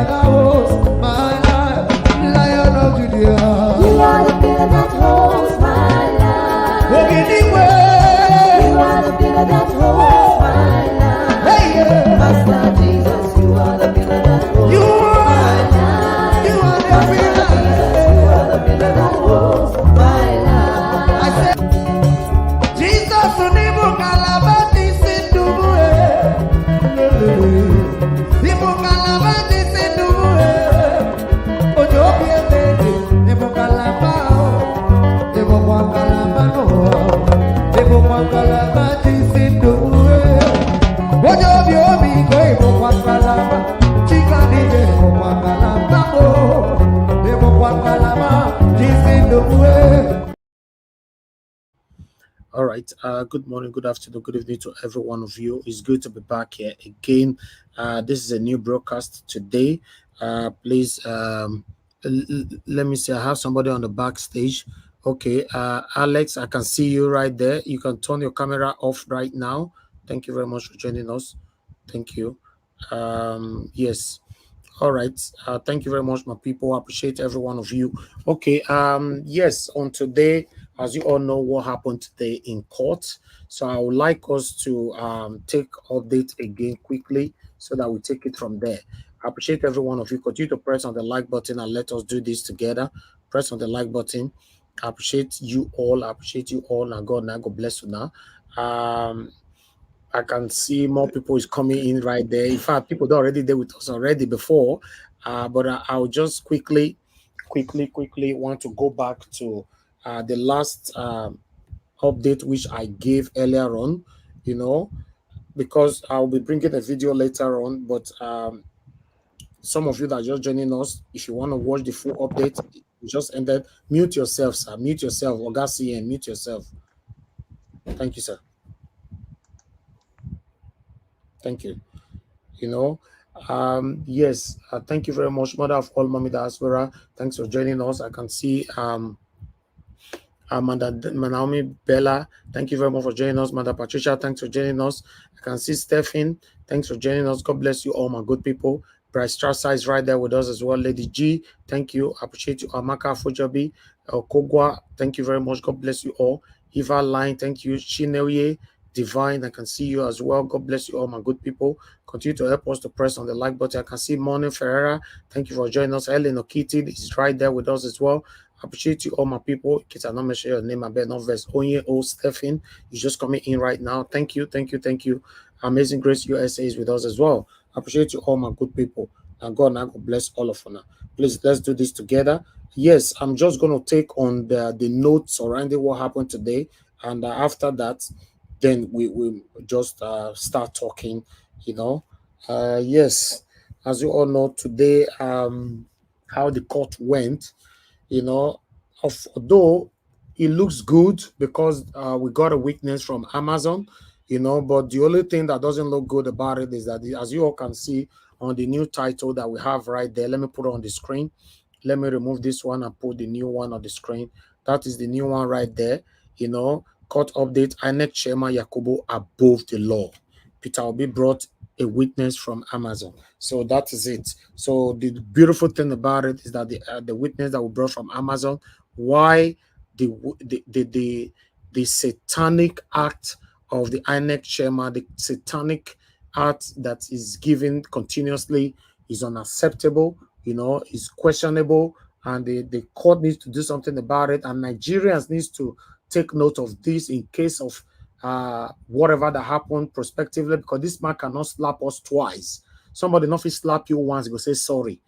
that holds my life. Lion of Judah. You are the pillar that holds my life. Anyway. You are the pillar that holds my life. Hey, yeah. Master Jesus, you are the pillar that holds You my are. life. You are the Master pillar. Jesus, you are the pillar that holds my life. I said, Jesus, unibu kalabati sinduwe. Nibu kalabati sinduwe. Ojo biemede, nibu kalabao. Nibu kwa kalabano. Nibu kwa kalabati sinduwe. Ojo biomi go nibu kwa kalaba. Chika nije nibu kwa kalabao. Nibu kwa kalabati sinduwe. All right. Good morning, good afternoon, good evening to every one of you. It's good to be back here again. This is a new broadcast today. Please, let me see. I have somebody on the backstage. Okay, Alex, I can see you right there. You can turn your camera off right now. Thank you very much for joining us. Thank you. Yes. All right. Thank you very much, my people. I appreciate every one of you. Okay. Yes, on today, as you all know, what happened today in court. So I would like us to take update again quickly so that we take it from there. I appreciate every one of you. Continue to press on the like button and let us do this together. Press on the like button. I appreciate you all. I appreciate you all. And God bless you now. I can see more people is coming in right there. In fact, people are already there with us already before. But I'll just quickly want to go back to the last update which I gave earlier on, because I'll be bringing a video later on. But some of you that are just joining us, if you want to watch the full update, you just ended. Mute yourself, sir. Mute yourself. Ogasi, and mute yourself. Thank you, sir. Thank you. Yes, thank you very much, Mother of all Mommy Diaspora. Thanks for joining us. I can see Mother Naomi Bella, thank you very much for joining us. Mother Patricia, thanks for joining us. I can see Stephen, thanks for joining us. God bless you all, my good people. Bryce Strasser is right there with us as well. Lady G, thank you. I appreciate you. Amaka Fujabi, Kogwa, thank you very much. God bless you all. Eva Line, thank you. Chinewye, Divine, I can see you as well. God bless you all, my good people. Continue to help us to press on the like button. I can see Morning Ferreira, thank you for joining us. Ellen Okiti is right there with us as well. I appreciate you all, my people. Kids, I not mention your name. I bet not verse. Onye O Stephen, you're just coming in right now. Thank you. Amazing Grace USA is with us as well. I appreciate you all, my good people. And God bless all of you now. Please, let's do this together. Yes, I'm just going to take on the notes surrounding what happened today. And after that, then we will just start talking, Yes, as you all know, today, how the court went, although it looks good because we got a witness from Amazon, but the only thing that doesn't look good about it is that, as you all can see on the new title that we have right there, let me put it on the screen. Let me remove this one and put the new one on the screen. That is the new one right there. Court update, INEC Chairman Yakubu above the law. Peter Obi brought a witness from Amazon. So that is it. So the beautiful thing about it is that the witness that we brought from Amazon, why the satanic act of the INEC chairman, the satanic act that is given continuously is unacceptable, is questionable, and the court needs to do something about it, and Nigerians needs to take note of this in case of whatever that happened prospectively, because this man cannot slap us twice. Somebody not slap you once, go say sorry.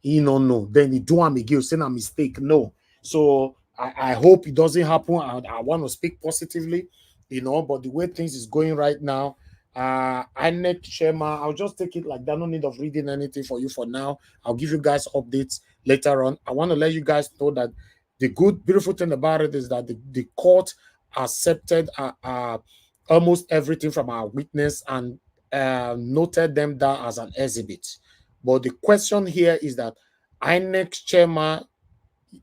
No. Then he do him again, say a mistake. No. So I hope it doesn't happen. I want to speak positively, but the way things is going right now, INEC chairman, I'll just take it like that. No need of reading anything for you for now. I'll give you guys updates later on. I want to let you guys know that the good, beautiful thing about it is that the court accepted almost everything from our witness and noted them down as an exhibit. But the question here is that INEC chairman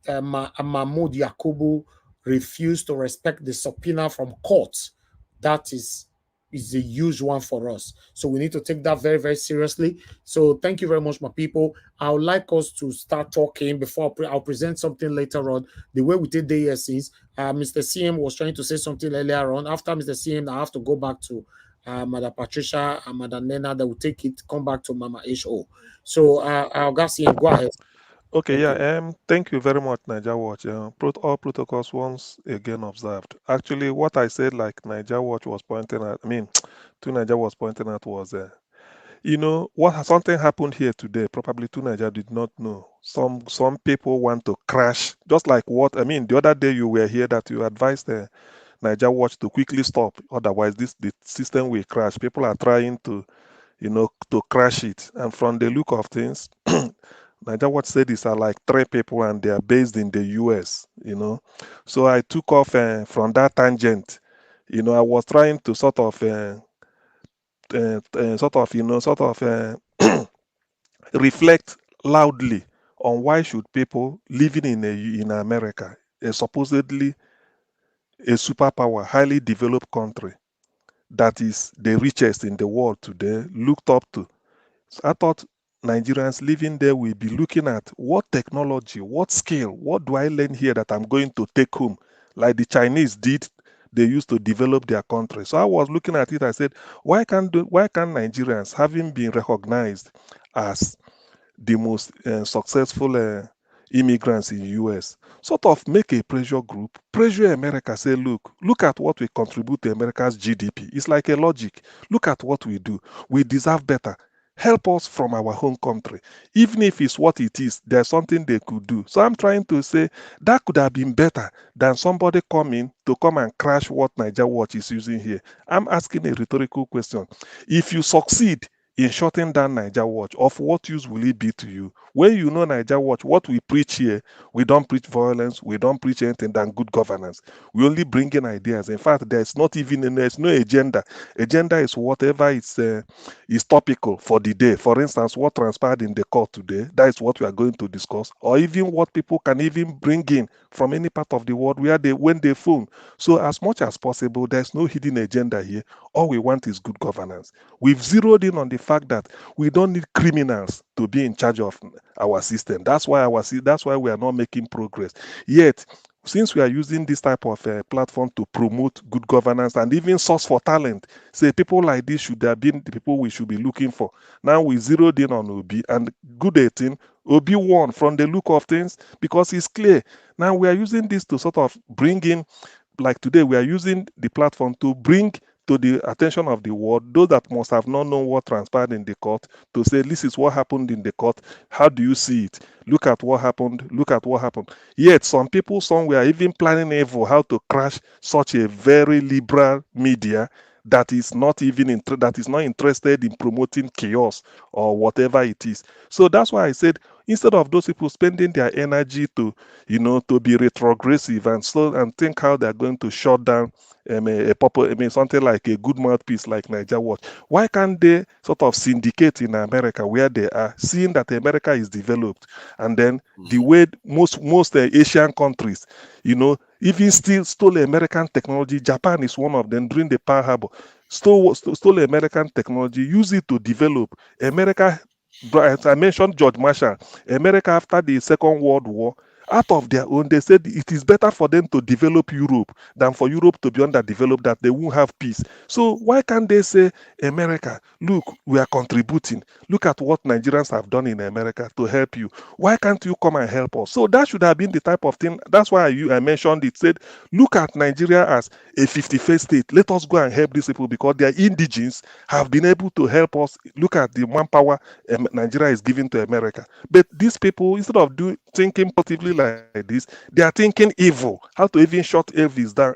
Mahmoud Yakubu refused to respect the subpoena from court. That is, is a huge one for us. So we need to take that very, very seriously. So thank you very much, my people. I would like us to start talking before I'll present something later on. The way we did the ESCs, Mr. CM was trying to say something earlier on. After Mr. CM, I have to go back to Mother Patricia and Mother Nena that will take it, come back to Mama HO. So I'll go CM, go ahead. Okay, Thank you. yeah, thank you very much, Niger Watch. All protocols once again observed. Actually, what I said, like Niger Watch was pointing at, I mean, to Niger was pointing at was, something happened here today. Probably to Niger did not know. Some people want to crash, just like what I mean. The other day you were here that you advised the Niger Watch to quickly stop, otherwise the system will crash. People are trying to crash it, and from the look of things. Niger Watch said these are like three people and they are based in the US. So I took off from that tangent. I was trying to reflect loudly on why should people living in America, a supposedly a superpower, highly developed country that is the richest in the world today, looked up to. So I thought Nigerians living there will be looking at what technology, what skill, what do I learn here that I'm going to take home, like the Chinese did. They used to develop their country. So I was looking at it. I said, why can't Nigerians, having been recognized as the most successful immigrants in the US, sort of make a pressure group, pressure America, say, look at what we contribute to America's GDP. It's like a logic. Look at what we do. We deserve better. Help us from our home country. Even if it's what it is, there's something they could do. So I'm trying to say that could have been better than somebody coming to come and crash what Niger Watch is using here. I'm asking a rhetorical question. If you succeed in shutting down Niger Watch, of what use will it be to you? When you know Niger Watch, what we preach here, we don't preach violence, we don't preach anything than good governance. We only bring in ideas. In fact, there's no agenda. Agenda is whatever is topical for the day. For instance, what transpired in the court today, that is what we are going to discuss, or even what people can even bring in from any part of the world when they phone. So as much as possible, there's no hidden agenda here. All we want is good governance. We've zeroed in on the fact that we don't need criminals to be in charge of our system. That's why we are not making progress. Yet, since we are using this type of platform to promote good governance and even source for talent, say people like this should have been the people we should be looking for. Now we zeroed in on Obi, and good 18, Obi won from the look of things because it's clear. Now we are using this to sort of bring in, like today, we are using the platform to bring to the attention of the world those that must have not known what transpired in the court, to say this is what happened in the court. How do you see it? Look at what happened. Look at what happened. Yet some people somewhere are even planning evil how to crash such a very liberal media that is not interested in promoting chaos or whatever it is. So that's why I said, instead of those people spending their energy to be retrogressive and think how they're going to shut down something like a good mouthpiece like Niger Watch, why can't they sort of syndicate in America where they are, seeing that America is developed, and then the way most Asian countries, even still stole American technology. Japan is one of them during the Pearl Harbor. Stole American technology, use it to develop. America, as I mentioned George Marshall, America after the Second World War, out of their own, they said it is better for them to develop Europe than for Europe to be underdeveloped, that they won't have peace. So why can't they say, America, look, we are contributing. Look at what Nigerians have done in America to help you. Why can't you come and help us? So that should have been the type of thing. That's why I mentioned it, said, look at Nigeria as a 51st state. Let us go and help these people because their indigenes have been able to help us. Look at the manpower Nigeria is giving to America. But these people, instead of thinking positively like this, they are thinking evil. How to even shut Elvis down?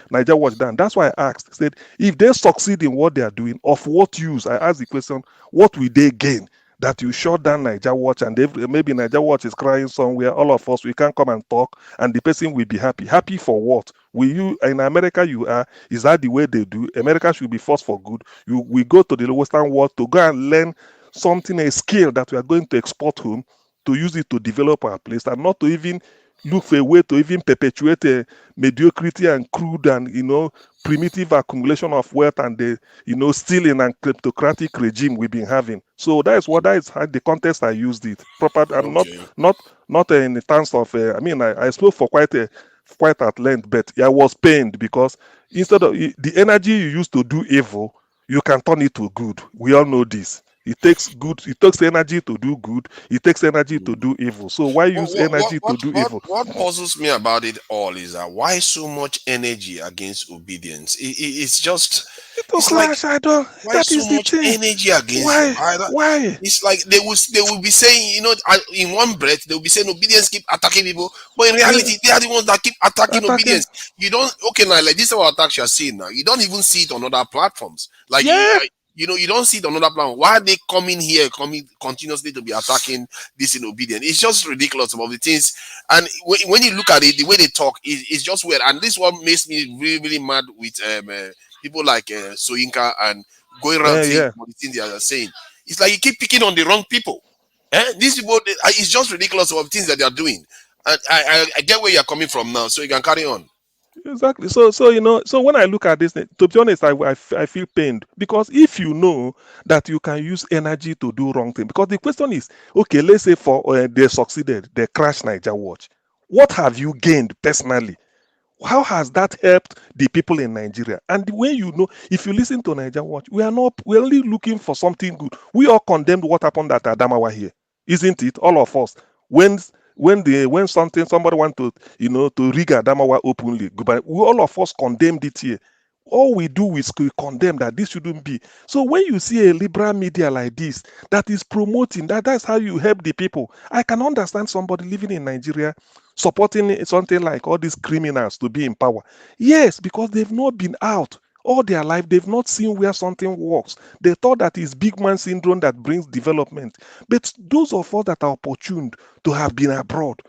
Niger Watch down. That's why I asked, said, if they succeed in what they are doing, of what use? I asked the question, what will they gain? That you shut down Niger Watch, and maybe Niger Watch is crying somewhere. All of us, we can come and talk, and the person will be happy. Happy for what? Will you in America? You are. Is that the way they do? America should be forced for good. We go to the Western world to go and learn something, a skill that we are going to export home, to use it to develop our place, and not to even look for a way to even perpetuate mediocrity and crude and, primitive accumulation of wealth and the, stealing and kleptocratic regime we've been having. So that is how the context I used it proper and Okay. not in terms of. I spoke for quite at length, but I was pained because instead of the energy you used to do evil, you can turn it to good. We all know this. It takes energy to do good. It takes energy to do evil. So why use energy to do evil? What puzzles me about it all is that why so much energy against obedience? It's just, To it's like, clash, I don't. why That so is the much thing. energy against them? Why? Why? It's like they will be saying, in one breath they will be saying obedience keep attacking people, but in Yeah, reality they are the ones that keep attacking attacking. obedience. You don't, okay, now, like this is our attacks you're seeing now. You don't even see it on other platforms. Like Yeah, you don't see it on other platforms. Why are they coming here, coming continuously to be attacking this in obedience? It's just ridiculous, some of the things. And when you look at it, the way they talk is just weird. And this one makes me really, really mad with people like Soyinka and going around yeah, saying yeah. what the things they are saying. It's like you keep picking on the wrong people. These people, it's just ridiculous of things that they are doing. And I get where you're coming from now, so you can carry on. Exactly. So when I look at this, to be honest, I feel pained because if you know that you can use energy to do wrong thing, because the question is, okay, let's say for they succeeded, they crashed Niger Watch. What have you gained personally? How has that helped the people in Nigeria? And when if you listen to Niger Watch, we're only looking for something good. We all condemned what happened at Adamawa here, isn't it? All of us. When somebody want to to rig Adamawa openly, but all of us condemned it here. All we do is condemn that this shouldn't be. So when you see a liberal media like this that is promoting that's how you help the people. I can understand somebody living in Nigeria supporting something like all these criminals to be in power. Yes, because they've not been out all their life. They've not seen where something works. They thought that it's big man syndrome that brings development. But those of us that are opportuned to have been abroad,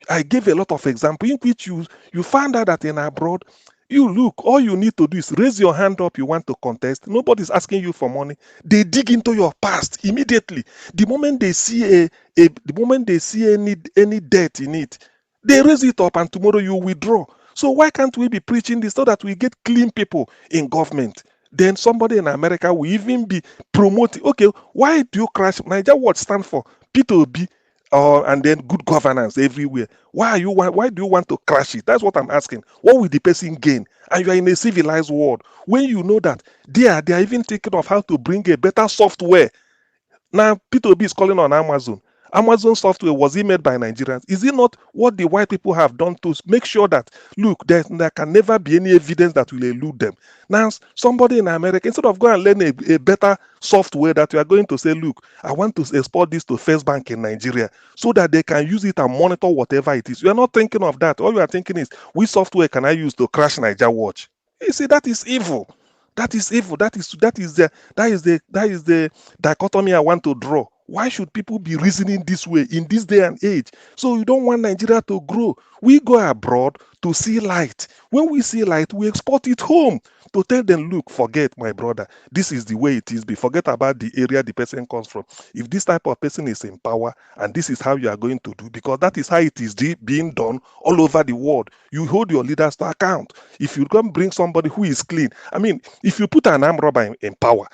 I gave a lot of examples in which you find out that in abroad, you look, all you need to do is raise your hand up. You want to contest. Nobody's asking you for money. They dig into your past immediately. The moment they see the moment they see any debt in it, they raise it up, and tomorrow you withdraw. So why can't we be preaching this so that we get clean people in government? Then somebody in America will even be promoting. Okay, why do you crash Niger? What stand for? P2B, and then good governance everywhere. Why do you want to crash it? That's what I'm asking. What will the person gain? And you are in a civilized world when you know that they are even thinking of how to bring a better software. Now P2B is calling on Amazon. Amazon software, was it made by Nigerians? Is it not what the white people have done to make sure that, look, there can never be any evidence that will elude them? Now, somebody in America, instead of going and learn a better software that you are going to say, look, I want to export this to First Bank in Nigeria so that they can use it and monitor whatever it is. You are not thinking of that. All you are thinking is, which software can I use to crash Niger Watch? You see, that is evil. That is evil. That is the dichotomy I want to draw. Why should people be reasoning this way in this day and age? So you don't want Nigeria to grow. We go abroad to see light. When we see light, we export it home to tell them, look, forget, my brother, this is the way it is. Be forget about the area the person comes from. If this type of person is in power, and this is how you are going to do, because that is how it is being done all over the world. You hold your leaders to account. If you come bring somebody who is clean, if you put an armed robber in power,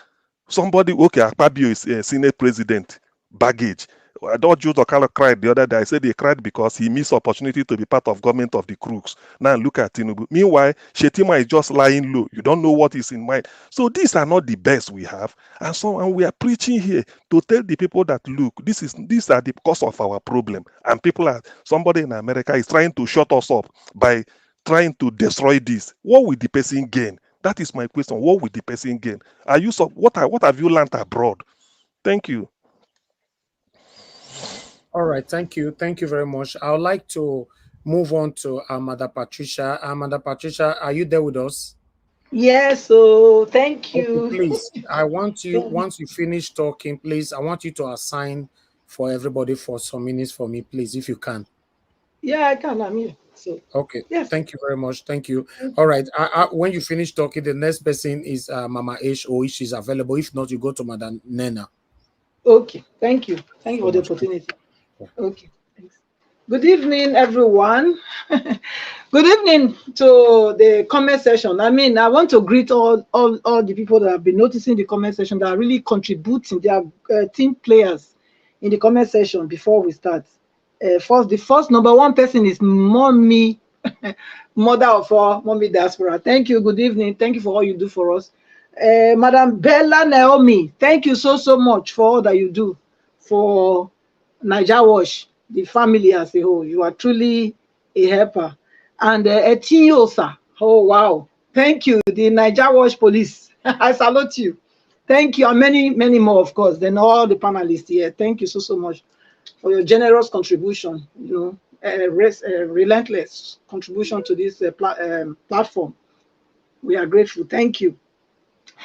somebody, okay, Akpabio is a Senate president, baggage. I thought Jude Okalo cried the other day. I said he cried because he missed opportunity to be part of government of the crooks. Now look at Tinubu. Meanwhile, Shetima is just lying low. You don't know what is in mind. So these are not the best we have. And we are preaching here to tell the people that, look, these are the cause of our problem. And somebody in America is trying to shut us up by trying to destroy this. What will the person gain? That is my question. What will the person gain? What have you learned abroad? Thank you. All right, thank you very much. I would like to move on to Amanda Patricia. Amanda Patricia, are you there with us? Yes, so thank Okay, you. please. I want you, once you finish talking, please, I want you to assign for everybody for some minutes for me, please, if you can. Yeah, I can. I'm here. So, Okay, yes. thank you very much. Thank you. All right. When you finish talking, the next person is Mama H, or if she's available. If not, you go to Madam Nena. Okay. Thank you. Thank you So for the much. opportunity. Yeah. Okay. Thanks. Good evening, everyone. Good evening to the comment section. I mean, I want to greet all the people that have been noticing the comment section that are really contributing. They are team players in the comment section before we start. The first number one person is Mommy, mother of all, Mommy Diaspora. Thank you. Good evening. Thank you for all you do for us. Madam Bella Naomi, thank you so much for all that you do for Niger Wash, the family as a whole. You are truly a helper. And Etinyosa, oh wow, thank you, the Niger Wash Police. I salute you. Thank you, and many more, of course, than all the panelists here. Thank you so much for your generous contribution, relentless contribution to this platform. We are grateful. Thank you.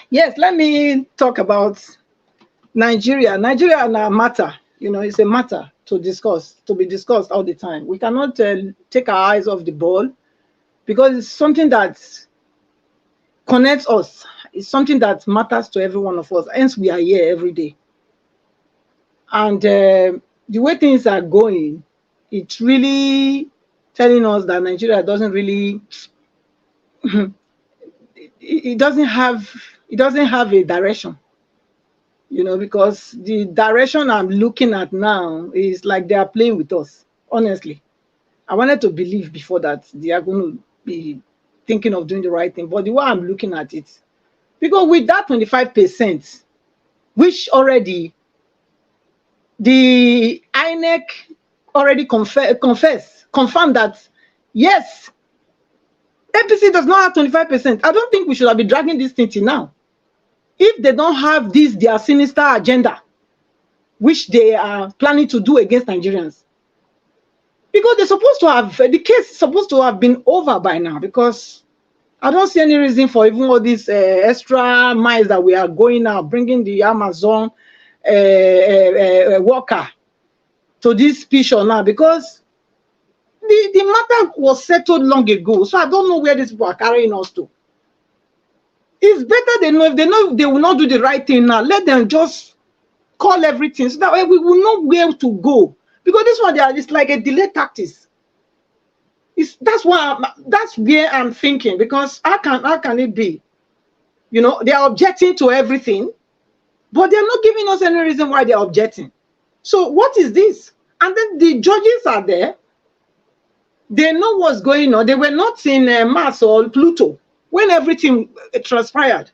Yes, let me talk about Nigeria. Nigeria now matter. It's a matter to discuss, to be discussed all the time. We cannot take our eyes off the ball because it's something that connects us. It's something that matters to every one of us. Hence, we are here every day. And the way things are going, it's really telling us that Nigeria doesn't really, it doesn't have a direction. Because the direction I'm looking at now is like they are playing with us, honestly. I wanted to believe before that they are going to be thinking of doing the right thing, but the way I'm looking at it, because with that 25%, which already the INEC already confirmed that, yes, APC does not have 25%. I don't think we should have been dragging this thing till now. If they don't have their sinister agenda, which they are planning to do against Nigerians, because the case is supposed to have been over by now, because I don't see any reason for even all these extra miles that we are going now, bringing the Amazon worker to this picture now, because the matter was settled long ago. So I don't know where these people are carrying us to. It's better they know. If they know they will not do the right thing now, let them just call everything so that way we will know where to go. Because this one, it's like a delay tactics. That's where I'm thinking. Because how can it be? They are objecting to everything, but they're not giving us any reason why they're objecting. So what is this? And then the judges are there. They know what's going on. They were not in Mars or Pluto when everything transpired.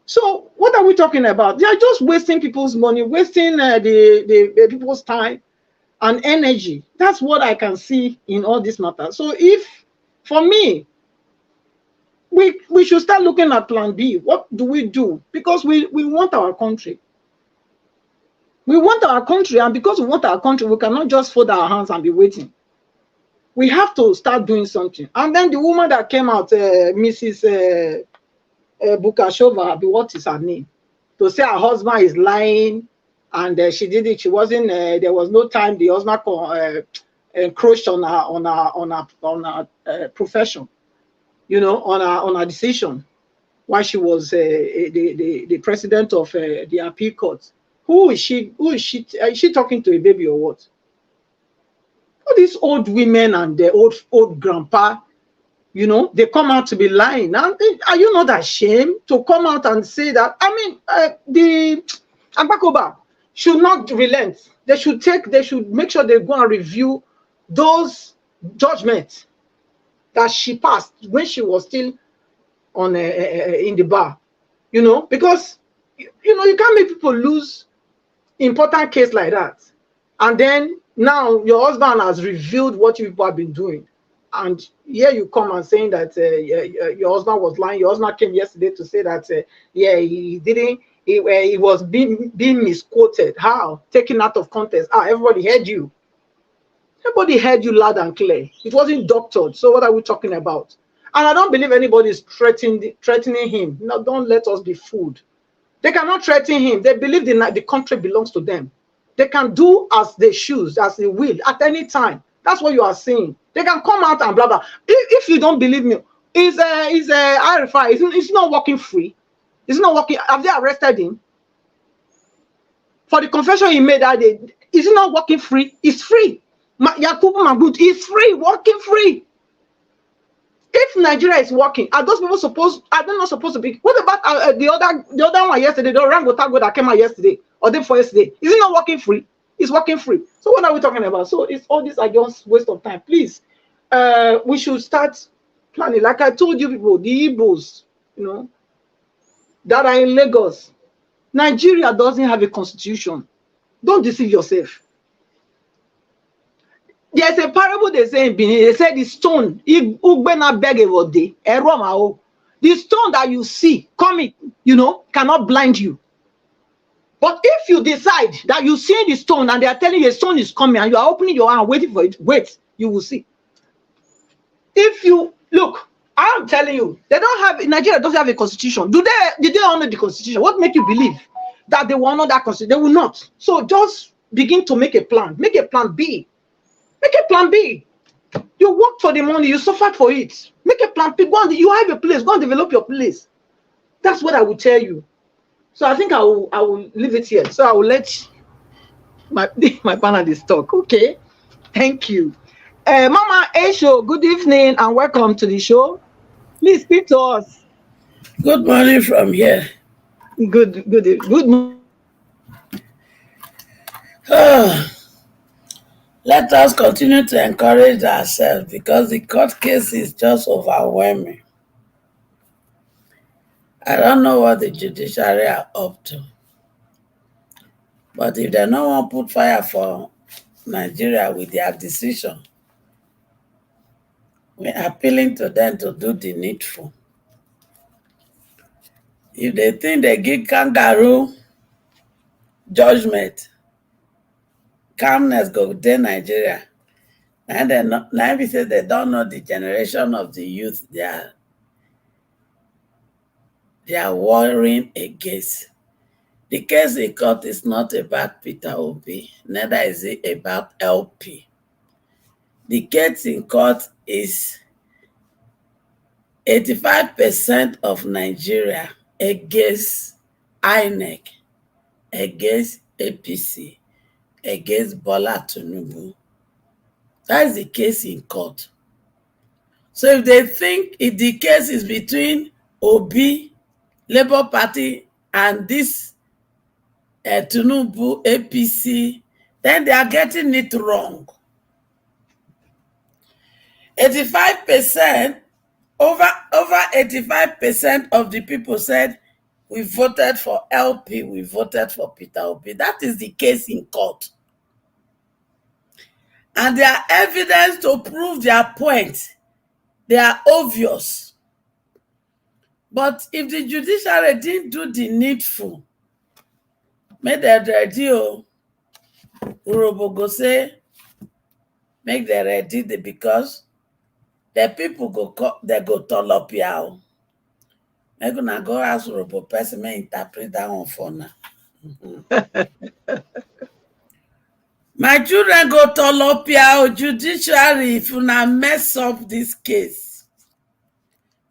So what are we talking about? They are just wasting people's money, wasting the people's time and energy. That's what I can see in all this matter. So for me, we should start looking at plan B. What do we do? Because we want our country. We want our country, and because we want our country, we cannot just fold our hands and be waiting. We have to start doing something. And then the woman that came out, Mrs. Bukashova, what is her name? To say her husband is lying, and she did it. She wasn't. There was no time. The husband encroached on her profession, on her decision, while she was the president of the appeal court. Who is she? Is she talking to a baby or what? All these old women and the old grandpa, they come out to be lying. And are you not ashamed to come out and say that? I mean, the Agbakoba should not relent. They should make sure they go and review those judgments that she passed when she was still on in the bar. Because you can't make people lose important case like that, and then now your husband has revealed what you people have been doing, and here you come and saying that your husband was lying. Your husband came yesterday to say that he didn't. He was being misquoted. How? Taken out of context. Everybody heard you. Everybody heard you loud and clear. It wasn't doctored. So what are we talking about? And I don't believe anybody is threatening him. No, don't let us be fooled. They cannot threaten him. They believe the country belongs to them. They can do as they choose, as they will, at any time. That's what you are saying. They can come out and blah blah. If you don't believe me, is RFI? It's not working free. It's not working. Have they arrested him for the confession he made that day? Is it not working free? It's free. Yakubu Magut is free, working free. If Nigeria is working, are those people are they not supposed to be? What about the other one yesterday, the orangutan that came out yesterday or day before yesterday? Is it not working free? It's working free. So what are we talking about? So it's all these are just waste of time. Please, we should start planning. Like I told you people, the Igbos, that are in Lagos. Nigeria doesn't have a constitution. Don't deceive yourself. There's a parable they say in Benin. They say the stone, the stone that you see coming, cannot blind you. But if you decide that you see the stone and they are telling you a stone is coming and you are opening your hand waiting for it, wait, you will see. If you look, I'm telling you, Nigeria doesn't have a constitution. Did they honor the constitution? What make you believe that they will honor that constitution? They will not. So just begin to make a plan. Make a plan B. Make a plan B. You worked for the money, you suffered for it. Make a plan B. You have a place, go and develop your place. That's what I will tell you. So I think I will leave it here. So I will let my panelists talk. Okay. Thank you. Mama Esho, good evening and welcome to the show. Please speak to us. Good morning from here. Good morning. Let us continue to encourage ourselves because the court case is just overwhelming. I don't know what the judiciary are up to. But if they no want put fire for Nigeria with their decision, we're appealing to them to do the needful. If they think they give kangaroo judgment, calmness go to Nigeria. Now we say they don't know the generation of the youth they are warring against. The case in court is not about Peter Obi, neither is it about LP. The case in court is 85% of Nigeria against INEC, against APC, against Bola Tinubu. That is the case in court. So if they think if the case is between Obi, Labour Party, and this Tinubu, APC, then they are getting it wrong. 85%, over 85% of the people said, we voted for LP, we voted for Peter Obi. That is the case in court. And there are evidence to prove their point. They are obvious. But if the judiciary didn't do the needful, make them ready, Urobo go say, make them ready because the people they go tall up here. They're gonna go ask Urobo person may interpret that one for now. My children go tall up here, judiciary, if you not mess up this case.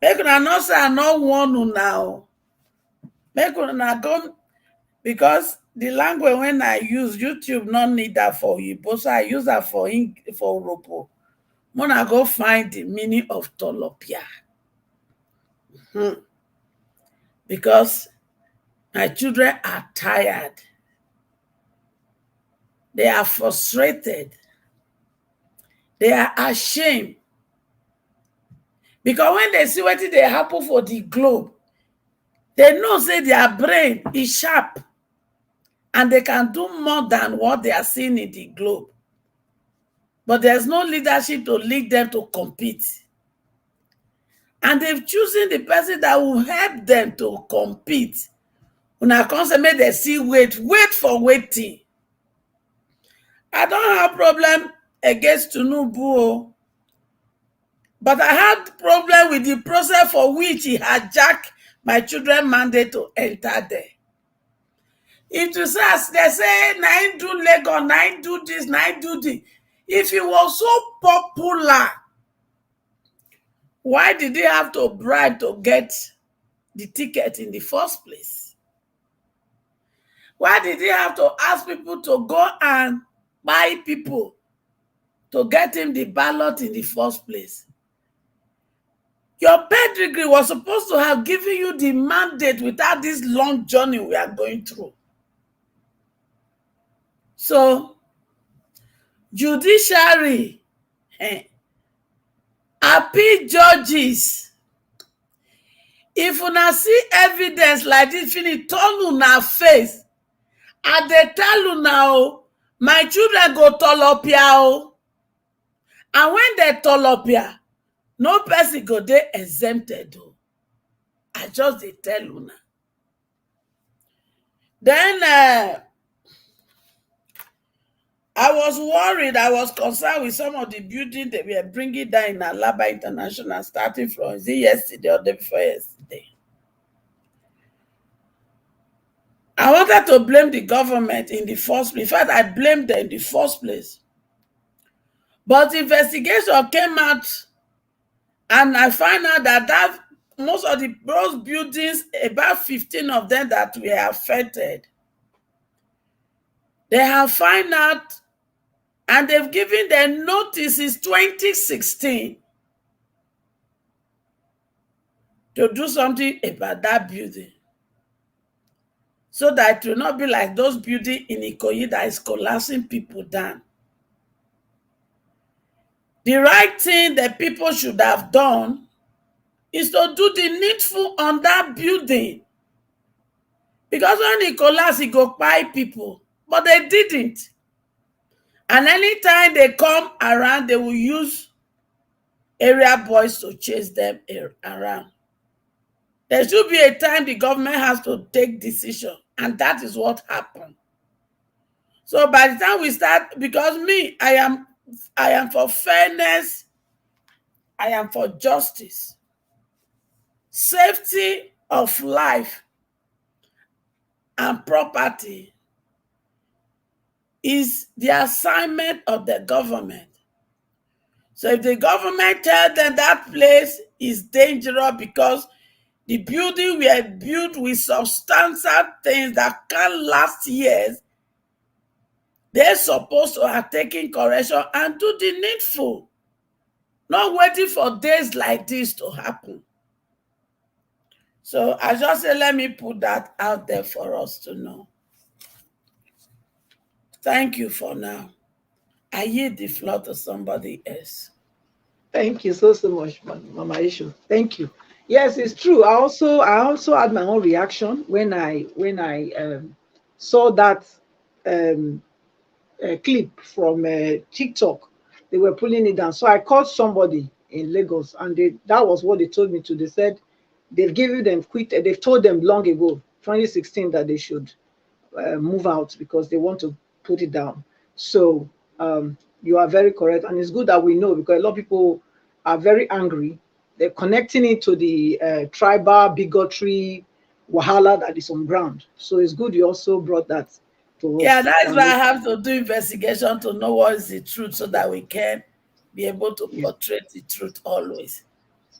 Make una not say I not warn you now. Make una go because the language when I use YouTube not need that for you, but so I use that for Urobo. Mona go find the meaning of tolopia. Because my children are tired. They are frustrated. They are ashamed. Because when they see what they happen for the globe, they know say their brain is sharp and they can do more than what they are seeing in the globe. But there's no leadership to lead them to compete. And they've chosen the person that will help them to compete. Una come say make they see wait for waiting. I don't have problem against Tinubu, but I had problem with the process for which he hijacked my children mandate to enter there. If you say, they say, nine do Lagos, nine do this, nine do this. If he was so popular, why did he have to bribe to get the ticket in the first place? Why did he have to ask people to go and buy people to get him the ballot in the first place. Your pedigree was supposed to have given you the mandate without this long journey we are going through. So, judiciary, appeal judges, if una see evidence like this, finish turn una face. I dey tell una o, my children go tolopia o. And when they tolopia, no person go dey exempted o. I just dey tell una. Then I was worried, I was concerned with some of the buildings they were bringing down in Alaba International, starting from, is it yesterday or the day before yesterday? I wanted to blame the government in the first place. In fact, I blamed them in the first place. But investigation came out, and I found out that most of those buildings, about 15 of them that were affected, they have found out, and they've given their notices 2016 to do something about that building, so that it will not be like those buildings in Ikoyi that is collapsing people down. The right thing that people should have done is to do the needful on that building. Because when it collapsed, it go buy people. But they didn't. And anytime they come around, they will use area boys to chase them around. There should be a time the government has to take decision. And that is what happened. So by the time we start, because me, I am for fairness, I am for justice. Safety of life and property is the assignment of the government. So if the government tells them that place is dangerous because the building were built with substantial things that can last years, they're supposed to have taken correction and do the needful. Not waiting for days like this to happen. So I just say, let me put that out there for us to know. Thank you for now. I yield the floor to somebody else. Thank you so much, Mama Ishu. Thank you. Yes, it's true. I also had my own reaction when I saw that clip from TikTok. They were pulling it down. So I called somebody in Lagos, and that was what they told me to. They said they've given them they've told them long ago, 2016, that they should move out because they want to put it down. So you are very correct, and it's good that we know, because a lot of people are very angry. They're connecting it to the tribal bigotry wahala that is on ground. So it's good you also brought that to us. Yeah, that's why I have to do investigation to know what is the truth, so that we can be able to portray the truth always.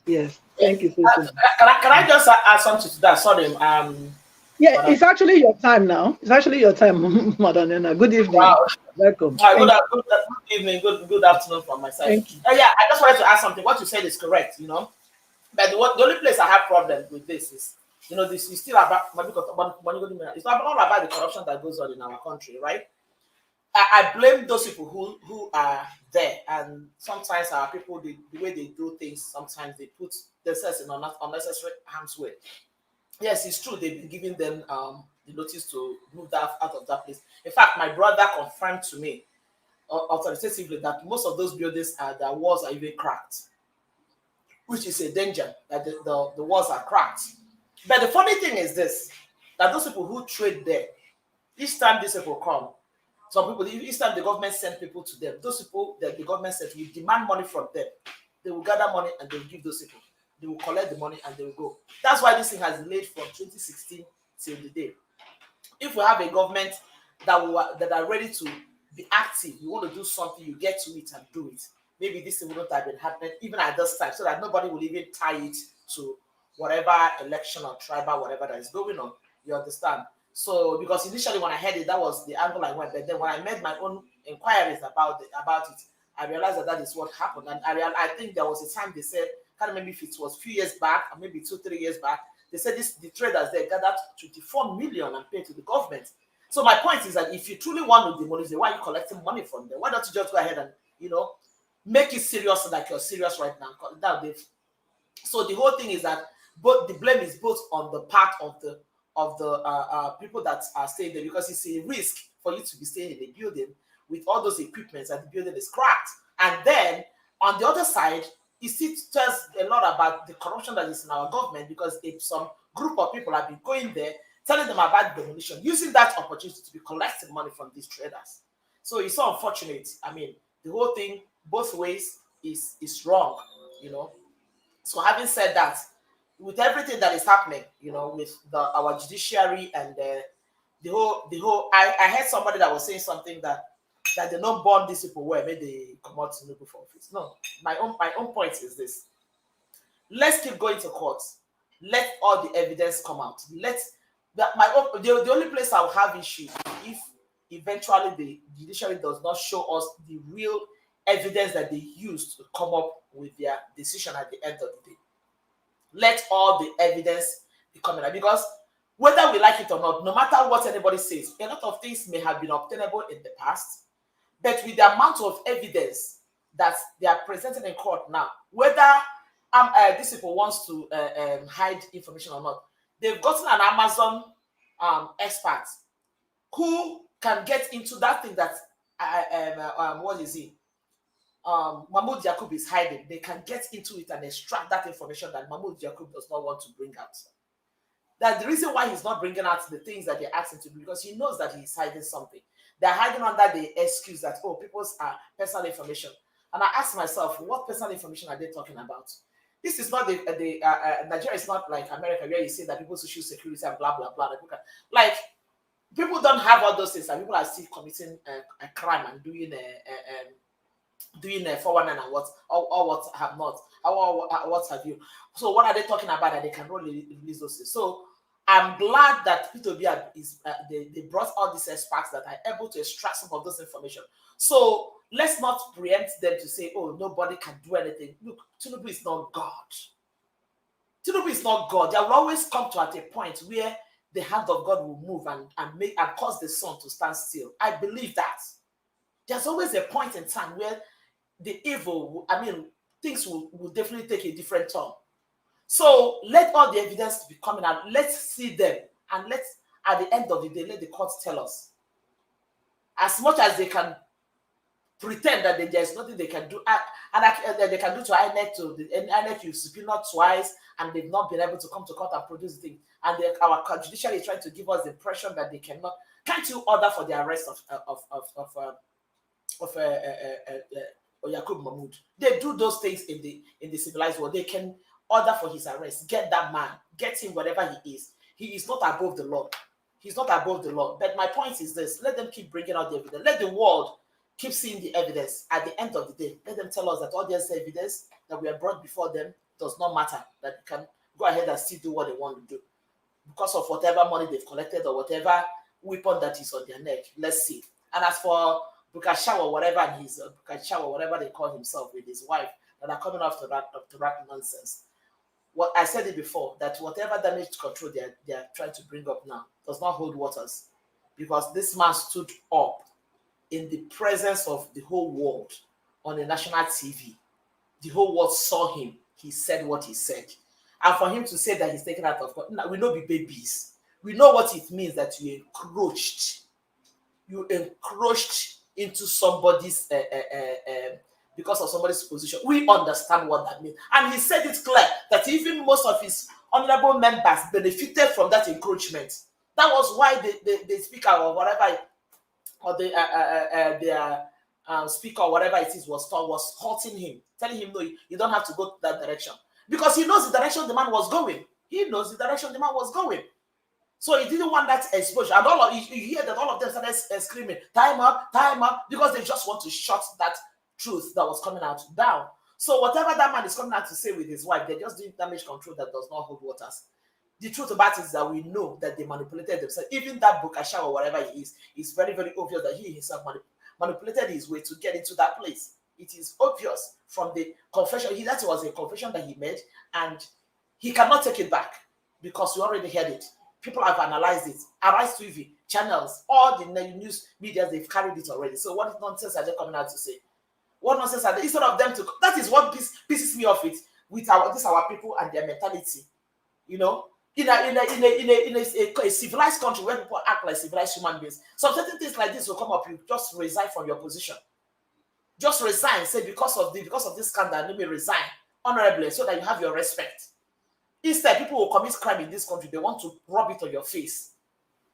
Yes, thank you. Can I just add something to that? Sorry. Yeah, it's actually your time now. It's actually your time, Madam Nena. Good evening. Wow. Welcome. Good evening. Good afternoon from my side. Thank you. Yeah, I just wanted to add something. What you said is correct, you know. But the only place I have problem with this is, you know, this is still about, it's not all about the corruption that goes on in our country, right? I blame those people who are there, and sometimes our people, the way they do things, sometimes they put themselves in unnecessary harm's way. Yes, it's true. They've been giving them the notice to move that out of that place. In fact, my brother confirmed to me authoritatively that most of those buildings, their walls are even cracked, which is a danger, that the walls are cracked. But the funny thing is this, that those people who trade there, each time these people come, some people, each time the government send people to them, those people that the government sent, you demand money from them. They will gather money and they will give those people. They will collect the money and they will go. That's why this thing has delayed from 2016 till the day. If we have a government that are ready to be active, you want to do something, you get to it and do it. Maybe this thing wouldn't have been happening even at this time, so that nobody will even tie it to whatever election or tribal, whatever that is going on. You understand? So, because initially when I heard it, that was the angle I went. But then when I made my own inquiries about it, I realized that that is what happened. And I think there was a time they said, I can't remember if it was a few years back or maybe 2-3 years back, they said the traders they gathered 24 million and paid to the government. So my point is that if you truly want to demolish them, why are you collecting money from them? Why don't you just go ahead and, you know, make it serious like you're serious right now? So the whole thing is that both the blame is both on the part of the people that are staying there, because it's a risk for you to be staying in a building with all those equipments and the building is cracked. And then on the other side, it still tells a lot about the corruption that is in our government, because if some group of people have been going there telling them about demolition, using that opportunity to be collecting money from these traders. So it's so unfortunate. I mean, the whole thing, both ways, is wrong, you know. So having said that, with everything that is happening, you know, with our judiciary and the whole, I heard somebody that was saying something that they don't burn these people where maybe they come out to for office. No, my own point is this: let's keep going to court. Let all the evidence come out. The only place I'll have issue if eventually the judiciary does not show us the real evidence that they used to come up with their decision at the end of the day. Let all the evidence be coming out, because whether we like it or not, no matter what anybody says, a lot of things may have been obtainable in the past, but with the amount of evidence that they are presenting in court now, whether these people wants to hide information or not, they've gotten an Amazon expert who can get into that thing that what is he? Mahmoud Yakubu is hiding. They can get into it and extract that information that Mahmoud Yakubu does not want to bring out. That the reason why he's not bringing out the things that they're asking to do, because he knows that he's hiding something. They're hiding under the excuse that, oh, people's personal information. And I ask myself, what personal information are they talking about? This is not Nigeria is not like America, where you say that people's social security and blah, blah, blah. Like, people don't have all those things, and people are still committing a crime and doing 419 and what have not, what have you. So what are they talking about that they can only release those things? So I'm glad that P2B is they brought all these experts that are able to extract some of those information. So let's not preempt them to say, oh, nobody can do anything. Look, Tinubu is not God. Tinubu is not God. There will always come to at a point where the hand of God will move and cause the sun to stand still. I believe that. There's always a point in time where the evil, things will definitely take a different turn. So let all the evidence be coming out. Let's see them, and let's, at the end of the day, let the courts tell us. As much as they can pretend that there's nothing they can do, and they can do to INEC, INEC you've subpoenaed twice, and they've not been able to come to court and produce the thing. And our judiciary is trying to give us the impression that they cannot. Can't you order for the arrest of Yakubu Mahmoud? They do those things in the civilized world. They can order for his arrest. Get that man. Get him whatever he is. He is not above the law. He's not above the law. But my point is this: let them keep bringing out the evidence. Let the world keep seeing the evidence. At the end of the day, let them tell us that all this evidence that we have brought before them does not matter. That they can go ahead and still do what they want to do because of whatever money they've collected or whatever weapon that is on their neck. Let's see. And as for Bukashawa, whatever they call himself, with his wife, that are coming off to that nonsense. What I said it before, that whatever damage control they are trying to bring up now does not hold waters, because this man stood up in the presence of the whole world on the national TV. The whole world saw him. He said what he said. And for him to say that he's taken out of court, we know be babies. We know what it means that you encroached into somebody's because of somebody's position. We understand what that means. And he said it clear that even most of his honorable members benefited from that encroachment. That was why the speaker or whatever, or their speaker or whatever it is was halting him, telling him, no, you don't have to go that direction. Because he knows the direction the man was going. He knows the direction the man was going. So he didn't want that exposure. And you hear that all of them started screaming, time up, because they just want to shut that truth that was coming out down. So whatever that man is coming out to say with his wife, they're just doing damage control that does not hold waters. The truth about it is that we know that they manipulated themselves. Even that Bukasha or whatever he is very, very obvious that he himself manipulated his way to get into that place. It is obvious from the confession. That was a confession that he made, and he cannot take it back because we already heard it. People have analyzed it. Arise TV, channels, all the news media, they've carried it already. So what nonsense are they coming out to say? What nonsense are they? Instead of them to, that is what pisses me off it with our people and their mentality. You know, in a civilized country where people act like civilized human beings, some certain things like this will come up. You just resign from your position. Just resign. Say because of this scandal, let me resign honorably so that you have your respect. Instead, people will commit crime in this country. They want to rub it on your face,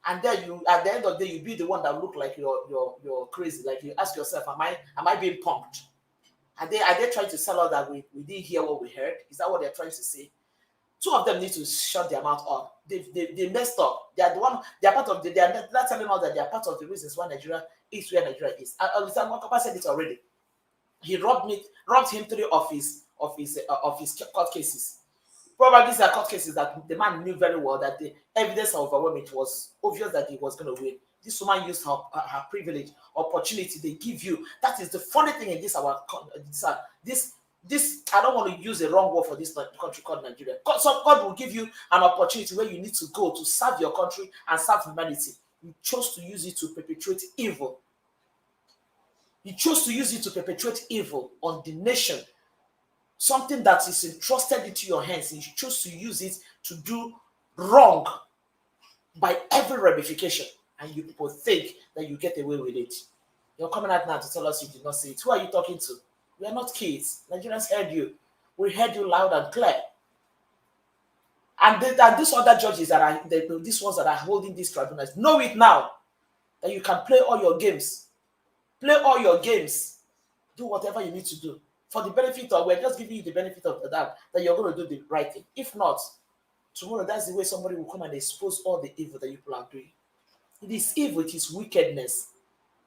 and then you, at the end of the day, you be the one that look like you're crazy. Like you ask yourself, am I being punked? Are they trying to sell out that we didn't hear what we heard? Is that what they're trying to say? Two of them need to shut their mouth up. They messed up. They are the one. They are part of. They are not telling us that they are part of the reasons why Nigeria is where Nigeria is. Papa said it already. He robbed him 3 of his court cases. Probably these are court cases that the man knew very well that the evidence are overwhelming. It was obvious that he was going to win. This woman used her privilege, opportunity they give you. That is the funny thing in this I don't want to use a wrong word for this country called Nigeria. God will give you an opportunity where you need to go to serve your country and serve humanity. You chose to use it to perpetuate evil. You chose to use it to perpetuate evil on the nation. Something that is entrusted into your hands, and you choose to use it to do wrong by every ramification, and you people think that you get away with it. You're coming out now to tell us you did not say it. Who are you talking to? We are not kids. Nigerians heard you. We heard you loud and clear. And these other judges that are these ones that are holding these tribunals, know it now that you can play all your games. Play all your games. Do whatever you need to do. For the benefit of, we're just giving you the benefit of the doubt that you're going to do the right thing. If not, tomorrow that's the way somebody will come and expose all the evil that you people are doing. It is evil, it is wickedness.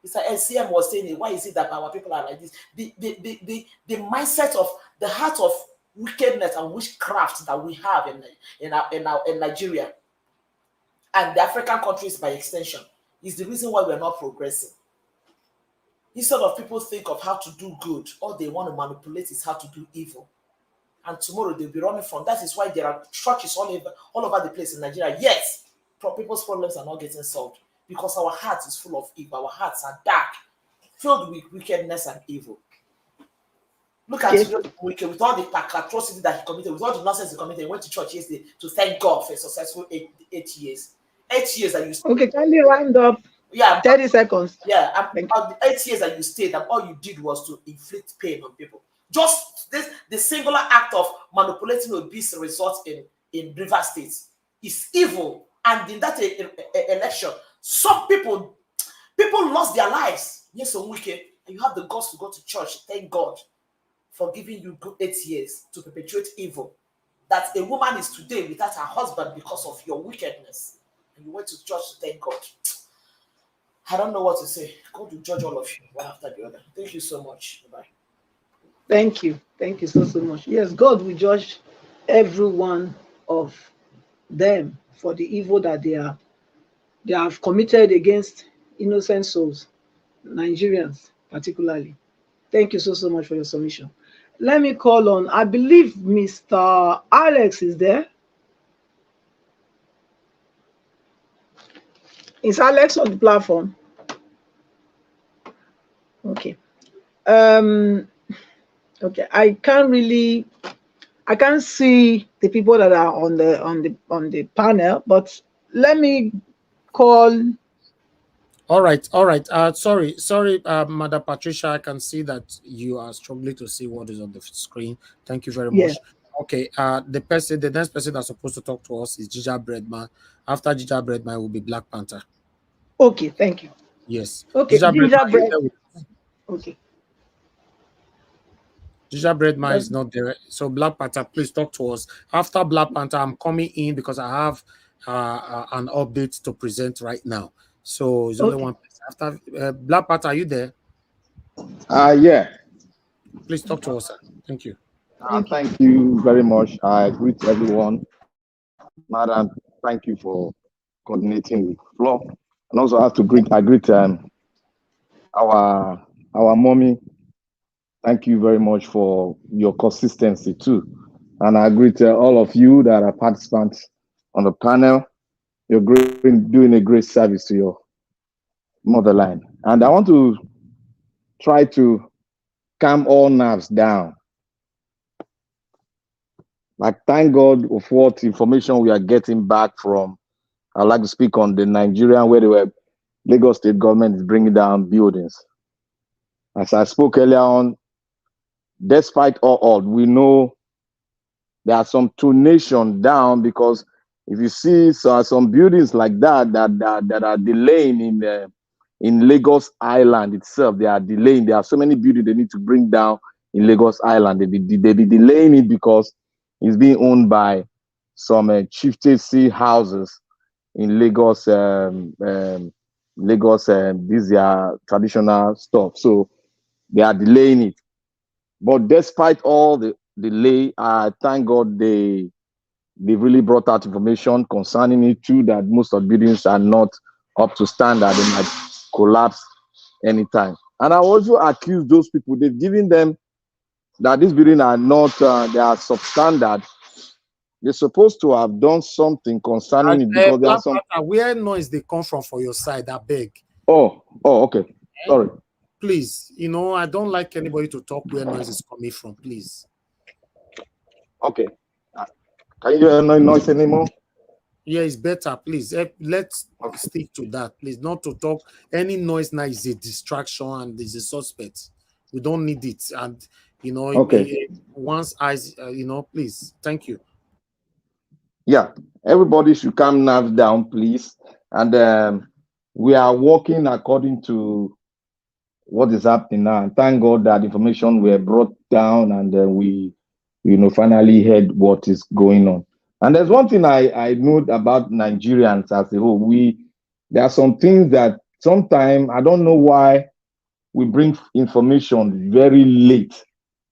It's like SCM was saying, why is it that our people are like this? The mindset of the heart of wickedness and witchcraft that we have in Nigeria and the African countries by extension is the reason why we're not progressing. Instead of people think of how to do good, all they want to manipulate is how to do evil. And tomorrow they'll be running from. That is why there are churches all over the place in Nigeria. Yes, people's problems are not getting solved because our heart is full of evil. Our hearts are dark, filled with wickedness and evil. Look at with all the atrocity that he committed, with all the nonsense he committed. He went to church yesterday to thank God for a successful 8 years. 8 years that you stayed. Okay, can you round up? Yeah, 30 seconds. Yeah, the 8 years that you stayed, and all you did was to inflict pain on people. Just the singular act of manipulating obese results in River State is evil. And in that election, some people lost their lives. Yes, on weekend, and you have the guts to go to church. Thank God for giving you good 8 years to perpetuate evil. That a woman is today without her husband because of your wickedness. And you went to church to thank God. I don't know what to say. God will judge all of you one after the other. Thank you so much. Bye. Thank you. Thank you so much. Yes, God will judge every one of them for the evil that they have committed against innocent souls, Nigerians particularly. Thank you so much for your submission. Let me call on, I believe Mr. Alex is there. Is Alex on the platform? Okay. Okay. I can't see the people that are on the panel, but let me call. All right. Sorry, Madam Patricia. I can see that you are struggling to see what is on the screen. Thank you very much. Okay. The next person that's supposed to talk to us is Ginger Breadman. After Ginger Breadman will be Black Panther. Okay, thank you. Yes. Okay, Ginger Bread. Okay. Ginger Breadman is not there. So Black Panther, please talk to us. After Black Panther, I'm coming in because I have an update to present right now. So it's only one person. After Black Panther, are you there? Yeah. Please talk to us, sir. Thank you. Thank you very much. I greet everyone. Madam, thank you for coordinating with Flo. And also I have to greet our mommy, Thank you very much for your consistency too. And I agree to all of you that are participants on the panel. You're doing a great service to your motherland. And I want to try to calm all nerves down. Like, thank God of what information we are getting back from. I'd like to speak on the Nigerian, where Lagos state government is bringing down buildings. As I spoke earlier on, despite all odds, we know there are some tunation down, because if you see some buildings like that are delaying in Lagos Island itself, they are delaying. There are so many buildings they need to bring down in Lagos Island. They be delaying it because it's being owned by some chieftaincy houses in Lagos. Lagos, these are traditional stuff, so they are delaying it. But despite all the delay, thank God they really brought out information concerning it too, that most of the buildings are not up to standard. They might collapse anytime. And I also accuse those people, they've given them that these buildings are not, they are substandard. They're supposed to have done something concerning it, because there are some. Where noise they come from for your side, I beg. Oh, okay. Sorry. Please, I don't like anybody to talk where noise is coming from, please. Okay. Can you hear no noise anymore? Yeah, it's better, please. Let's stick to that, please. Not to talk. Any noise now is a distraction and is a suspect. We don't need it. And, okay. Once eyes, please. Thank you. Yeah, everybody should calm nerves down, please. And we are working according to what is happening now. And thank God that information were brought down, and we, finally heard what is going on. And there's one thing I know about Nigerians as a whole. There are some things that sometimes I don't know why we bring information very late,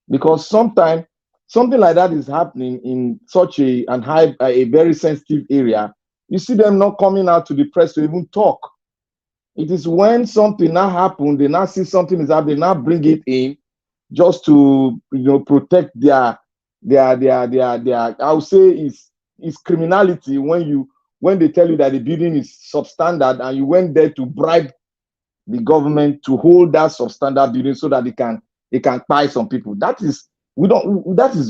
because sometimes something like that is happening in such a very sensitive area. You see them not coming out to the press to even talk. It is when something now happens, they now see something is happening, they now bring it in just to protect their I would say is criminality when they tell you that the building is substandard and you went there to bribe the government to hold that substandard building so that they can buy some people. That is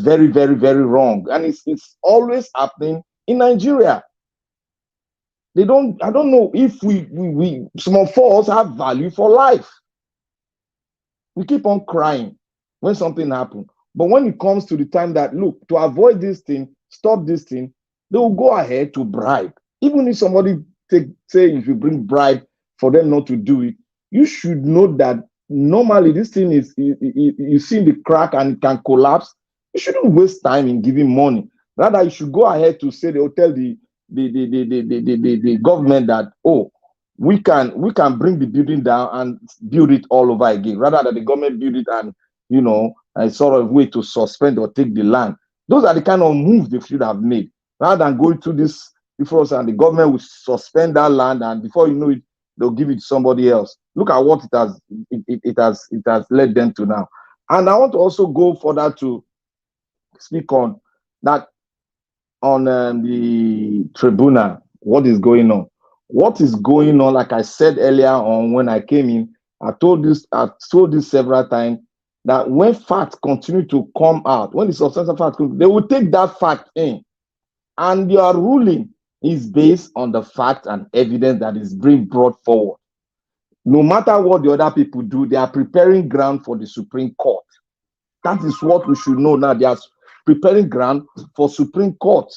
very, very, very wrong. And it's always happening in Nigeria. I don't know if we some of us have value for life. We keep on crying when something happens. But when it comes to the time that, look, to avoid this thing, stop this thing, they will go ahead to bribe. Even if somebody say if you bring bribe for them not to do it, you should know that normally this thing is, you see the crack and it can collapse. You shouldn't waste time in giving money. Rather, you should go ahead to say, they'll tell the government that, oh, we can bring the building down and build it all over again, rather than the government build it and a sort of way to suspend or take the land. Those are the kind of moves they should have made, rather than going through this before, and the government will suspend that land, and before you know it, they'll give it to somebody else. Look at what it has led them to now. And I want to also go further to speak on that, on the tribunal. What is going on? What is going on? Like I said earlier on when I came in, I told this several times, that when facts continue to come out, when the substantial facts come, they will take that fact in, and your ruling is based on the fact and evidence that is being brought forward. No matter what the other people do, they are preparing ground for the Supreme Court. That is what we should know now. They are preparing ground for Supreme Court.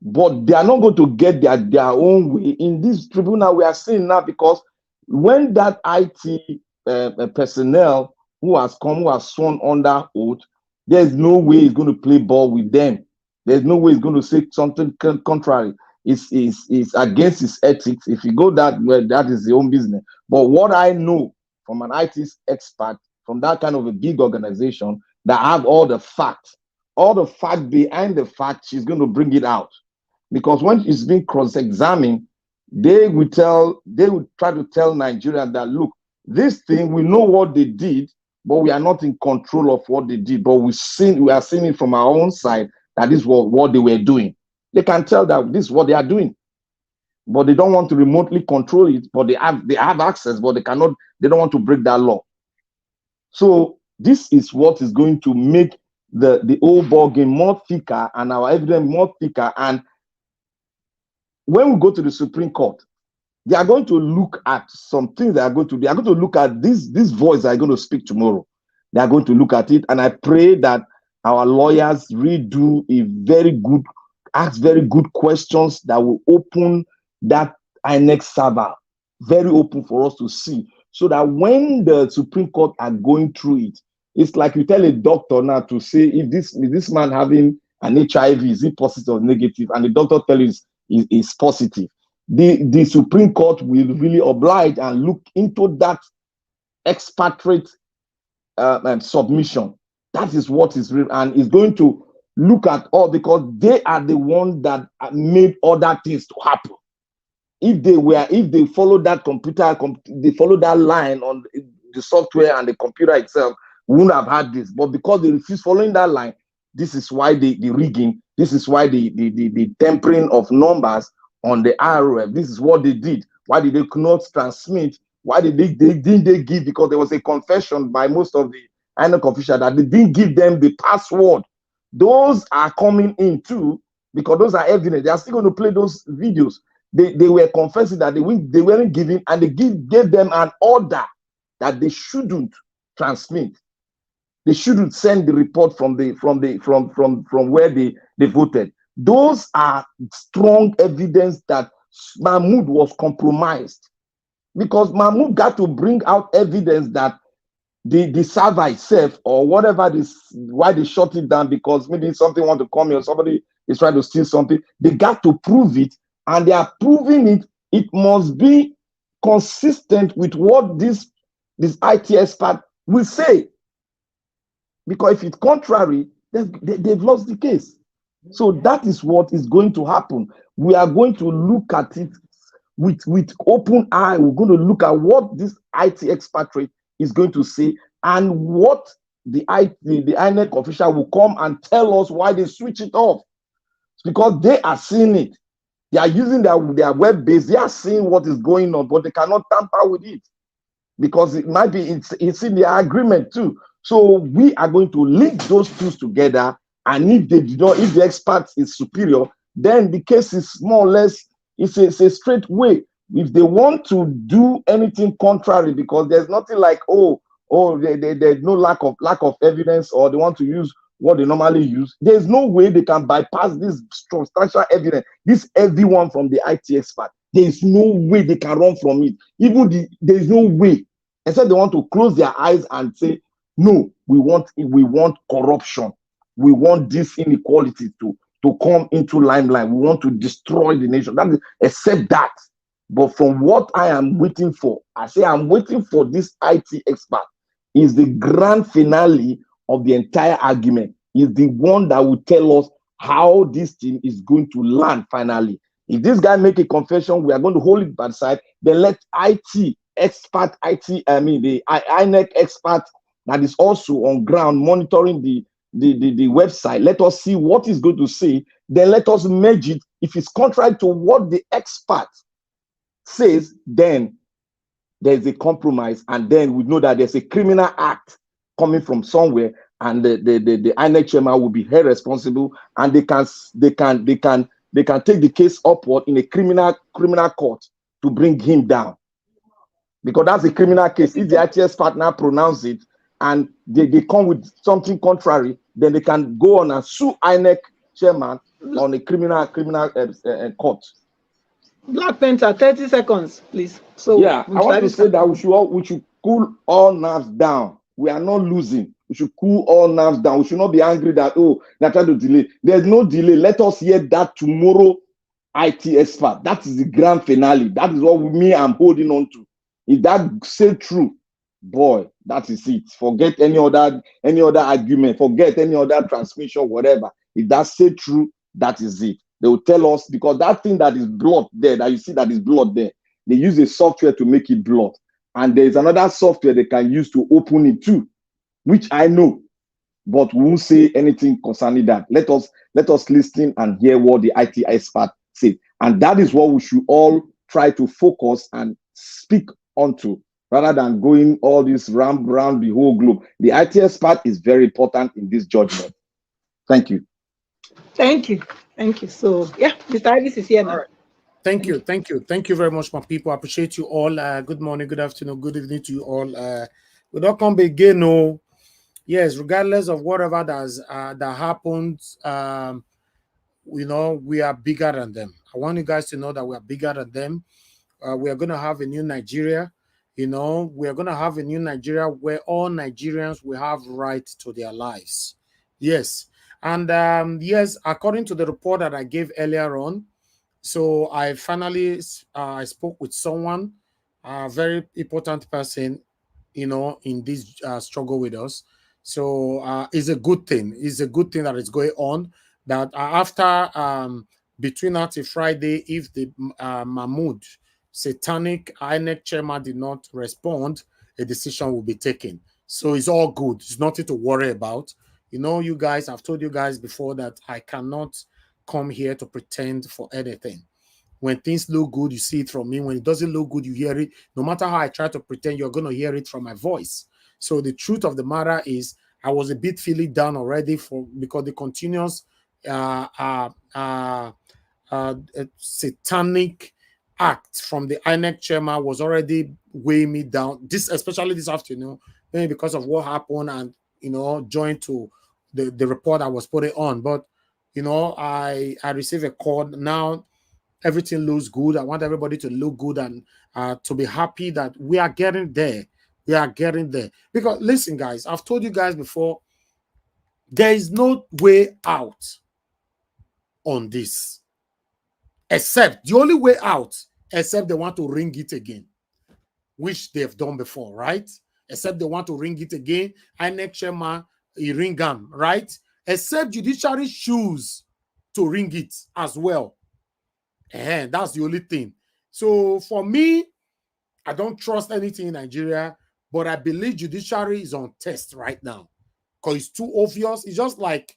But they are not going to get their own way in this tribunal we are seeing now, because when that IT personnel who has sworn under oath, there's no way he's going to play ball with them. There's no way he's going to say something contrary. It's against his ethics. If you go that way, that is his own business. But what I know from an IT expert, from that kind of a big organization that have all the facts behind the fact, she's going to bring it out. Because when it's being cross-examined, they will try to tell Nigerians that, look, this thing, we know what they did, but we are not in control of what they did. But we are seeing it from our own side that this was what they were doing. They can tell that this is what they are doing, but they don't want to remotely control it. But they have access, but they don't want to break that law. So this is what is going to make the whole ball game more thicker and our evidence more thicker. And when we go to the Supreme Court, they are going to look at some things. They are going to look at this voice that are going to speak tomorrow. They are going to look at it, and I pray that our lawyers really do ask very good questions that will open that INEC server very open for us to see, so that when the Supreme Court are going through it, it's like you tell a doctor now to say if this man having an HIV, is it positive or negative, and the doctor tells you is positive. The Supreme Court will really oblige and look into that expatriate submission. That is what is real, and is going to look at all, because they are the ones that made other things to happen. If they follow that they follow that line on the software and the computer itself, we wouldn't have had this. But because they refuse following that line, this is why the rigging, this is why the tempering of numbers on the ROF. This is what they did. Why did they not transmit? Why did they didn't give? Because there was a confession by most of the INEC officials that they didn't give them the password. Those are coming in too, because those are evidence. They are still going to play those videos. They were confessing that they weren't giving, and they gave them an order that they shouldn't transmit. They shouldn't send the report from where they voted. Those are strong evidence that Mahmoud was compromised, because Mahmoud got to bring out evidence that the server itself or whatever why they shut it down, because maybe something want to come here or somebody is trying to steal something. They got to prove it, and they are proving it. It must be consistent with what this IT expert will say, because if it's contrary, they've lost the case. So that is what is going to happen. We are going to look at it with open eye. We're going to look at what this IT expatriate is going to say, and what the INEC official will come and tell us why they switch it off, because they are seeing it. They are using their web base. They are seeing what is going on, but they cannot tamper with it, because it might be it's in their agreement too. So we are going to link those two together, and if the expert is superior, then the case is more or less it's a straight way. If they want to do anything contrary, because there's nothing like there's no lack of evidence, or they want to use what they normally use, there's no way they can bypass this substantial evidence, this everyone from the IT expert. There's no way they can run from it. There's no way, except they want to close their eyes and say, no, we want corruption. We want this inequality to come into limelight. We want to destroy the nation. Except that. But from what I am waiting for, I say I'm waiting for this IT expert is the grand finale of the entire argument. Is the one that will tell us how this thing is going to land finally. If this guy make a confession, we are going to hold it by the side. Then let the INEC expert that is also on ground monitoring the website, let us see what he's going to say. Then let us merge it. If it's contrary to what the expert says, then there's a compromise, and then we know that there's a criminal act coming from somewhere, and the INEC chairman will be held responsible, and they can take the case upward in a criminal court to bring him down, because that's a criminal case. If the ITS partner pronounce it and they come with something contrary, then they can go on and sue INEC chairman on a criminal court. Black Panther, 30 seconds, please. So yeah, I want to say that we should cool all nerves down. We are not losing. We should cool all nerves down. We should not be angry that they're trying to delay. There's no delay. Let us hear that tomorrow. IT expert. That is the grand finale. That is what I'm holding on to. If that say true, boy, that is it. Forget any other argument. Forget any other transmission, whatever. If that say true, that is it. They will tell us, because that thing that is blood there, that you see that is blood there, they use a software to make it blood. And there is another software they can use to open it too. which I know, but we won't say anything concerning that. Let us listen and hear what the IT expert say, and that is what we should all try to focus and speak onto, rather than going all this round the whole globe. The IT expert is very important in this judgment. Thank you. Thank you. Thank you. So yeah, Mr. Ivis is here now. All right. Thank you very much, my people. I appreciate you all. Good morning, good afternoon, good evening to you all. We don't come again, no. Yes, regardless of whatever that happens, you know, we are bigger than them. I want you guys to know that we are bigger than them. We are going to have a new Nigeria. You know, we are going to have a new Nigeria where all Nigerians will have right to their lives. Yes. And yes, according to the report that I gave earlier on, so I finally I spoke with someone, a very important person, you know, in this struggle with us. So it's a good thing. It's a good thing that is going on. That after between now till Friday, if the Mahmoud satanic INEC chairman did not respond, a decision will be taken. So it's all good. It's nothing to worry about. You know, you guys, I've told you guys before that I cannot come here to pretend for anything. When things look good, you see it from me. When it doesn't look good, you hear it. No matter how I try to pretend, you're going to hear it from my voice. So the truth of the matter is I was a bit feeling down already because the continuous satanic act from the INEC chairman was already weighing me down. Especially this afternoon, maybe because of what happened and, you know, joined to the report I was putting on. But, you know, I received a call. Now everything looks good. I want everybody to look good and to be happy that we are getting there. We are getting there. Because listen, guys, I've told you guys before, there is no way out on this. Except the only way out, except they want to ring it again, which they've done before, right? Except they want to ring it again. INEC chairman, he ring them, right? Except judiciary choose to ring it as well. And that's the only thing. So for me, I don't trust anything in Nigeria, but I believe judiciary is on test right now because it's too obvious. It's just like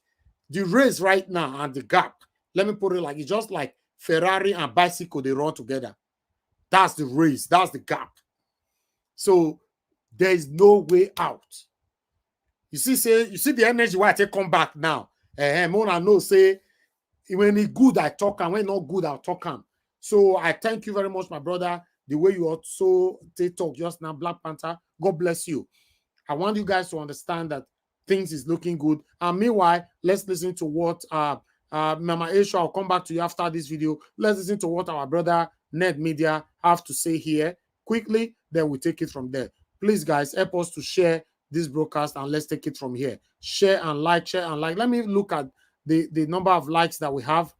the race right now and the gap. Let me put it like it's just like Ferrari and bicycle, they run together. That's the race. That's the gap. So there is no way out. You see the energy why I take come back now. Mona know say when it's good, I talk, and when not good, I'll talk. So I thank you very much, my brother. The way you also talk just now, Black Panther. God bless you. I want you guys to understand that things is looking good. And meanwhile, let's listen to what Mama Aisha, I'll come back to you after this video. Let's listen to what our brother Ned Media have to say here quickly. Then we take it from there. Please, guys, help us to share this broadcast and let's take it from here. Share and like, share and like. Let me look at the number of likes that we have.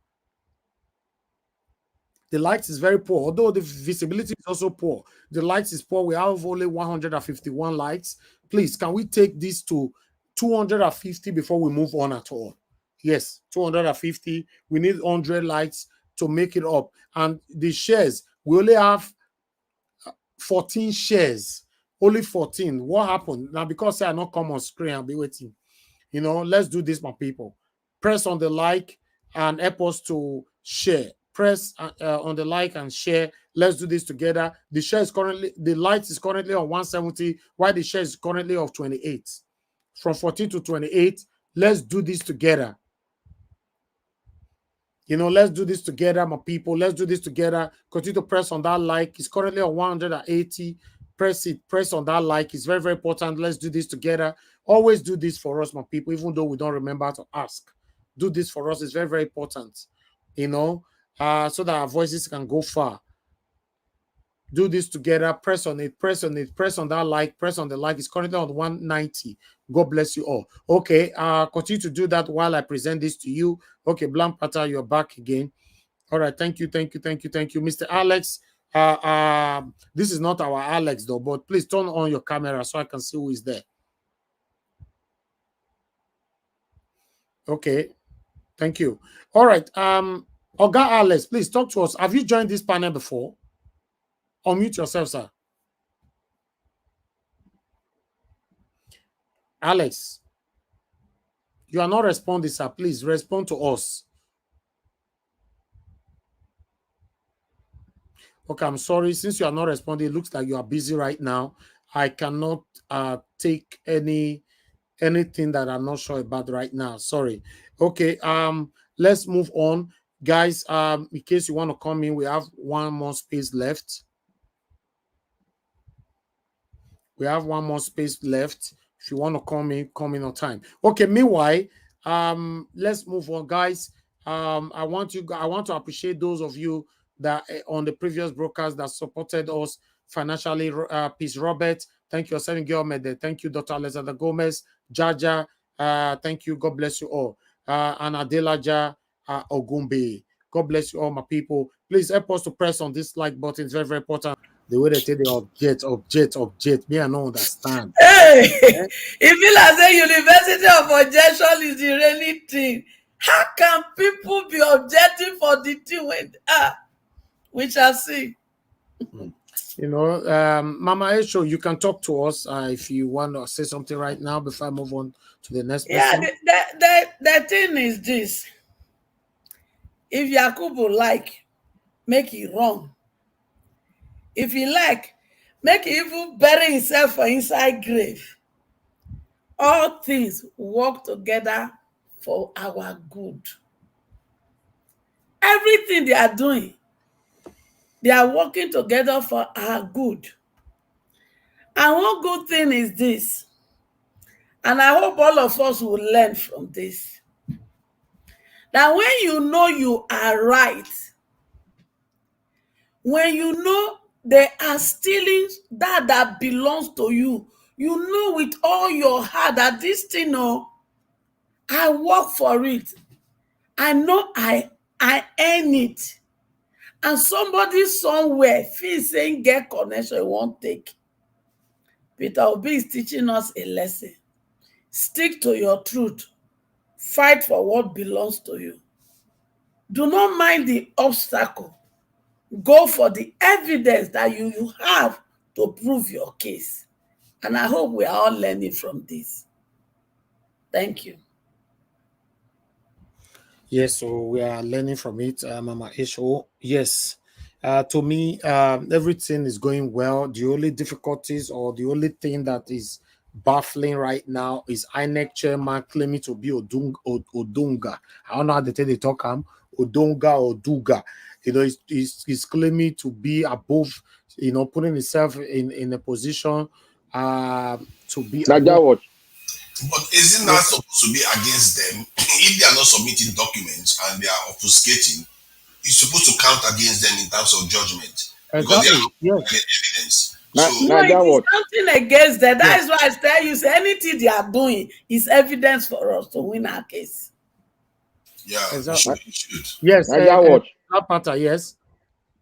The likes is very poor, although the visibility is also poor. The likes is poor. We have only 151 likes. Please, can we take this to 250 before we move on at all? Yes, 250. We need 100 likes to make it up. And the shares, we only have 14 shares. Only 14. What happened? Now, because I not come on screen, I'll be waiting. You know, let's do this, my people. Press on the like and help us to share. Press on the like and share. Let's do this together. The share is currently, the likes is currently on 170, while the share is currently of 28. From 14 to 28. Let's do this together. You know, let's do this together, my people. Let's do this together. Continue to press on that like. It's currently on 180. Press it. Press on that like. It's very, very important. Let's do this together. Always do this for us, my people, even though we don't remember to ask. Do this for us. It's very, very important, you know, so that our voices can go far. Do this together. Press on it. Press on it. Press on that like. Press on the like. It's currently on 190. God bless you all. Okay. Continue to do that while I present this to you. Okay, Black Panther, you're back again. All right. Thank you. Thank you. Thank you. Thank you, Mr. Alex. This is not our Alex though, but please turn on your camera so I can see who is there. Okay. Thank you. All right. Oga Alex, please talk to us. Have you joined this panel before? Unmute yourself, sir. Alex, you are not responding, sir. Please respond to us. Okay, I'm sorry. Since you are not responding, it looks like you are busy right now. I cannot take anything that I'm not sure about right now. Sorry. Okay, let's move on. Guys, in case you want to come in, we have one more space left. We have one more space left. If you want to come in on time. Okay, meanwhile, let's move on, guys. I want to appreciate those of you that on the previous broadcast that supported us financially. Peace Robert, thank you, Seven Gilmede, thank you, Dr. Alexander Gomez, Jaja, thank you, God bless you all. And Adelaja Ogumbe, God bless you all, my people. Please help us to press on this like button. It's very, very important. The way they say they object. Me, I don't understand. Hey, it feel like the University of Objection is the really thing. How can people be objecting for the thing when we shall see? You know, Mama Esho, you can talk to us if you want to say something right now before I move on to the next person. Yeah, the thing is this. If Yakubu like, make it wrong. If he like, make he even bury himself for inside grave. All things work together for our good. Everything they are doing, they are working together for our good. And one good thing is this, and I hope all of us will learn from this, that when you know you are right, when you know they are stealing that belongs to you, you know with all your heart that this thing, I work for it. I know I earn it. And somebody somewhere feels saying get connection, won't take. Peter Obi is teaching us a lesson. Stick to your truth. Fight for what belongs to you. Do not mind the obstacle. Go for the evidence that you have to prove your case. And I hope we are all learning from this. Thank you. Yes, so we are learning from it, Mama Esho. Yes. To me, everything is going well. The only difficulties or the only thing that is baffling right now is INEC chairman claiming to be Odunga. I don't know how they talk him. Odunga or Duga. You know, he's claiming to be above, you know, putting himself in a position to be above. But isn't that supposed to be against them? If they are not submitting documents and they are obfuscating, it's supposed to count against them in terms of judgment. Because they are not providing evidence. No, it is counting against that. That is why I tell you, say anything they are doing is evidence for us to win our case. Yeah, exactly. Should. Yes, yes.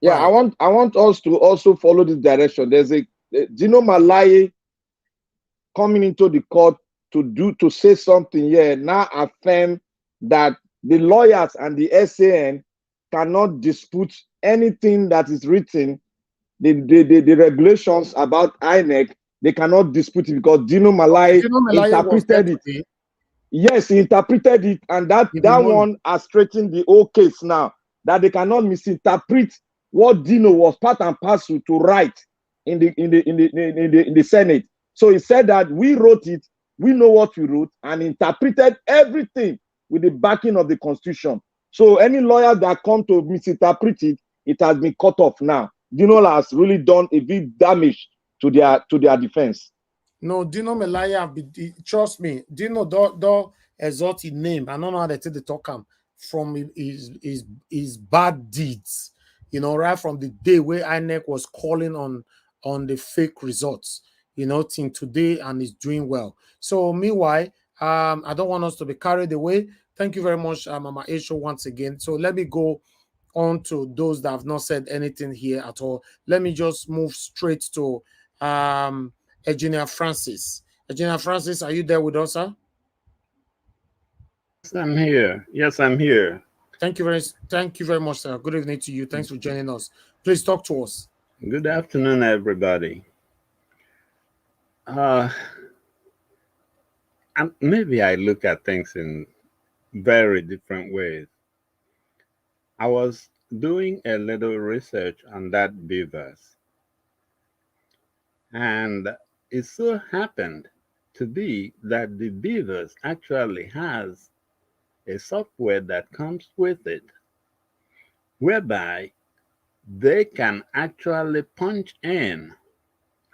Yeah, right. I want us to also follow this direction. There's a Dino Malai coming into the court to say something here, now affirm that the lawyers and the SAN cannot dispute anything that is written, the regulations about INEC, they cannot dispute it because Dino Malai interpreted it. Yes, he interpreted it, and that one has straightened the whole case now, that they cannot misinterpret what Dino was part and parcel to write in the Senate. So he said that we wrote it, we know what we wrote, and interpreted everything with the backing of the Constitution. So any lawyer that come to misinterpret it, it has been cut off now. Dino has really done a big damage to their defense. No, Dino Melaya, trust me, Dino don't exalt his name. I don't know how they take the talk from his bad deeds. You know, right from the day where INEC was calling on the fake results, you know, till today, and is doing well. So meanwhile, I don't want us to be carried away. Thank you very much, Mama Esho, once again. So let me go on to those that have not said anything here at all. Let me just move straight to Engineer Francis. Engineer Francis, are you there with us, sir? Yes, I'm here. Yes, I'm here. Thank you very much, sir. Good evening to you. Thanks for joining us. Please talk to us. Good afternoon, everybody. And maybe I look at things in very different ways. I was doing a little research on that beavers, and it so happened to be that the beavers actually has a software that comes with it whereby they can actually punch in.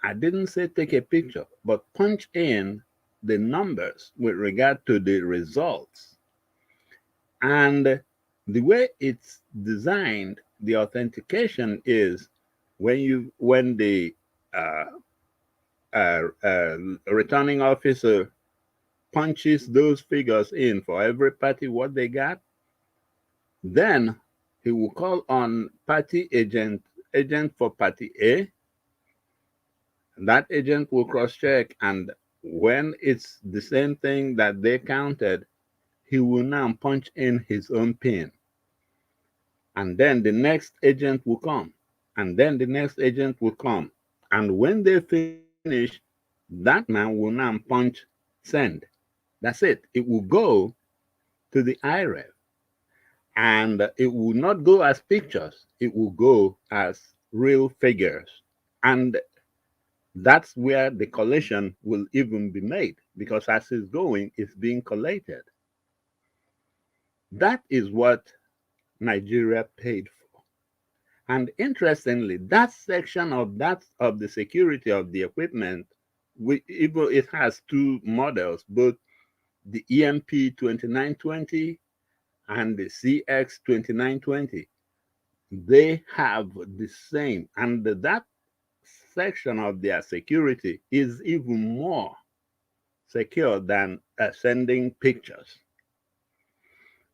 I didn't say take a picture, but punch in the numbers with regard to the results. And the way it's designed, the authentication is when the uh, returning officer punches those figures in for every party what they got, then he will call on party agent for party A. That agent will cross check, and when it's the same thing that they counted, he will now punch in his own pin. And then the next agent will come. And then the next agent will come. And when they finish, that man will now punch send. That's it. It will go to the IREF. And it will not go as pictures, it will go as real figures. And that's where the collation will even be made, because as it's going, it's being collated. That is what Nigeria paid for. And interestingly, that section of the security of the equipment, even it has two models, both the EMP 2920 and the CX 2920. They have the same, and that section of their security is even more secure than sending pictures.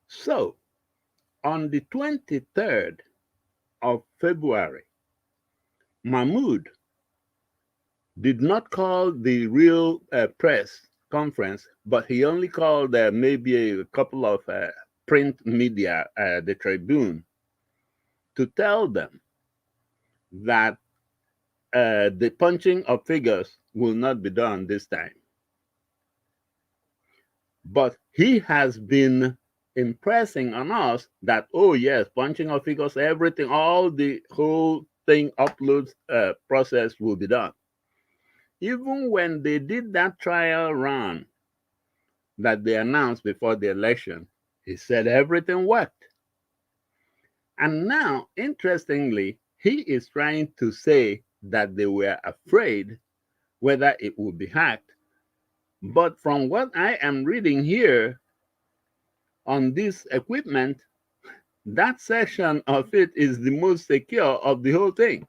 So, on the 23rd of February, Mahmoud did not call the real press conference, but he only called maybe a couple of print media, the Tribune, to tell them that the punching of figures will not be done this time. But he has been impressing on us that, oh yes, punching of figures, everything, all the whole thing uploads process will be done. Even when they did that trial run that they announced before the election, he said everything worked. And now, interestingly, he is trying to say that they were afraid whether it would be hacked. But from what I am reading here on this equipment, that section of it is the most secure of the whole thing.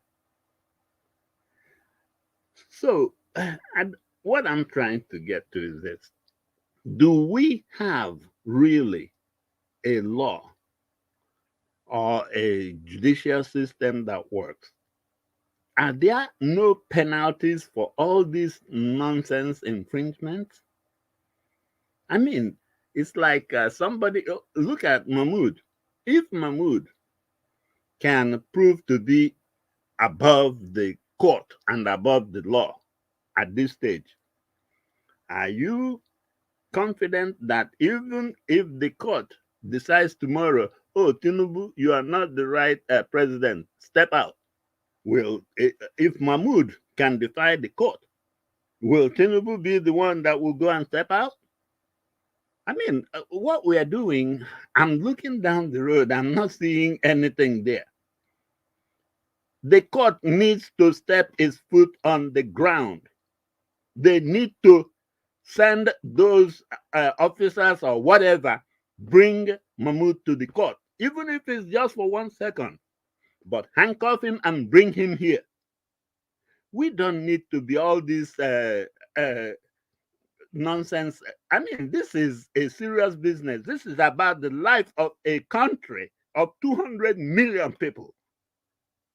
So, what I'm trying to get to is this: do we have really a law or a judicial system that works? Are there no penalties for all these nonsense infringements? I mean, it's like somebody look at Mahmoud. If Mahmoud can prove to be above the court and above the law at this stage, are you confident that even if the court decides tomorrow, oh, Tinubu, you are not the right president, step out? Will, if Mahmoud can defy the court, will Tinubu be the one that will go and step out? I mean, what we are doing, I'm looking down the road, I'm not seeing anything there. The court needs to step its foot on the ground. They need to send those officers or whatever, bring Mahmoud to the court, even if it's just for 1 second, but handcuff him and bring him here. We don't need to be all this nonsense. I mean, this is a serious business. This is about the life of a country of 200 million people.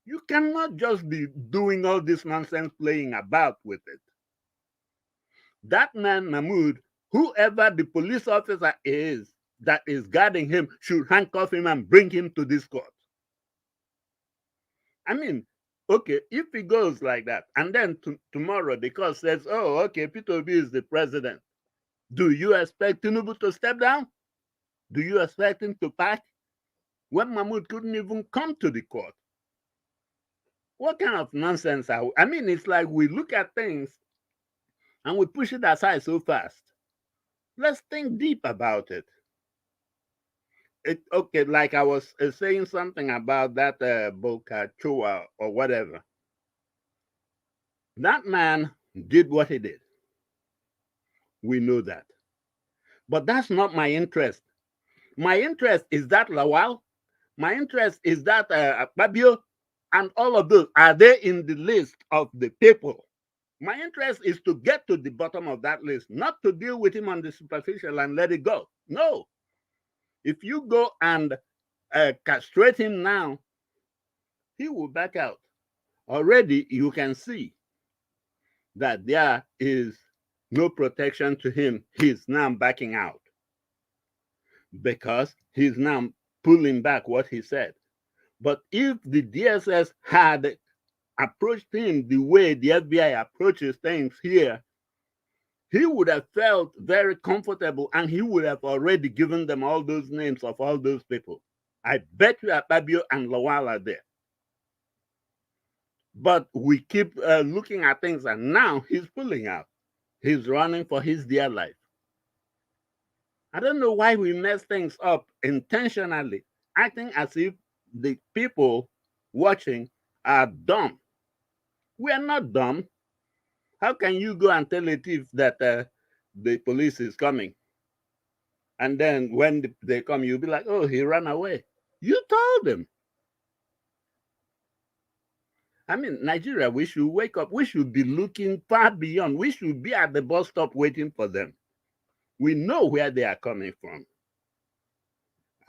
You cannot just be doing all this nonsense playing about with it. That man, Mahmoud, whoever the police officer is that is guarding him, should handcuff him and bring him to this court. I mean, okay, if he goes like that, and then tomorrow the court says, oh, okay, Peter Obi is the president, Do you expect Tinubu to step down? Do you expect him to pack? When Mahmoud couldn't even come to the court. What kind of nonsense are we? I mean, it's like we look at things and we push it aside so fast. Let's think deep about it. Okay, like I was saying something about that Boca Chua or whatever. That man did what he did. We know that. But that's not my interest. My interest is that Lawal. My interest is that Babio and all of those. Are they in the list of the people? My interest is to get to the bottom of that list, not to deal with him on the superficial and let it go. No. If you go and castrate him now, he will back out. Already you can see that there is no protection to him. He's now backing out because he's now pulling back what he said. But if the DSS had approached him the way the FBI approaches things here, he would have felt very comfortable and he would have already given them all those names of all those people. I bet you Akpabio and Lawal are there. But we keep looking at things and now he's pulling out. He's running for his dear life. I don't know why we mess things up intentionally, acting as if the people watching are dumb. We are not dumb. How can you go and tell a thief that the police is coming? And then when they come, you'll be like, oh, he ran away. You told him. I mean, Nigeria, we should wake up. We should be looking far beyond. We should be at the bus stop waiting for them. We know where they are coming from.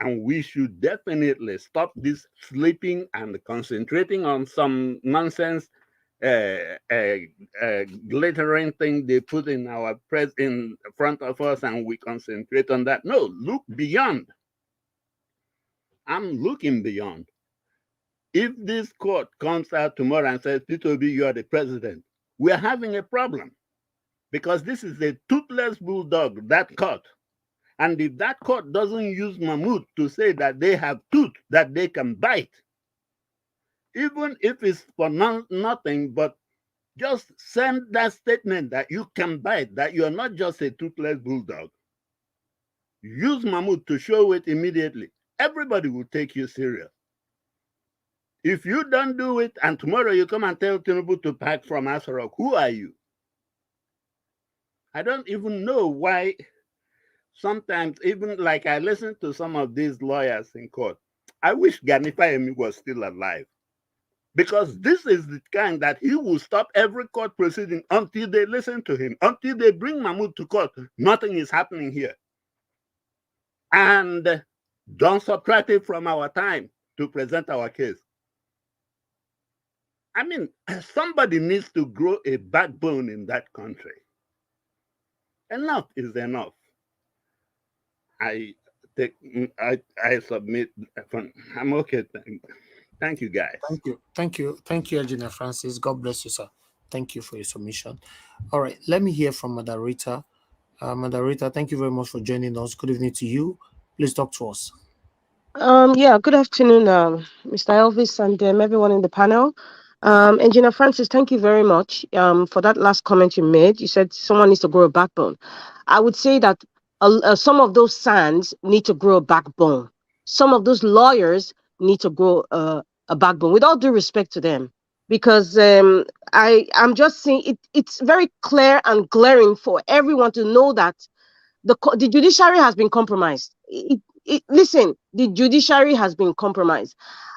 And we should definitely stop this sleeping and concentrating on some nonsense glittering thing they put in our press in front of us and we concentrate on that. No, look beyond. I'm looking beyond. If this court comes out tomorrow and says, Peter B, you are the president, we are having a problem because this is a toothless bulldog, that court. And if that court doesn't use Mahmoud to say that they have tooth that they can bite, even if it's for nothing, but just send that statement that you can bite, that you are not just a toothless bulldog. Use Mahmoud to show it immediately. Everybody will take you serious. If you don't do it, and tomorrow you come and tell Tinubu to pack from Asarok, who are you? I don't even know why sometimes, even like I listen to some of these lawyers in court, I wish Gani Fayemi was still alive. Because this is the kind that he will stop every court proceeding until they listen to him, until they bring Mahmoud to court. Nothing is happening here. And don't subtract it from our time to present our case. I mean, somebody needs to grow a backbone in that country. Enough is enough. I submit. I'm okay. Thank you, guys. Thank you, Engineer Francis. God bless you, sir. Thank you for your submission. All right, let me hear from Moderator. Moderator, thank you very much for joining us. Good evening to you. Please talk to us. Yeah, good afternoon, Mr. Elvis and everyone in the panel. Engineer Francis, thank you very much for that last comment you made. You said someone needs to grow a backbone. I would say that some of those SANs need to grow a backbone. Some of those lawyers need to grow a backbone, with all due respect to them. Because I'm just saying it's very clear and glaring for everyone to know that the judiciary has been compromised. Listen, the judiciary has been compromised.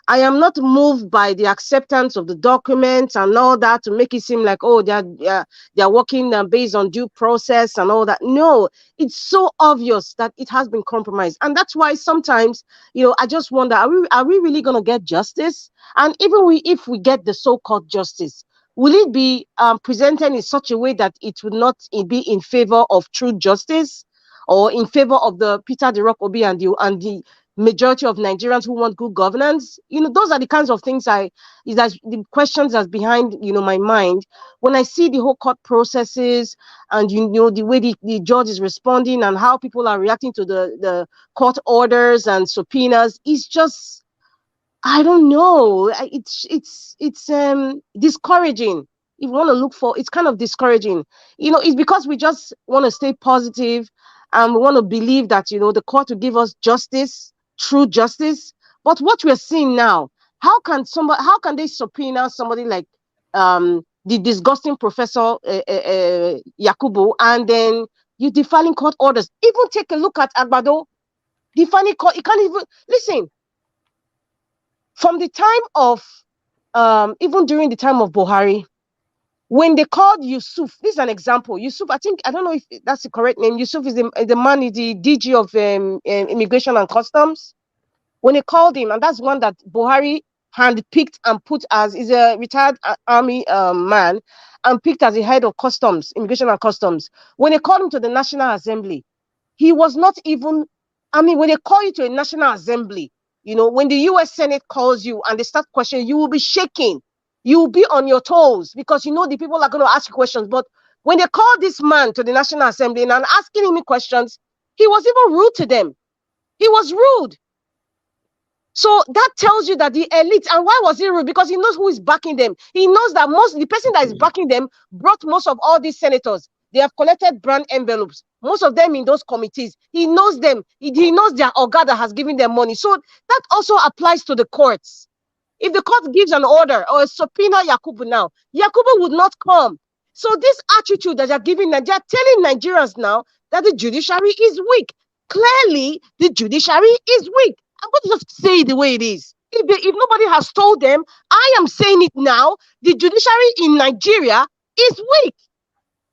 I am not moved by the acceptance of the documents and all that to make it seem like, oh, they're working based on due process and all that. No, it's so obvious that it has been compromised. And that's why sometimes, I just wonder, are we really going to get justice? And even if we get the so-called justice, will it be presented in such a way that it would not be in favor of true justice? Or in favor of the Peter the Rock Obi and the majority of Nigerians who want good governance? Those are the kinds of things the questions that's behind, my mind when I see the whole court processes and, the way the judge is responding and how people are reacting to the court orders and subpoenas. It's just, I don't know. It's discouraging. If you want to look for, it's kind of discouraging. It's because we just want to stay positive and we want to believe that, the court will give us justice, true justice. But what we're seeing now, how can they subpoena somebody like the disgusting Professor Yakubu, and then you defiling court orders? Even take a look at Agbado, defiling court. You can't even listen. From the time of, even during the time of Buhari, when they called Yusuf, this is an example. Yusuf, I don't know if that's the correct name. Yusuf is the man, is the DG of Immigration and Customs. When they called him, and that's one that Buhari handpicked and put as, is a retired army man, and picked as the head of Customs, Immigration and Customs. When they called him to the National Assembly, he was not even, when they call you to a National Assembly, when the US Senate calls you and they start questioning, you will be shaking. You will be on your toes because the people are going to ask you questions. But when they called this man to the National Assembly and asking him questions, he was even rude to them. He was rude. So that tells you that the elite, and why was he rude? Because he knows who is backing them. He knows that the person that is backing them brought most of all these senators. They have collected brand envelopes, most of them in those committees. He knows them. He knows their organ that has given them money. So that also applies to the courts. If the court gives an order or a subpoena Yakubu now, Yakubu would not come. So this attitude that they're giving, they're telling Nigerians now that the judiciary is weak. Clearly, the judiciary is weak. I'm going to just say it the way it is. If nobody has told them, I am saying it now. The judiciary in Nigeria is weak.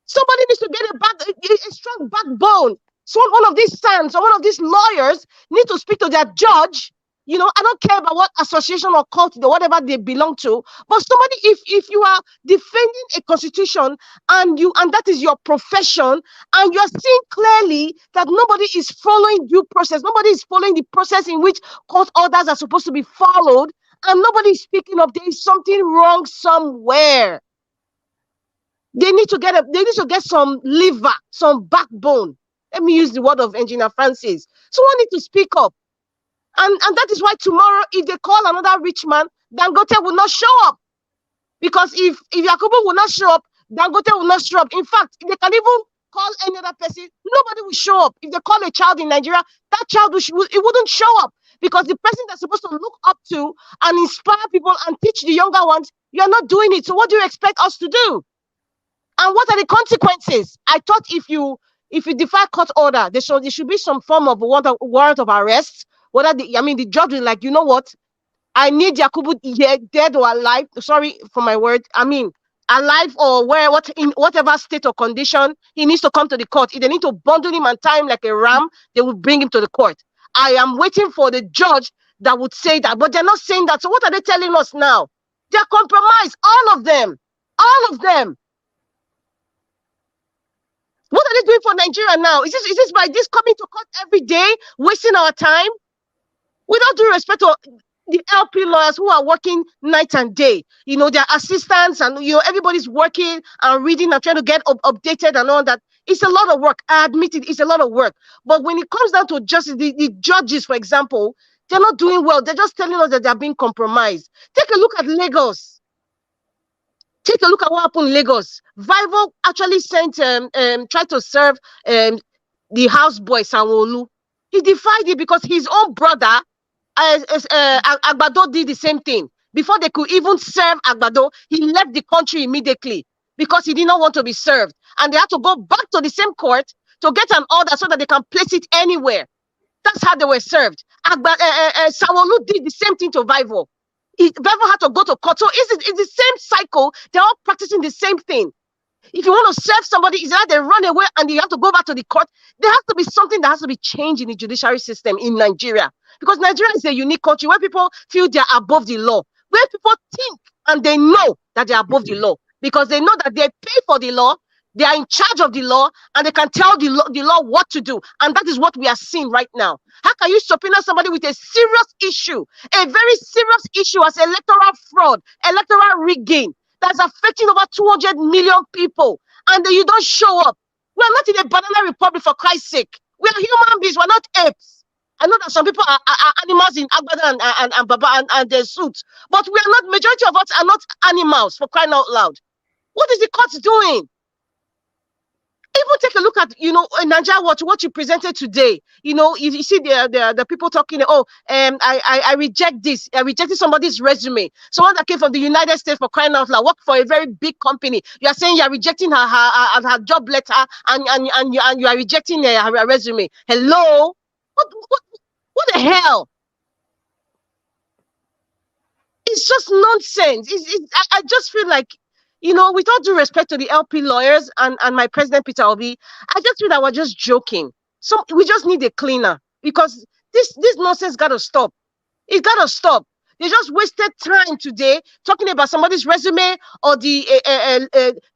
Somebody needs to get a strong backbone. So one of these sons or one of these lawyers need to speak to their judge. I don't care about what association or cult or whatever they belong to, but somebody, if you are defending a constitution and that is your profession, and you're seeing clearly that nobody is following due process, nobody is following the process in which court orders are supposed to be followed, and nobody is speaking up, there is something wrong somewhere. They need to get some liver, some backbone. Let me use the word of Engineer Francis. Someone need to speak up. And that is why tomorrow, if they call another rich man, Dangote will not show up. Because if Yakubu will not show up, Dangote will not show up. In fact, if they can even call any other person, nobody will show up. If they call a child in Nigeria, that child it wouldn't show up. Because the person that's supposed to look up to and inspire people and teach the younger ones, you're not doing it. So what do you expect us to do? And what are the consequences? I thought if you defy court order, there should be some form of warrant of arrest. The judge is like, you know what? I need Yakubu here, dead or alive. Sorry for my word. Alive or in whatever state or condition, he needs to come to the court. If they need to bundle him and tie him like a ram, they will bring him to the court. I am waiting for the judge that would say that, but they're not saying that. So what are they telling us now? They're compromised, all of them. All of them. What are they doing for Nigeria now? Is this by this coming to court every day, wasting our time? Without due respect to the LP lawyers who are working night and day, their assistants and everybody's working and reading and trying to get updated and all that. It's a lot of work. I admit it's a lot of work. But when it comes down to justice, the judges, for example, they're not doing well. They're just telling us that they're being compromised. Take a look at Lagos. Take a look at what happened in Lagos. Vivo actually tried to serve the houseboy Sanwo-Olu. He defied it because his own brother, Agbado, did the same thing. Before they could even serve Agbado, he left the country immediately because he did not want to be served. And they had to go back to the same court to get an order so that they can place it anywhere. That's how they were served. Sanwo-Olu did the same thing to Vivo. Vivo had to go to court. So it's the same cycle. They're all practicing the same thing. If you want to serve somebody, it's either they run away and you have to go back to the court. There has to be something that has to be changed in the judiciary system in Nigeria. Because Nigeria is a unique country where people feel they're above the law. Where people think and they know that they're above the law. Because they know that they pay for the law. They are in charge of the law, and they can tell the law what to do. And that is what we are seeing right now. How can you subpoena somebody with a serious issue, a very serious issue as electoral fraud, electoral rigging, that's affecting over 200 million people, and then you don't show up? We are not in a banana republic, for Christ's sake. We are human beings. We're not apes. I know that some people are animals in Agbada and Baba and their suits, but we are not. Majority of us are not animals, for crying out loud. What is the court doing? Even take a look at, Nigeria Watch, what you presented today. You see the people talking, I reject this. I rejected somebody's resume. Someone that came from the United States, for crying out loud, worked for a very big company. You are saying you are rejecting her job letter, and you are rejecting her resume. Hello? What the hell? It's just nonsense. I just feel like, with all due respect to the LP lawyers and my president, Peter Obi, I just feel that we're just joking. So we just need a cleaner, because this nonsense got to stop. It got to stop. They just wasted time today talking about somebody's resume or the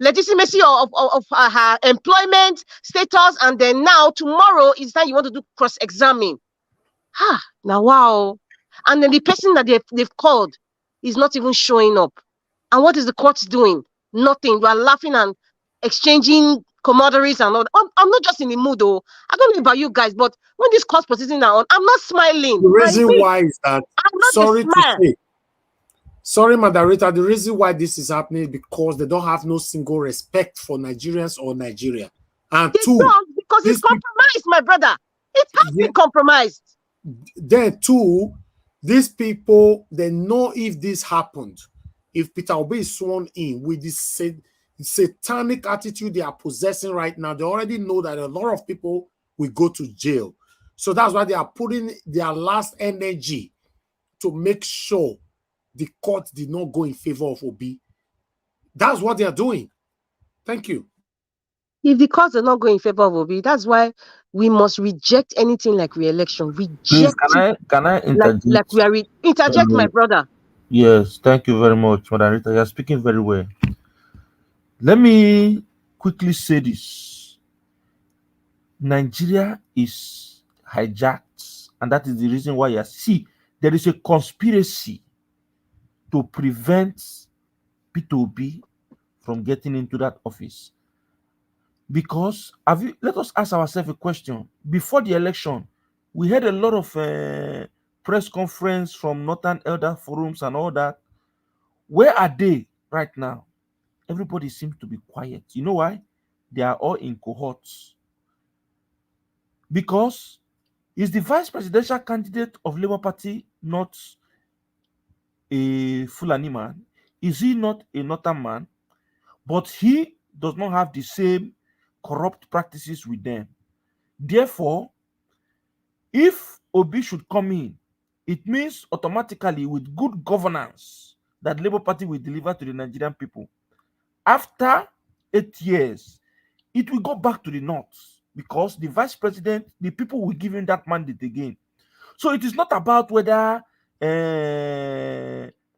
legitimacy of her employment status, and then now tomorrow is time you want to do cross-examine. Now wow. And then the person that they've called is not even showing up. And what is the court doing? Nothing. You are laughing and exchanging commodities and all that. I'm not just in the mood, though. I don't know about you guys, but when this court proceedings are on, I'm not smiling. The reason why is that, sorry, moderator, the reason why this is happening is because they don't have no single respect for Nigerians or Nigeria. And they don't, because it's compromised, my brother. It has been compromised. Then too, these people, they know if this happened, if Peter Obi is sworn in with this satanic attitude they are possessing right now, they already know that a lot of people will go to jail. So that's why they are putting their last energy to make sure the court did not go in favor of Obi. That's what they are doing. Thank you. If the courts are not going in favor of Obi, that's why we must reject anything like re-election. Please, can I interject? Like we are interject, my brother. Yes, thank you very much, Madam Rita. You are speaking very well. Let me quickly say this. Nigeria is hijacked, and that is the reason why there is a conspiracy to prevent Peter Obi from getting into that office. Because let us ask ourselves a question. Before the election, we had a lot of press conference from Northern Elder Forums and all that. Where are they right now? Everybody seems to be quiet. You know why? They are all in cohorts. Because is the vice presidential candidate of Labour Party not a Fulani man? Is he not a Northern man? But he does not have the same corrupt practices with them. Therefore, if Obi should come in, it means automatically with good governance that Labour Party will deliver to the Nigerian people. After 8 years, it will go back to the north, because the vice president, the people will give him that mandate again. So it is not about whether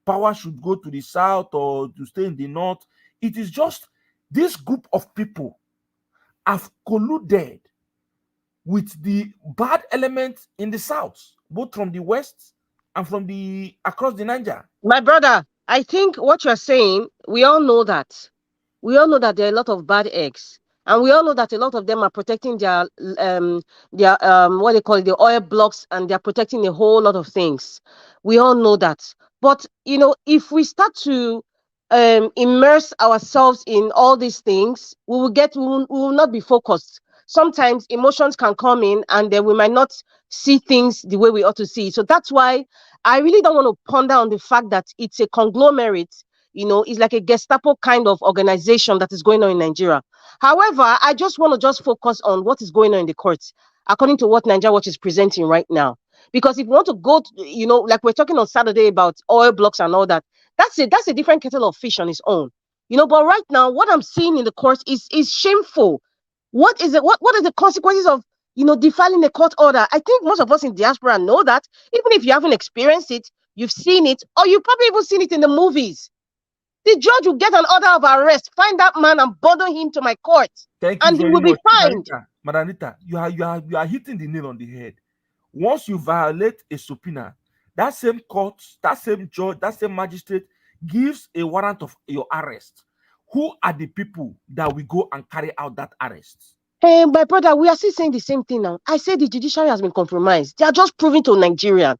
power should go to the south or to stay in the north. It is just this group of people have colluded with the bad elements in the south, both from the west and from across the Niger. My brother, I think what you're saying, we all know that. We all know that there are a lot of bad eggs. And we all know that a lot of them are protecting their what they call it, the oil blocks, and they're protecting a whole lot of things. We all know that. But if we start to immerse ourselves in all these things, we will not be focused. Sometimes emotions can come in, and then we might not see things the way we ought to see. So that's why I really don't want to ponder on the fact that it's a conglomerate. It's like a Gestapo kind of organization that is going on in Nigeria. However, I just want to focus on what is going on in the courts, according to what Nigeria Watch is presenting right now. Because if you want to go to, like we're talking on Saturday about oil blocks and all that, that's a different kettle of fish on its own. But right now, what I'm seeing in the courts is shameful. What is it? What are the consequences of defiling a court order? I think most of us in diaspora know that. Even if you haven't experienced it, you've seen it, or you've probably even seen it in the movies. The judge will get an order of arrest, find that man and bundle him to my court. Thank you And he very will be much, fined. Madanita. You are hitting the nail on the head. Once you violate a subpoena, that same court, that same judge, that same magistrate gives a warrant of your arrest. Who are the people that will go and carry out that arrest? Hey, my brother, we are still saying the same thing now. I say the judiciary has been compromised. They are just proving to Nigerians.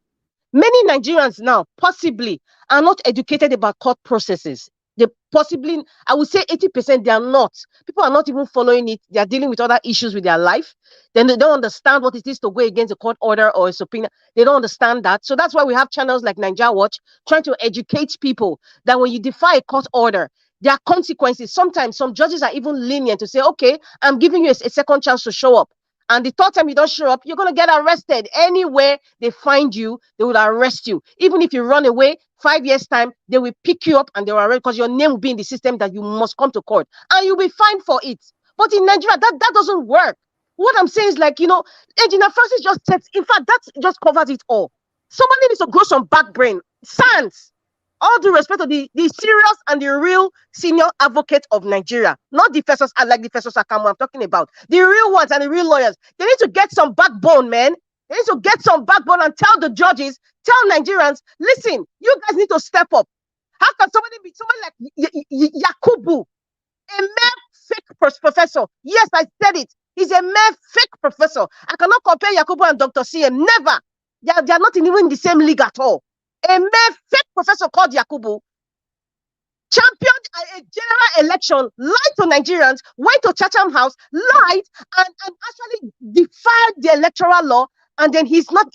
Many Nigerians now possibly are not educated about court processes. They possibly, I would say 80%, they are not. People are not even following it. They are dealing with other issues with their life. Then they don't understand what it is to go against a court order or a subpoena. They don't understand that. So that's why we have channels like Nigeria Watch trying to educate people that when you defy a court order, there are consequences. Sometimes some judges are even lenient to say, okay, I'm giving you a second chance to show up. And the third time you don't show up, you're going to get arrested. Anywhere they find you, they will arrest you. Even if you run away, 5 years' time, they will pick you up and they will arrest because your name will be in the system that you must come to court. And you'll be fined for it. But in Nigeria, that doesn't work. What I'm saying is like, Engineer Francis just said, in fact, that just covers it all. Somebody needs to grow some back brain. Sans. All due respect to the serious and the real senior advocate of Nigeria, not the Festus, like the Festus Akamu I'm talking about. The real ones and the real lawyers. They need to get some backbone, man. They need to get some backbone and tell the judges, tell Nigerians, listen, you guys need to step up. How can somebody like Yakubu, a mere fake professor? Yes, I said it. He's a mere fake professor. I cannot compare Yakubu and Dr. CM. Never. They are not even in the same league at all. A mere fake professor called Yakubu championed a general election, lied to Nigerians, went to Chatham House, lied, and actually defied the electoral law, and then he's not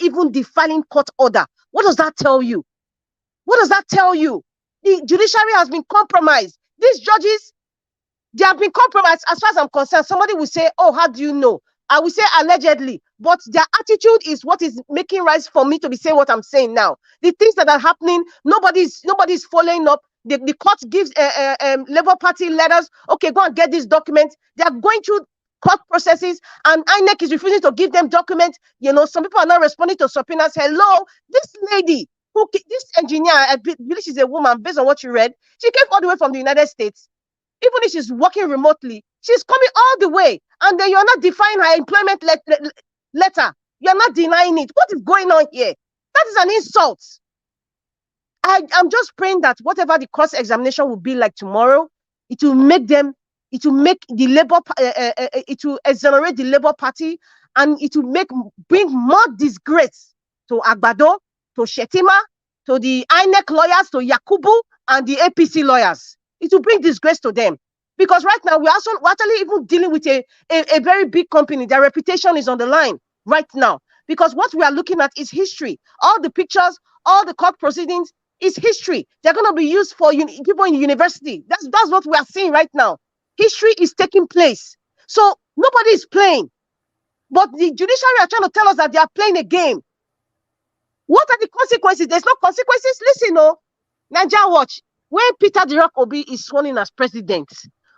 even defiling court order. What does that tell you? What does that tell you? The judiciary has been compromised. These judges, they have been compromised. As far as I'm concerned, somebody will say, oh, how do you know? I will say allegedly, but their attitude is what is making rise for me to be saying what I'm saying now. The things that are happening, nobody's following up. The court gives Labour Party letters. Okay, go and get these documents. They are going through court processes, and INEC is refusing to give them documents. Some people are not responding to subpoenas. Hello, this lady, this engineer, I believe she's a woman, based on what you read. She came all the way from the United States. Even if she's working remotely, she's coming all the way, and then you're not defying her employment letter. You're not denying it. What is going on here? That is an insult. I'm just praying that whatever the cross examination will be like tomorrow, it will make the Labour, it will exonerate the Labour Party, and it will bring more disgrace to Agbado, to Shetima, to the INEC lawyers, to Yakubu, and the APC lawyers. It will bring disgrace to them. Because right now, we're actually even dealing with a very big company. Their reputation is on the line right now. Because what we are looking at is history. All the pictures, all the court proceedings is history. They're going to be used for people in university. That's what we are seeing right now. History is taking place. So nobody is playing. But the judiciary are trying to tell us that they are playing a game. What are the consequences? There's no consequences. Listen, Nigeria Watch. When Peter the Rock Obi is sworn in as president,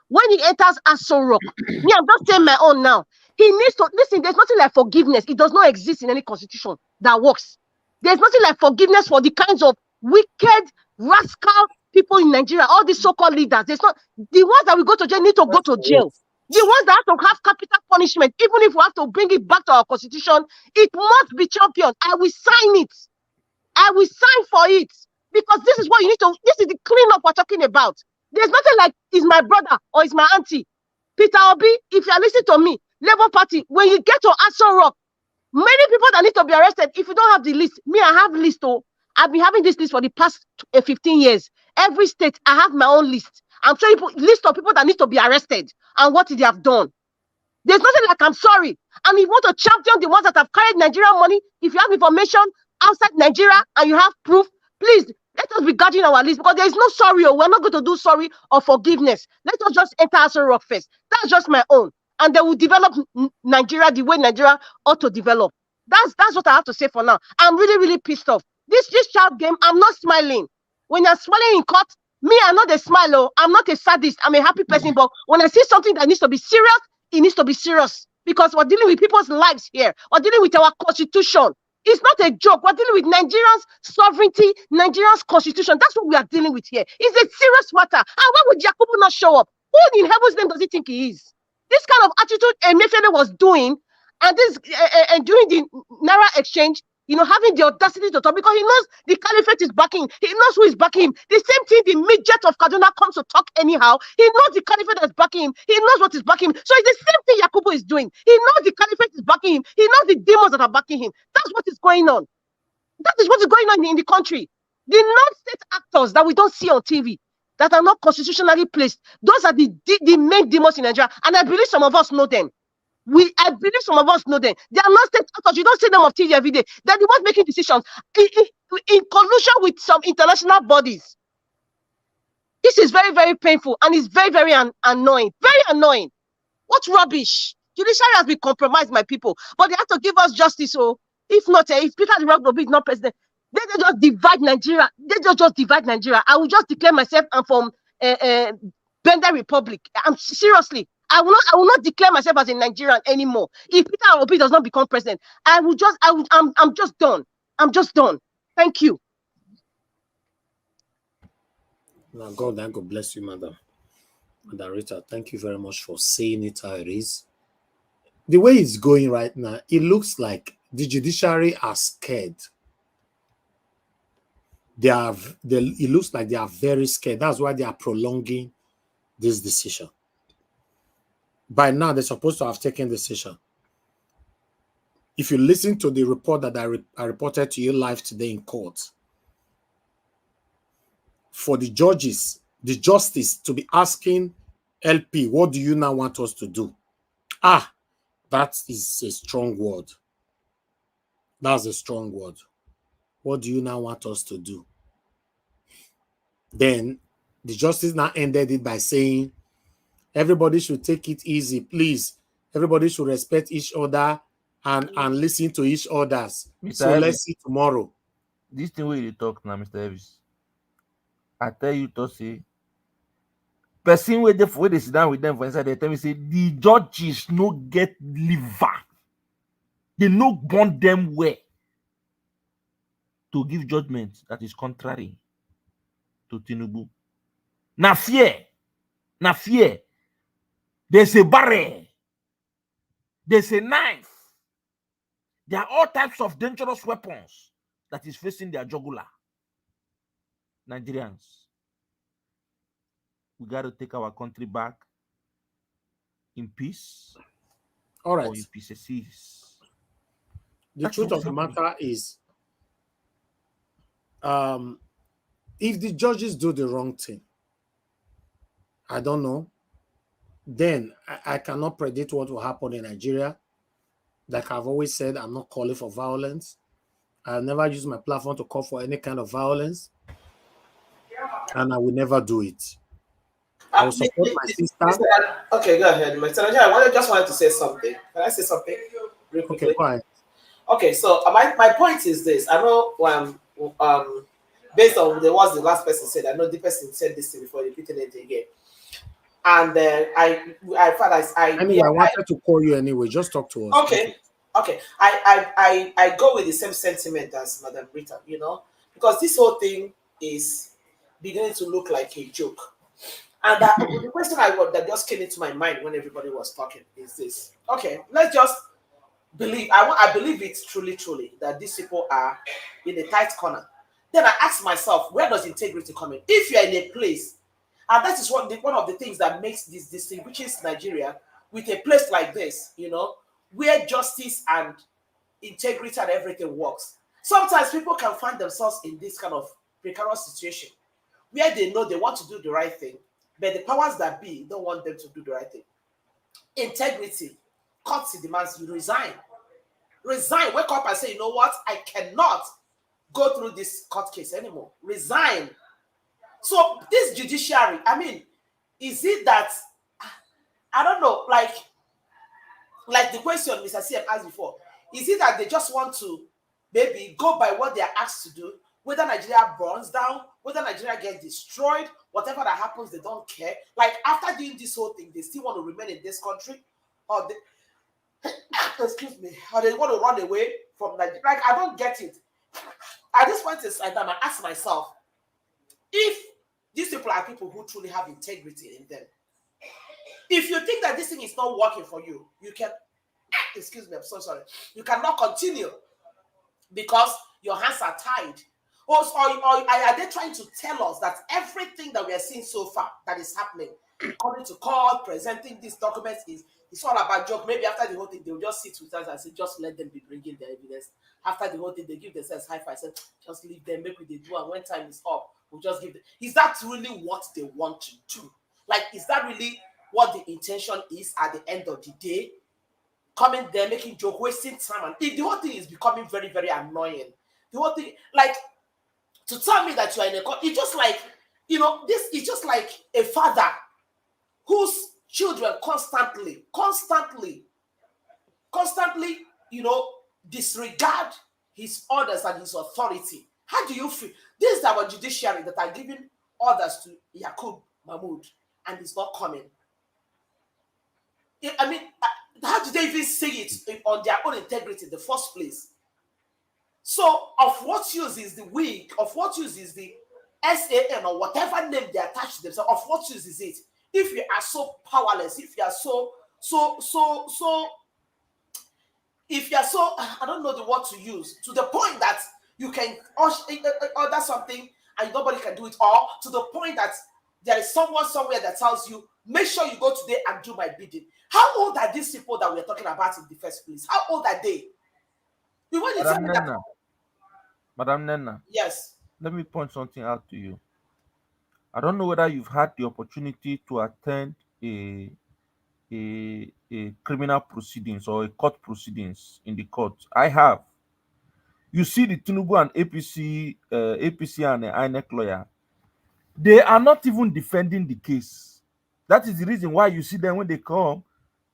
when he enters Aso Rock, me, I'm just saying my own now. He needs to listen. There's nothing like forgiveness. It does not exist in any constitution that works. There's nothing like forgiveness for the kinds of wicked, rascal people in Nigeria. All these so-called leaders. There's not the ones that will go to jail need to go to jail. The ones that have to have capital punishment, even if we have to bring it back to our constitution, it must be championed. I will sign it. I will sign for it. Because this is what you need to, this is the cleanup we're talking about. There's nothing like, is my brother or is my auntie. Peter Obi, if you are listening to me, Labour Party, when you get to Aso Rock, many people that need to be arrested, if you don't have the list, me, I have list. I've been having this list for the past 15 years. Every state, I have my own list. I'm showing you list of people that need to be arrested and what they have done. There's nothing like I'm sorry. And if you want to champion the ones that have carried Nigerian money, if you have information outside Nigeria and you have proof, please, let us be guarding our list, because there is no sorry. We're not going to do sorry or forgiveness. Let us just enter Aso Rock first. That's just my own. And they will develop Nigeria the way Nigeria ought to develop. That's what I have to say for now. I'm really, really pissed off. This child game, I'm not smiling. When you're smiling in court, me, I'm not a smiler. I'm not a sadist. I'm a happy person. But when I see something that needs to be serious, it needs to be serious. Because we're dealing with people's lives here. We're dealing with our constitution. It's not a joke. We're dealing with Nigeria's sovereignty, Nigeria's constitution. That's what we are dealing with here. It's a serious matter. And why would Yakubu not show up? Who in heaven's name does he think he is? This kind of attitude Emefiele was doing, and this and during the Naira exchange, having the audacity to talk, because he knows the caliphate is backing. He knows who is backing him. The same thing, the midget of Kaduna comes to talk anyhow. He knows the caliphate is backing him. He knows what is backing him. So it's the same thing Yakubu is doing. He knows the caliphate is backing him. He knows the demons that are backing him. That's what is going on. That is what is going on in the country. The non-state actors that we don't see on TV, that are not constitutionally placed, those are the main demons in Nigeria. And I believe some of us know them. I believe some of us know them. They are not state actors. You don't see them on TV every day. They're the ones making decisions in collusion with some international bodies. This is very, very painful, and it's very, very annoying. Very annoying. What rubbish! Judiciary has been compromised, my people. But they have to give us justice. So if not, if Peter the Rock is not president, they just divide Nigeria. They just divide Nigeria. I will just declare myself I'm from Bender Republic. I'm seriously. I will not declare myself as a Nigerian anymore. If Peter Obi does not become president, I'm just done. I'm just done. Thank you. Now, God bless you, Madam Rita. Thank you very much for saying it how it is. The way it's going right now, it looks like the judiciary are scared. It looks like they are very scared. That's why they are prolonging this decision. By now, they're supposed to have taken the decision. If you listen to the report that I reported to you live today in court, for the judges, the justice to be asking LP, what do you now want us to do? That is a strong word. That's a strong word. What do you now want us to do? Then the justice now ended it by saying, everybody should take it easy, please. Everybody should respect each other and listen to each other's. Mr. So let's see tomorrow. This thing where you talk now, Mr. Elvis, I tell you to say, person where they sit down with them for inside, they tell me say the judges no get liver. They no bond them way to give judgment that is contrary to Tinubu. Na fear. There's a barrel. There's a knife. There are all types of dangerous weapons that is facing their jugular. Nigerians, we got to take our country back in peace. All right. Or in peace. The truth of the matter is, if the judges do the wrong thing, I don't know, then I cannot predict what will happen in Nigeria. Like I've always said, I'm not calling for violence. I'll never use my platform to call for any kind of violence. And I will never do it. I will support my sister. Okay, go ahead. I just wanted to say something. Can I say something? Real quickly? Okay, fine. Okay, so my point is this. I know based on the last person said, I know the person said this thing before, repeating it again. And I wanted to call you anyway. Just talk to us. Okay. I go with the same sentiment as Madam Rita, because this whole thing is beginning to look like a joke. And the question that just came into my mind when everybody was talking is this. Okay, let's just believe. I believe it's truly that these people are in a tight corner. Then I ask myself, where does integrity come in? If you're in a place, and that is one of the things that makes this distinguishes Nigeria with a place like this, where justice and integrity and everything works. Sometimes people can find themselves in this kind of precarious situation where they know they want to do the right thing, but the powers that be don't want them to do the right thing. Integrity, courtesy demands you resign. Resign, wake up and say, you know what? I cannot go through this court case anymore. Resign. So this judiciary, is it that, I don't know, like the question Mr. CM asked before, is it that they just want to maybe go by what they are asked to do, whether Nigeria burns down, whether Nigeria gets destroyed, whatever that happens, they don't care. Like after doing this whole thing, they still want to remain in this country, or they, excuse me, or they want to run away, from Nigeria. Like, I don't get it. At this point in time, I ask myself, if these people are people who truly have integrity in them, if you think that this thing is not working for you, you can, excuse me, I'm so sorry, you cannot continue because your hands are tied. Or are they trying to tell us that everything that we are seeing so far that is happening, coming to court, presenting these documents, it's all about joke? Maybe after the whole thing, they'll just sit with us and say, just let them be bringing their evidence. After the whole thing, they give themselves high five, say, just leave them, maybe they do, and when time is up, we'll just give them. Is that really what they want to do? Like, is that really what the intention is at the end of the day? Coming there, making joke, wasting time, and the whole thing is becoming very, very annoying. The whole thing, like, to tell me that you are in a court, it's just like, this is just like a father whose children constantly, disregard his orders and his authority. How do you feel? This is our judiciary that are giving orders to Yakubu Mahmoud, and he's not coming. I mean, how do they even say it on their own integrity in the first place? So, of what use is the weak? Of what use is the SAN or whatever name they attach to themselves? Of what use is it? If you are so powerless, if you are if you are so, I don't know the word to use, to the point that you can order something and nobody can do it, or to the point that there is someone somewhere that tells you, make sure you go today and do my bidding. How old are these people that we're talking about in the first place? How old are they? You want to tell me that? Madam Nena, Yes. let me point something out to you. I don't know whether you've had the opportunity to attend a criminal proceedings or a court proceedings in the court. I have. You see the Tinubu and APC and the INEC lawyer, they are not even defending the case. That is the reason why you see them when they come,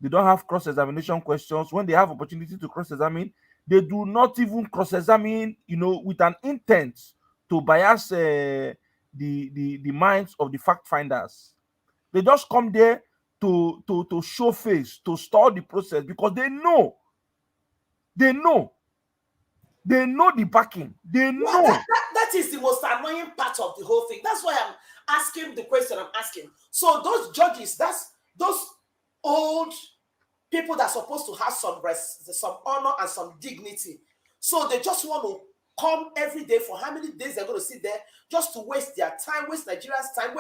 they don't have cross-examination questions. When they have opportunity to cross-examine, they do not even cross-examine, with an intent to bias the minds of the fact finders. They just come there to show face, to stall the process, because they know the backing. They know. Well, that is the most annoying part of the whole thing. That's why I'm asking the question I'm asking. So those judges, that's those old people that are supposed to have some honor and some dignity. So they just want to come every day for how many days they're going to sit there just to waste their time, waste Nigeria's time,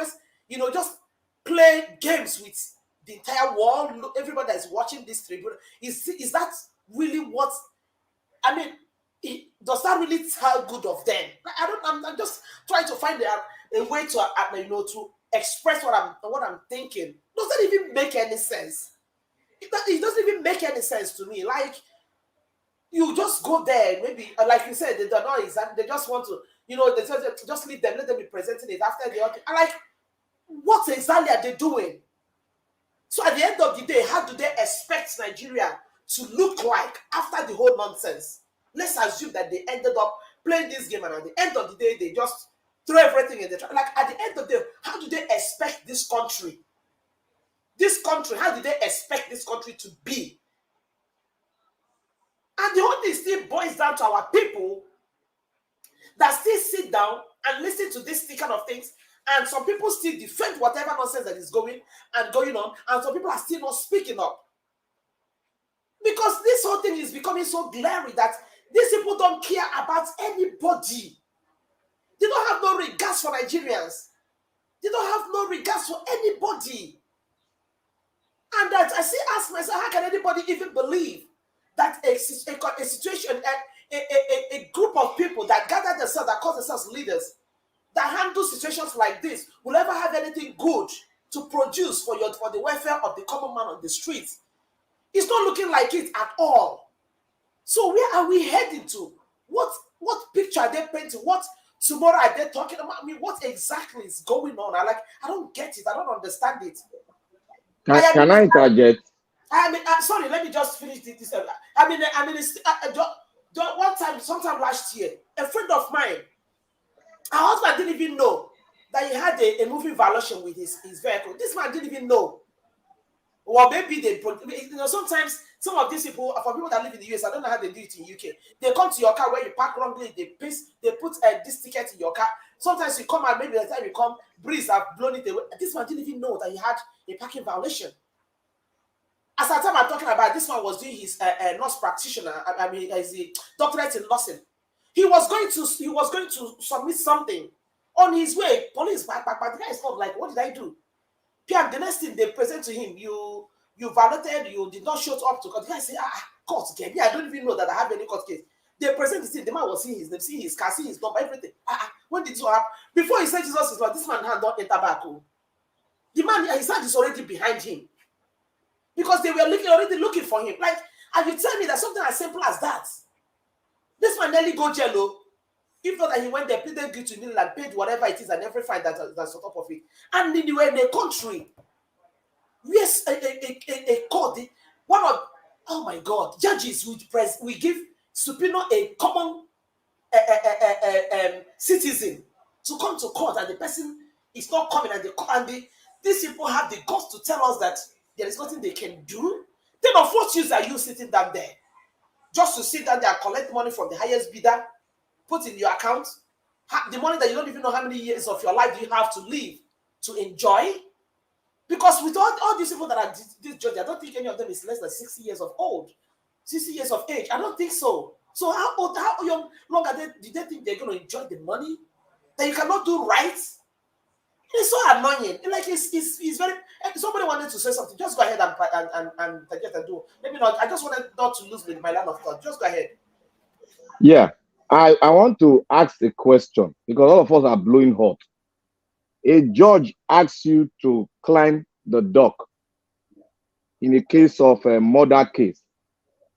just play games with the entire world. Everybody that is watching this tribune. Is that really what, I mean, does that really tell good of them? I'm just trying to find a way to to express what I'm thinking. Does that even make any sense? It doesn't even make any sense to me. Like, you just go there, maybe like you said, they don't know exactly. They just want to, they just leave them, let them be presenting it after the other. Like, what exactly are they doing? So at the end of the day, how do they expect Nigeria to look like after the whole nonsense? Let's assume that they ended up playing this game, and at the end of the day, they just throw everything in the trash. Like, at the end of the day, how do they expect this country? How do they expect this country to be? And the whole thing still boils down to our people that still sit down and listen to this kind of things. And some people still defend whatever nonsense that is going on. And some people are still not speaking up. Because this whole thing is becoming so glaring that these people don't care about anybody. They don't have no regards for Nigerians. They don't have no regards for anybody. And that I still ask myself, how can anybody even believe that a situation, a group of people that gather themselves, that call themselves leaders, that handle situations like this, will ever have anything good to produce for the welfare of the common man on the streets? It's not looking like it at all. So where are we heading to? What picture are they painting? What tomorrow are they talking about? I mean, what exactly is going on? I don't get it. I don't understand it. Can I interject? Sorry, let me just finish this. Sometime last year, a friend of mine, her husband didn't even know that he had a moving violation with his vehicle. This man didn't even know. Or maybe sometimes Some of these people, for people that live in the US, I don't know how they do it in UK. They come to your car where you park wrongly, they put this ticket in your car. Sometimes you come and maybe by the time you come, breeze have blown it away. This man didn't even know that he had a parking violation. As at the time I'm talking about, this man was doing his nurse practitioner. I mean, as a doctorate in nursing. He was going to submit something on his way. Police back. The guy is not like, what did I do? PM, the next thing they present to him, you violated, you did not show up to court. The guy say, court case. I don't even know that I have any court case. They present this thing. The man was seeing his name, seeing his car, seeing his number, everything. When did it happen? Before he said Jesus is Lord, this man had not enter back home. The man, his hand is already behind him. Because they were already looking for him. Like, and you tell me that something as simple as that. This man nearly go jail. If not that he went there, pleaded guilty to nil and paid whatever it is and every fine that's on top of it. And in a country, yes, a court, one of, oh my God, judges we give subpoena a common citizen to come to court and the person is not coming and these people have the guts to tell us that there is nothing they can do. Then of what use are you sitting down there? Just to sit down there and collect money from the highest bidder, put in your account, the money that you don't even know how many years of your life you have to live to enjoy. Because with all these people that are this judge, I don't think any of them is less than 60 years of old, 60 years of age. I don't think so. So how long are did they think they're going to enjoy the money that you cannot do right? It's so annoying. Like it's very. Somebody wanted to say something. Just go ahead and get and do. Maybe not. I just wanted not to lose my line of thought. Just go ahead. Yeah, I want to ask a question because all of us are blowing hot. A judge asks you to climb the dock in a case of a murder case.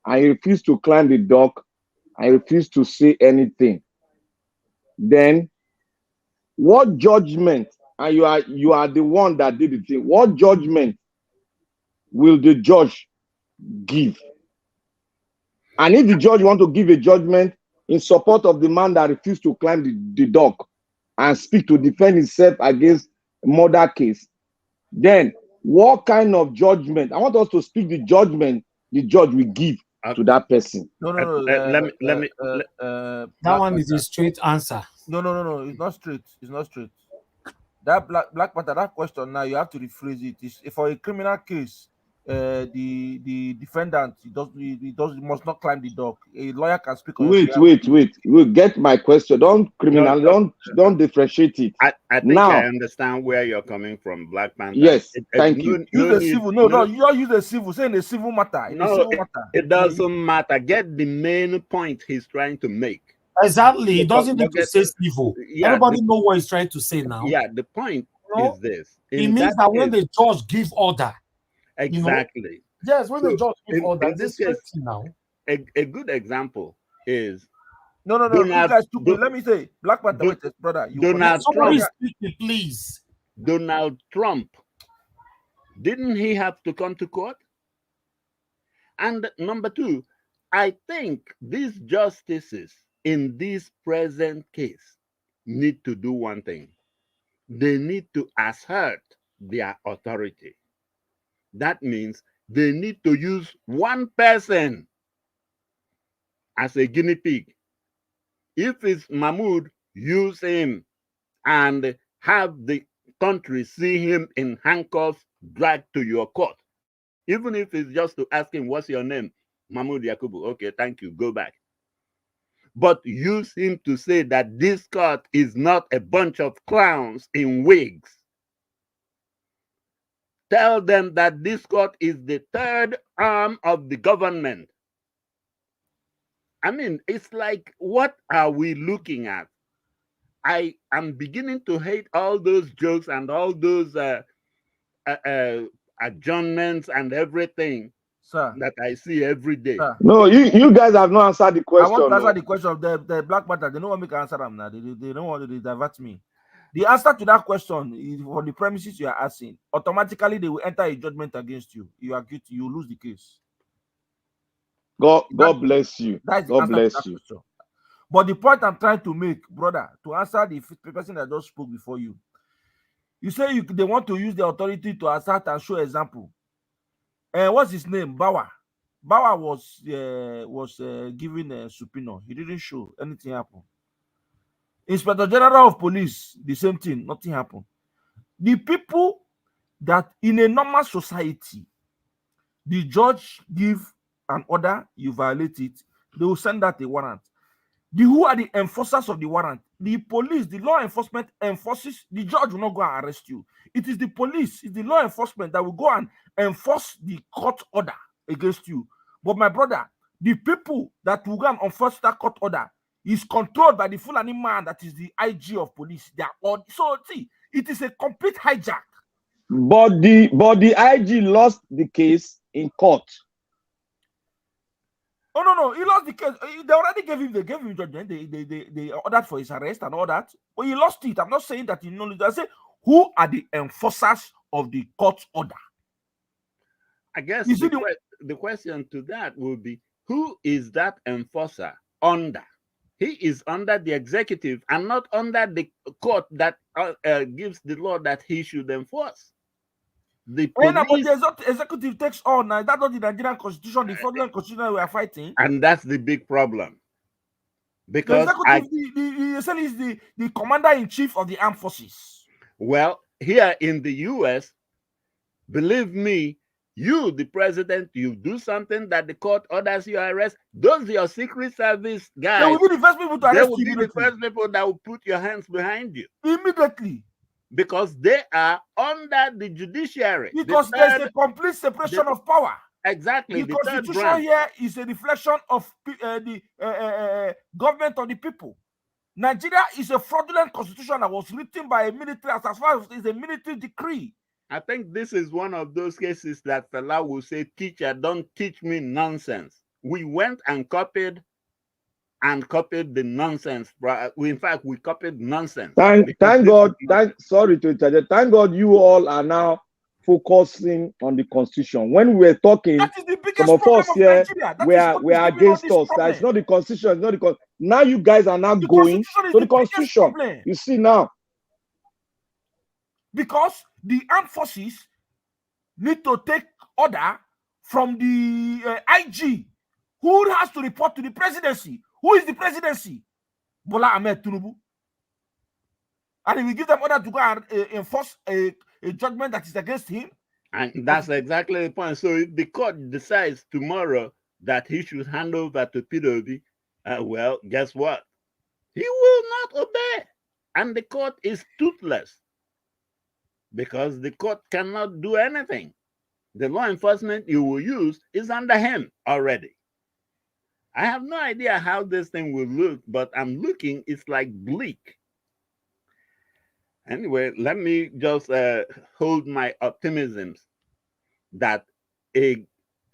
I refuse to climb the dock. I refuse to say anything. Then, what judgment? And you are the one that did the thing. What judgment will the judge give? And if the judge want to give a judgment in support of the man that refused to climb the dock and speak to defend himself against a murder case, then what kind of judgment? I want us to speak the judgment the judge will give to that person. No. Let me. That one is a straight answer. No. It's not straight. It's not straight. That Black Panther, that question now you have to rephrase it. It's, for a criminal case, the defendant he must not climb the dock. A lawyer can speak on Wait. You get my question. Don't criminal. Don't differentiate it. I think now, I understand where you're coming from, Black Panther. Yes, thank you. Use the civil. No, you don't use the civil. Say in a civil matter. It doesn't matter. Get the main point he's trying to make. Exactly. He doesn't need to say civil. Yeah, everybody know what he's trying to say now. Yeah, the point is this. It means that when the judge give order. Exactly. Yes, when the judge give order, in this case, now. A good example is no. You guys stupid. Let me say, Black Panther, brother. Donald Trump, speak, please. Donald Trump, didn't he have to come to court? And number two, I think these justices in this present case need to do one thing. They need to assert their authority. That means they need to use one person as a guinea pig. If it's Mahmoud, use him and have the country see him in handcuffs dragged to your court. Even if it's just to ask him, what's your name? Mahmoud Yakubu. Okay, thank you. Go back. But use him to say that this court is not a bunch of clowns in wigs. Tell them that this court is the third arm of the government. I mean, it's like, what are we looking at? I am beginning to hate all those jokes and all those adjournments and everything, sir, that I see every day. Sir. No, you guys have not answered the question. I want to answer the question of the Black Panther. They don't want me to answer them now. They don't want to divert me. The answer to that question is for the premises you are asking. Automatically, they will enter a judgment against you. You are guilty. You lose the case. God bless you. God bless you. Question. But the point I'm trying to make, brother, to answer the person that just spoke before you, you say they want to use the authority to assert and show example. And what's his name? Bauer. Bauer was given a subpoena. He didn't show anything happened. Inspector General of Police, the same thing, nothing happened. The people that in a normal society, the judge give an order, you violate it, they will send out a warrant. Who are the enforcers of the warrant? The police, the law enforcement enforces. The judge will not go and arrest you. It is the police, it's the law enforcement that will go and enforce the court order against you. But my brother, the people that will go and enforce that court order is controlled by the Fulani man that is the IG of police. They are all, so see, it is a complete hijack. But the IG lost the case in court. Oh no, he lost the case. They already gave him judgment. They ordered for his arrest and all that. But he lost it. I'm not saying that he knows. I say, who are the enforcers of the court order? I guess the question to that will be, who is that enforcer under? He is under the executive and not under the court that gives the law that he should enforce. The police, but the executive takes on. That's not the Nigerian constitution, the fraudulent constitution we are fighting. And that's the big problem. Because the executive is the commander-in-chief of the armed forces. Well, here in the US, believe me, you, the president, you do something that the court orders you arrest, those your Secret Service guys, they will be the first people to arrest you. They will be the first people that will put your hands behind you. Immediately. Because they are under the judiciary. Because there's a complete separation of power. Exactly. The constitution here is a reflection of the government of the people. Nigeria is a fraudulent constitution that was written by a military, as far as it's a military decree. I think this is one of those cases that Fela will say, teacher, don't teach me nonsense. We went and copied the nonsense. In fact, we copied nonsense. Thank God. Sorry to interject. Thank God you all are now focusing on the constitution. When we were talking, some of us here we are against us. That's not the constitution. It's not the now you guys are now going to the constitution. You see now. Because the armed forces need to take order from the IG, who has to report to the presidency. Who is the presidency? Bola Ahmed Tinubu. And he will give them order to go and enforce a judgment that is against him. And that's exactly the point. So if the court decides tomorrow that he should hand over to PWB, well, guess what? He will not obey. And the court is toothless because the court cannot do anything. The law enforcement you will use is under him already. I have no idea how this thing will look, but I'm looking, it's like bleak. Anyway, let me just hold my optimisms that a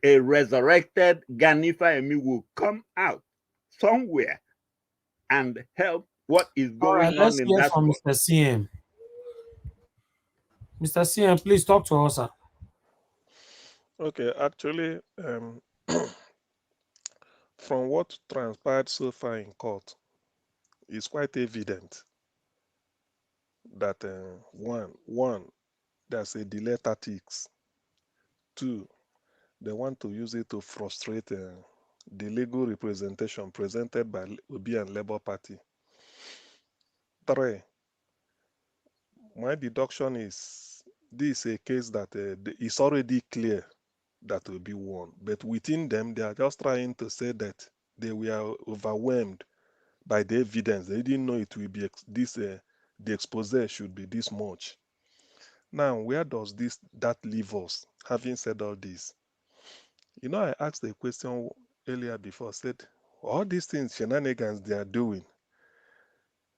resurrected Gani Fahimi will come out somewhere and help what is going on in that from Mr. CM. Mr. CM, please talk to us, sir. Okay, actually, from what transpired so far in court, it's quite evident that one, there's a delay tactics. 2, they want to use it to frustrate the legal representation presented by Obi and Labour Party. 3, my deduction is this is a case that is already clear that will be won, but within them they are just trying to say that they were overwhelmed by the evidence. They didn't know it will be the expose should be this much. Now, where does that leave us? Having said all this, I asked a question earlier before. Said all these things shenanigans they are doing.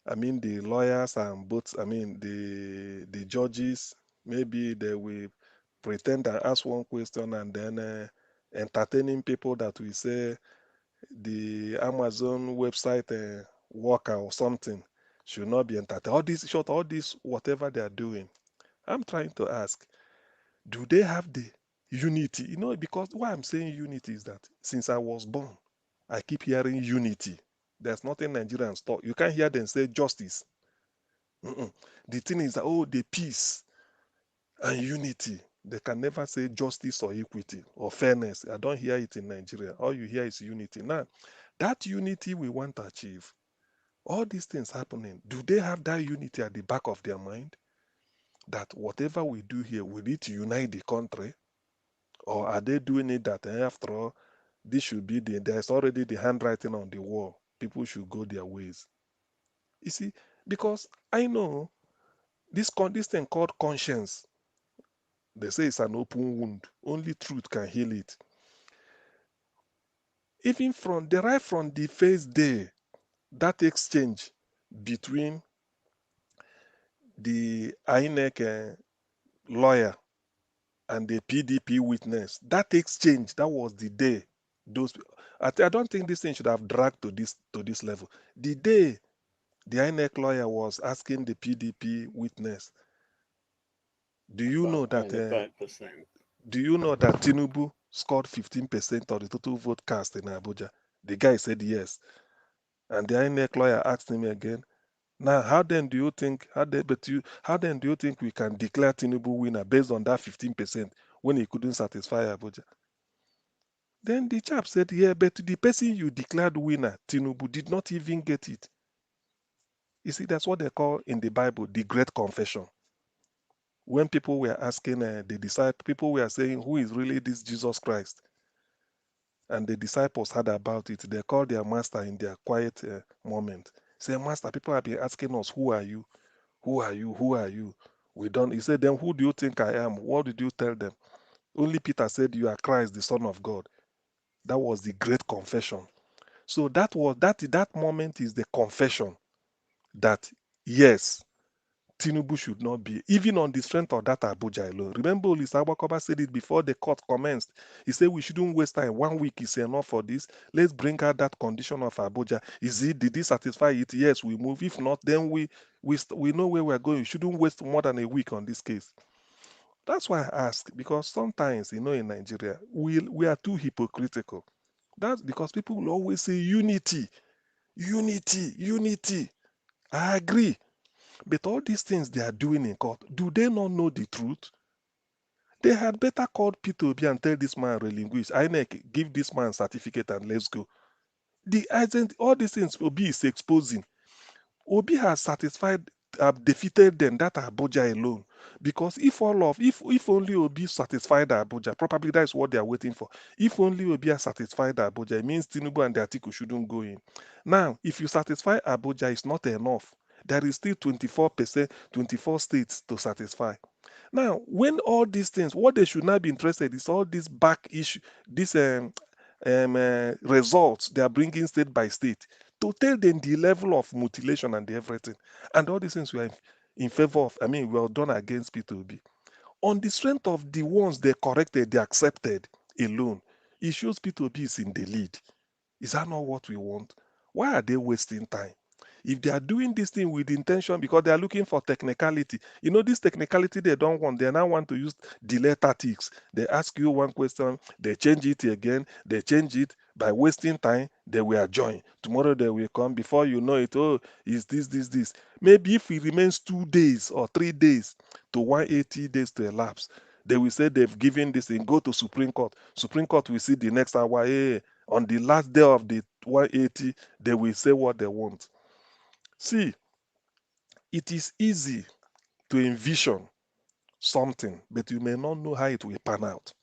I mean, the lawyers and both. I mean, the judges. Maybe they will pretend and ask one question and then entertaining people that we say the Amazon website worker or something should not be entertained. All this, whatever they are doing. I'm trying to ask, do they have the unity? Because why I'm saying unity is that since I was born, I keep hearing unity. There's nothing Nigerians talk. You can't hear them say justice. The thing is that, the peace and unity. They can never say justice or equity or fairness. I don't hear it in Nigeria. All you hear is unity. Now, that unity we want to achieve, all these things happening, do they have that unity at the back of their mind? That whatever we do here, we need to unite the country? Or are they doing it that after all, this should be there's already the handwriting on the wall. People should go their ways. You see, because I know this thing called conscience, they say it's an open wound. Only truth can heal it. Even right from the first day, that exchange between the INEC lawyer and the PDP witness, that exchange, that was the day. I don't think this thing should have dragged to this level. The day the INEC lawyer was asking the PDP witness, do you know that 25%. Do you know that Tinubu scored 15% of the total vote cast in Abuja? The guy said yes. And the INEC lawyer asked him again, now how then do you think we can declare Tinubu winner based on that 15% when he couldn't satisfy Abuja? Then the chap said, yeah, but the person you declared winner, Tinubu, did not even get it. You see, that's what they call in the Bible the great confession. When people were asking the disciples, people were saying, who is really this Jesus Christ? And the disciples heard about it. They called their master in their quiet moment. Say, Master, people have been asking us, who are you? Who are you? Who are you? We don't. He said, then who do you think I am? What did you tell them? Only Peter said, you are Christ, the Son of God. That was the great confession. So that moment is the confession that yes, Tinubu should not be, even on the strength of that Abuja alone. Remember, Olisa Abakoba said it before the court commenced. He said we shouldn't waste time. 1 week is enough for this. Let's bring out that condition of Abuja. Did it satisfy it? Yes, we move. If not, then we know where we're going. We shouldn't waste more than a week on this case. That's why I ask, because sometimes, in Nigeria, we are too hypocritical. That's because people will always say unity, unity, unity. I agree. But all these things they are doing in court, do they not know the truth? They had better call Peter Obi and tell this man relinquish. INEC, give this man certificate and let's go. The agent, all these things Obi is exposing. Obi has defeated them, that Abuja alone. Because if only Obi satisfied Abuja, probably that's what they are waiting for. If only Obi has satisfied Abuja, it means Tinubu and the Atiku shouldn't go in. Now, if you satisfy Abuja, it's not enough. There is still 24%, 24 states to satisfy. Now, when all these things, what they should not be interested is all these back issue, these results they are bringing state by state to tell them the level of mutilation and everything. And all these things we are in favor of, we are done against P2B. On the strength of the ones they corrected, they accepted alone, it shows P2B is in the lead. Is that not what we want? Why are they wasting time? If they are doing this thing with intention because they are looking for technicality, this technicality they don't want, they now want to use delay tactics. They ask you one question, they change it again, they change it. By wasting time, they will join. Tomorrow they will come. Before you know it, oh, is this. Maybe if it remains 2 days or 3 days to 180 days to elapse, they will say they've given this thing, go to Supreme Court. Supreme Court will see the next hour, hey, on the last day of the 180, they will say what they want. See, it is easy to envision something, but you may not know how it will pan out.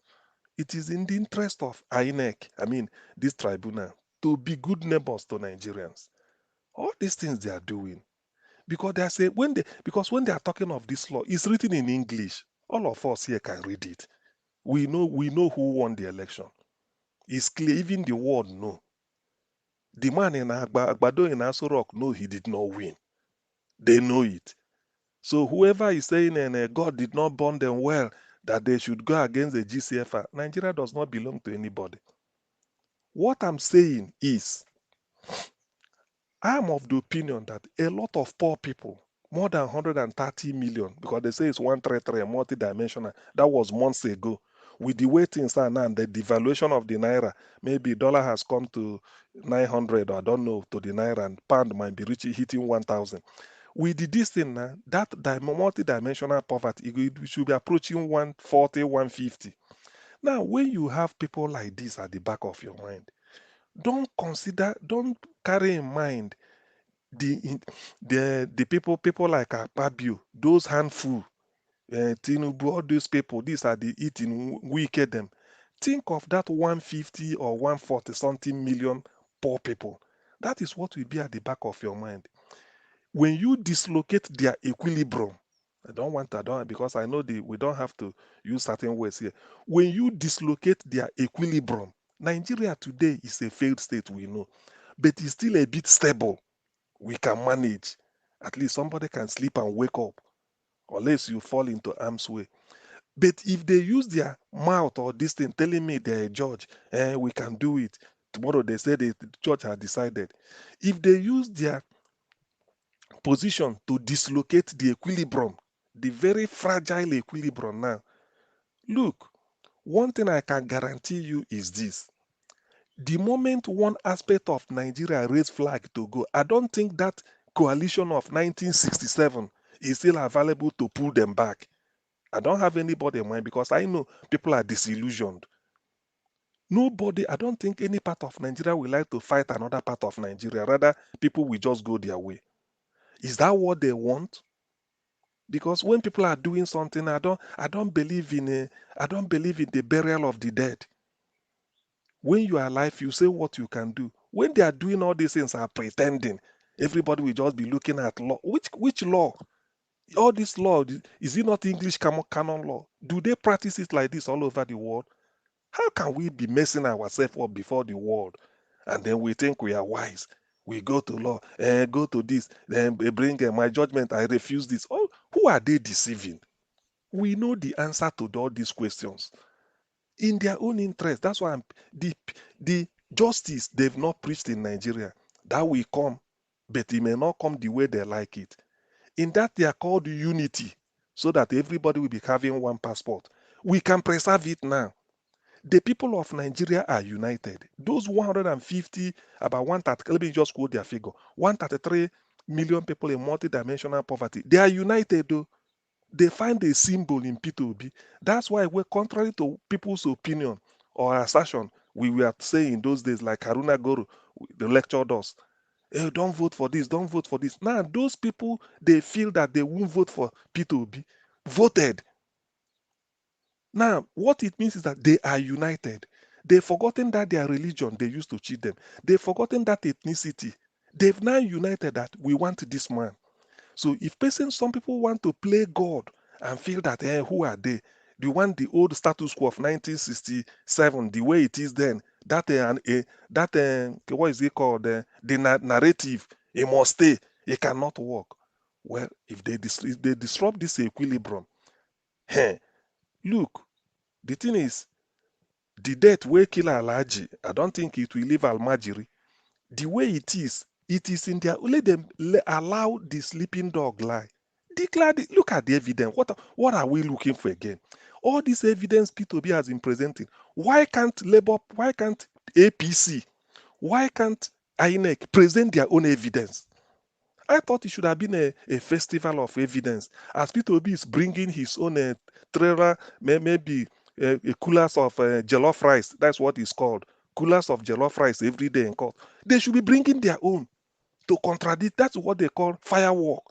It is in the interest of INEC, this tribunal, to be good neighbors to Nigerians. All these things they are doing. Because when they are talking of this law, it's written in English. All of us here can read it. We know who won the election. It's clear, even the world know. The man in Agbado in Aso Rock know he did not win. They know it. So whoever is saying God did not born them well, that they should go against the GCFR, Nigeria does not belong to anybody. What I'm saying is, I am of the opinion that a lot of poor people, more than 130 million, because they say it's 133, multi-dimensional, that was months ago. With the way things are now and the devaluation of the naira, maybe dollar has come to 900, or I don't know, to the naira, and pound might be hitting 1,000. With this thing now, that multi-dimensional poverty, we should be approaching 140, 150. Now, when you have people like this at the back of your mind, don't carry in mind the people like Akpabio, those handful, Tinubu, all those people, these are the eating wicked them. Think of that 150 or 140 something million poor people. That is what will be at the back of your mind. When you dislocate their equilibrium, because I know we don't have to use certain words here. When you dislocate their equilibrium, Nigeria today is a failed state, we know, but it's still a bit stable. We can manage. At least somebody can sleep and wake up, unless you fall into harm's way. But if they use their mouth or this thing telling me they're a judge, we can do it. Tomorrow they say the judge has decided. If they use their position to dislocate the equilibrium, the very fragile equilibrium now, look, one thing I can guarantee you is this. The moment one aspect of Nigeria raise flag to go, I don't think that coalition of 1967 is still available to pull them back. I don't have anybody in mind because I know people are disillusioned. I don't think any part of Nigeria will like to fight another part of Nigeria. Rather, people will just go their way. Is that what they want? Because when people are doing something, I don't believe in the burial of the dead. When you are alive, you say what you can do. When they are doing all these things, are pretending, everybody will just be looking at law. Which law? All this law, is it not English canon law? Do they practice it like this all over the world? How can we be messing ourselves up before the world, and then we think we are wise? We go to law, go to this, then bring my judgment. I refuse this. Oh, who are they deceiving? We know the answer to all these questions. In their own interest, that's why the justice they've not preached in Nigeria, that will come, but it may not come the way they like it. In that they are called unity, so that everybody will be having one passport. We can preserve it now. The people of Nigeria are united. Those 150, about 130, let me just quote their figure, 133 million people in multidimensional poverty. They are united though. They find a symbol in P2B. That's why we're contrary to people's opinion or assertion. We were saying in those days, like Haruna Goro, the lectured us, hey, don't vote for this, don't vote for this. Now, those people, they feel that they won't vote for P2B, voted. Now, what it means is that they are united. They've forgotten that their religion, they used to cheat them. They've forgotten that ethnicity. They've now united that we want this man. So if some people want to play God and feel that, who are they? They want the old status quo of 1967, the way it is then. What is it called? The narrative, it must stay. It cannot work. Well, if they disrupt this equilibrium, look, the thing is, the death will kill Alaji. I don't think it will leave Almajiri. The way it is in their, let them allow the sleeping dog lie. Look at the evidence. What are we looking for again? All this evidence P2B has been presenting. Why can't APC, why can't INEC present their own evidence? I thought it should have been a festival of evidence. As P2B is bringing his own trailer, maybe coolers of jollof rice. That's what it's called. Coolers of jollof rice every day in court. They should be bringing their own to contradict. That's what they call firework.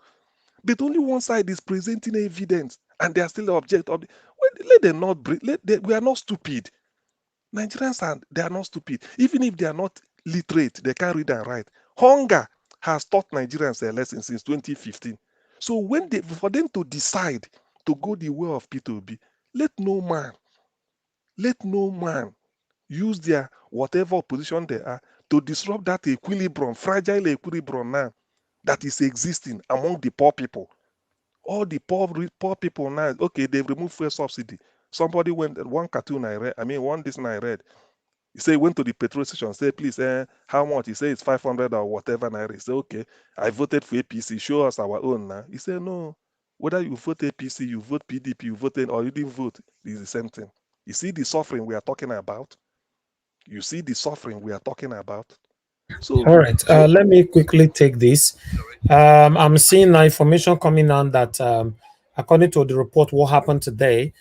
But only one side is presenting evidence, and they are still the object of. Let them not bring. We are not stupid. Nigerians they are not stupid. Even if they are not literate, they can read and write. Hunger has taught Nigerians a lesson since 2015. So for them to decide to go the way of P2B, let no man use their whatever position they are to disrupt that equilibrium, fragile equilibrium now that is existing among the poor people. All the poor people now, okay, they've removed fuel subsidy. Somebody one cartoon I read, one this I read, he said, went to the petrol station, said, please, how much? He said, it's 500 or whatever. Naira. He said, okay, I voted for APC. Show us our own now. He said, no. Whether you vote APC, you vote PDP, you voted, or you didn't vote, it's the same thing. You see the suffering we are talking about? You see the suffering we are talking about? All right. Let me quickly take this. I'm seeing information coming on that, according to the report, what happened today,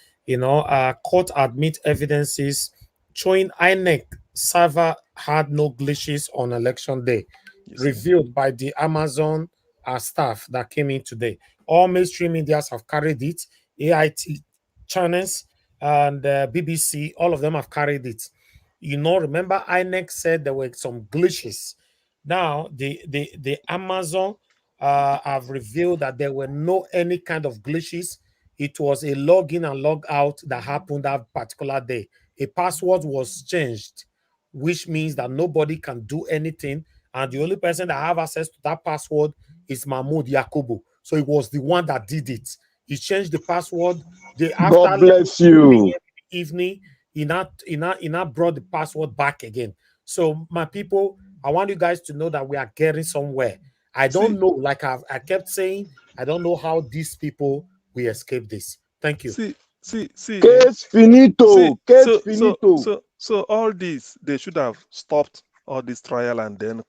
court admit evidences showing INEC server had no glitches on election day, You see? revealed by the Amazon staff that came in today. All mainstream medias have carried it, AIT channels and BBC, all of them have carried it. Remember, INEC said there were some glitches. Now, the Amazon have revealed that there were no any kind of glitches. It was a login and log out that happened that particular day. A password was changed, which means that nobody can do anything, and the only person that have access to that password is Mahmoud Yakubu. So it was the one that did it. He changed the password. After God bless 3 you. a.m. evening, he not brought the password back again. So my people, I want you guys to know that we are getting somewhere. I See, don't know, like I kept saying, I don't know how these people will escape this. Thank you. see, see, see, Case see. finito. Case So, finito. all this, they should have stopped all this trial and then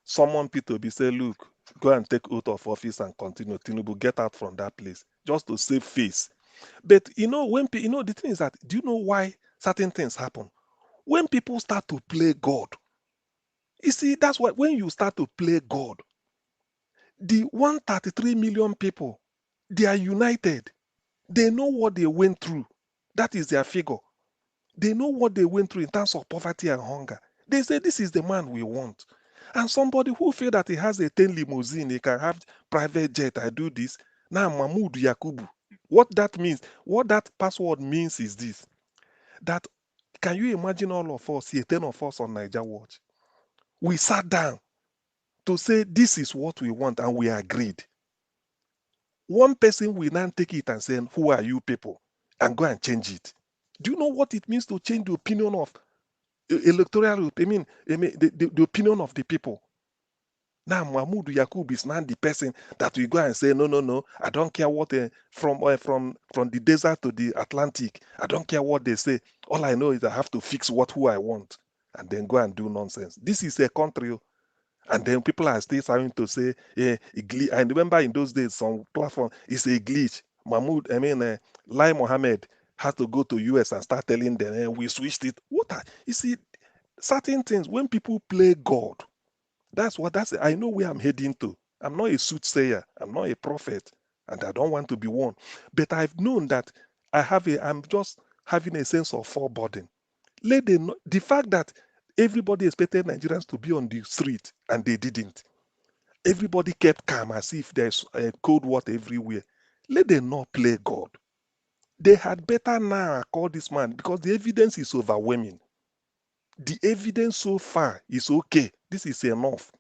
someone P2B say, look, go and take oath of office and continue. Tinubu, get out from that place, just to save face. But the thing is that, do you know why certain things happen? When people start to play God, you see, that's why when you start to play God, the 133 million people, they are united. They know what they went through. That is their figure. They know what they went through in terms of poverty and hunger. They say, this is the man we want. And somebody who feel that he has a 10 limousine, he can have private jet, I do this. Now, Mahmoud Yakubu. What that means, what that password means is this. That, can you imagine all of us here, 10 of us on Niger Watch? We sat down to say, this is what we want, and we agreed. One person will now take it and say, who are you people? And go and change it. Do you know what it means to change the opinion of electoral, the opinion of the people? Now, Mahmoud Yakub is now the person that will go and say, no, no, no, I don't care what, from the desert to the Atlantic, I don't care what they say. All I know is I have to fix who I want, and then go and do nonsense. This is a country, and then people are still starting to say, yeah, I remember in those days, some platform, it's a glitch. Lai Mohammed has to go to US and start telling them, we switched it. You see, certain things, when people play God, I know where I'm heading to. I'm not a soothsayer. I'm not a prophet, and I don't want to be one. But I've known that I'm just having a sense of foreboding. The fact that everybody expected Nigerians to be on the street and they didn't. Everybody kept calm as if there's a cold water everywhere. Let them not play God. They had better now call this man because the evidence is overwhelming. The evidence so far is okay. This is enough.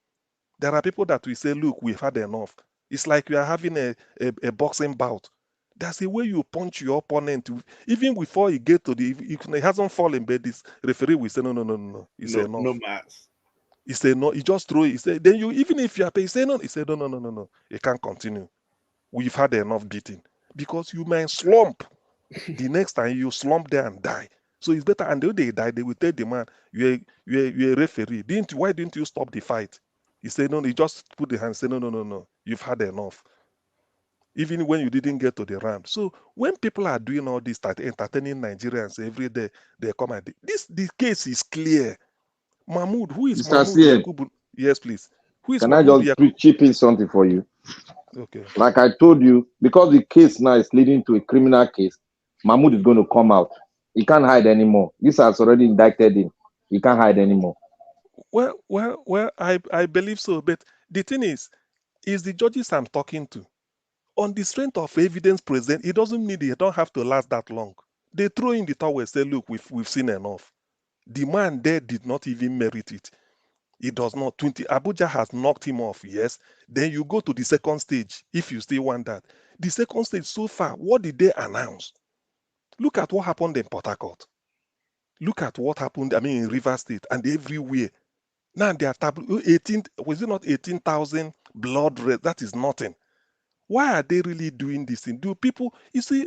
There are people that will say, look, we've had enough. It's like you are having a boxing bout. There's a way you punch your opponent. Even before you get to if he hasn't fallen, but this referee will say, no, no, no, no, no. It's No, enough. no mass. He said, no, he just throw it. He said, then even if you are paying, he said, no. He said, no, no, no, no, no. You can't continue. We've had enough beating. Because you may slump. The next time you slump there and die. So it's better. And the day they die, they will tell the man, you're a referee. Why didn't you stop the fight? He said, no, he just put the hand and said, no, no, no, no. You've had enough. Even when you didn't get to the round. So when people are doing all this, entertaining Nigerians every day, they come and the case is clear. Mahmoud, who is Mr. Mahmoud CM, Yakubu? Yes, please. Who is can I Mahmoud just Yakubu? chip in something for you? Okay. Like I told you, because the case now is leading to a criminal case, Mahmoud is going to come out. He can't hide anymore. This has already indicted him. He can't hide anymore. Well, I believe so. But the thing is the judges I'm talking to. On the strength of evidence present, it doesn't mean they don't have to last that long. They throw in the towel and say, look, we've seen enough. The man there did not even merit it. He does not. Abuja has knocked him off, yes. Then you go to the second stage, if you still want that. The second stage, so far, what did they announce? Look at what happened in Port Harcourt. Look at what happened, in River State and everywhere. Now they are 18, was it not 18,000 blood red? That is nothing. Why are they really doing this thing? Do people, you see,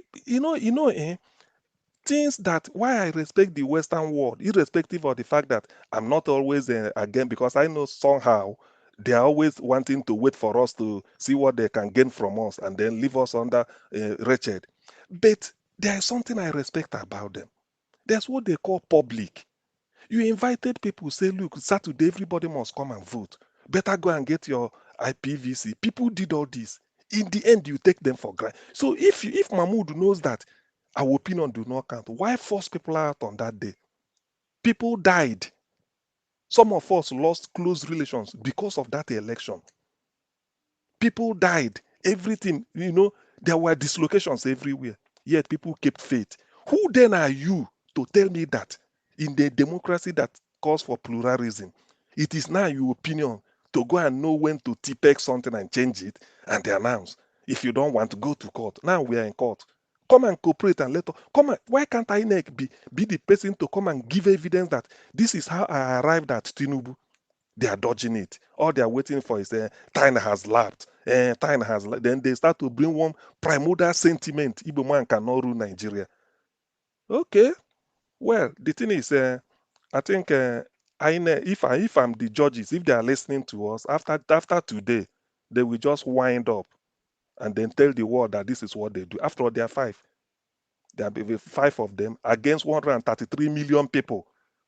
things that, why I respect the Western world, irrespective of the fact that I'm not always again, because I know somehow They are always wanting to wait for us to see what they can gain from us and then leave us under wretched. But there is something I respect about them. There's what they call public. You invited people, say, look, Saturday, everybody must come and vote. Better go and get your IPVC. People did all this. In the end, you take them for granted. So if Mahmoud knows that our opinion do not count, why force people out on that day? People died. Some of us lost close relations because of that election. People died. Everything, there were dislocations everywhere. Yet people kept faith. Who then are you to tell me that in the democracy that calls for pluralism, it is now your opinion to go and know when to TPEC something and change it and announce? If you don't want to go to court, now we are in court. Come and cooperate and let us come. Why can't INEC be the person to come and give evidence that this is how I arrived at Tinubu? They are dodging it. All they are waiting for is time has lapsed. Time has. Then they start to bring one primordial sentiment. Igbo man cannot rule Nigeria. Okay. Well, the thing is, I think if I'm the judges, if they are listening to us after today, they will just wind up and then tell the world that this is what they do. After all, there are five. There are five of them against 133 million people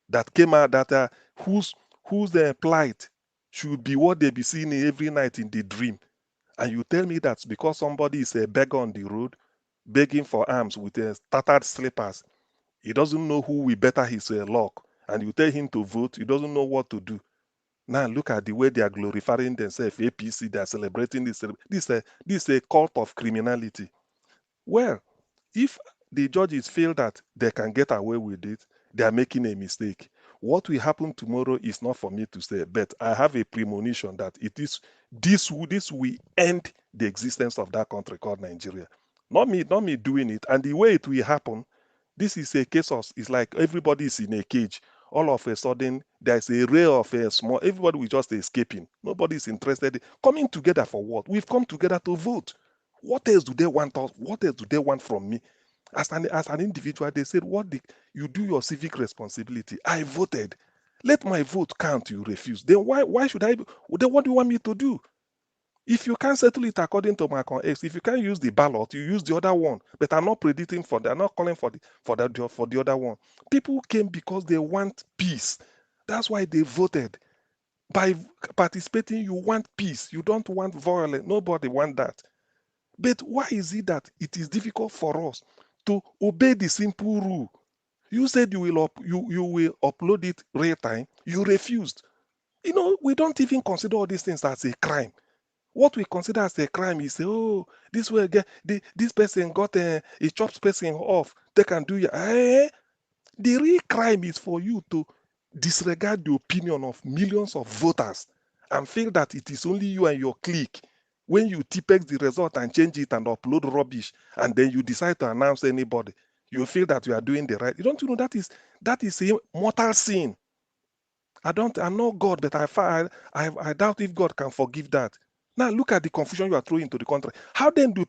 that came out that whose plight should be what they be seeing every night in the dream. And you tell me that because somebody is a beggar on the road, begging for alms with tattered slippers, he doesn't know who will better his luck. And you tell him to vote, he doesn't know what to do. Now look at the way they are glorifying themselves. APC, they are celebrating this. This is a cult of criminality. Well, if the judges feel that they can get away with it, they are making a mistake. What will happen tomorrow is not for me to say, but I have a premonition that this will end the existence of that country called Nigeria. Not me doing it. And the way it will happen, this is a case of, it's like everybody is in a cage. All of a sudden, there's a ray of a small, everybody will just escaping. Nobody is interested. Coming together for what? We've come together to vote. What else do they want us? What else do they want from me? As an individual, they said, you do your civic responsibility. I voted. Let my vote count. You refuse. Then why should I? Then what do you want me to do? If you can't settle it according to Macron X, if you can't use the ballot, you use the other one. But I'm not predicting for that. I'm not calling for the other one. People came because they want peace. That's why they voted. By participating, you want peace. You don't want violence. Nobody want that. But why is it that it is difficult for us to obey the simple rule? You said you will upload it real time. You refused. We don't even consider all these things as a crime. What we consider as a crime is, this way this person got he chops person off. They can do it. The real crime is for you to disregard the opinion of millions of voters and feel that it is only you and your clique. When you TPEX the result and change it and upload rubbish, and then you decide to announce anybody, you feel that you are doing the right. You don't know that is a mortal sin. I'm not God, but I doubt if God can forgive that. Now look at the confusion you are throwing into the country. How then do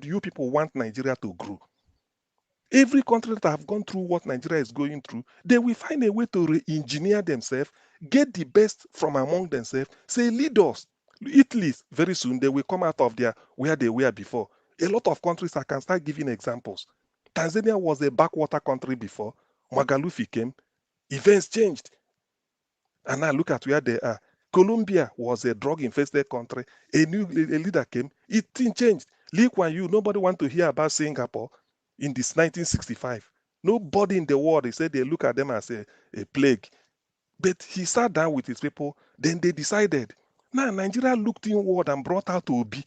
you people want Nigeria to grow? Every country that have gone through what Nigeria is going through, they will find a way to re-engineer themselves, get the best from among themselves, say lead us. Italy, very soon, they will come out of where they were before. A lot of countries, I can start giving examples. Tanzania was a backwater country before. Magalufi came. Events changed. And now look at where they are. Colombia was a drug-infested country. A leader came. It changed. Lee Kuan Yew, nobody want to hear about Singapore in this 1965. Nobody in the world, they said they look at them as a plague. But he sat down with his people. Then they decided. Now Nigeria looked inward and brought out Obi.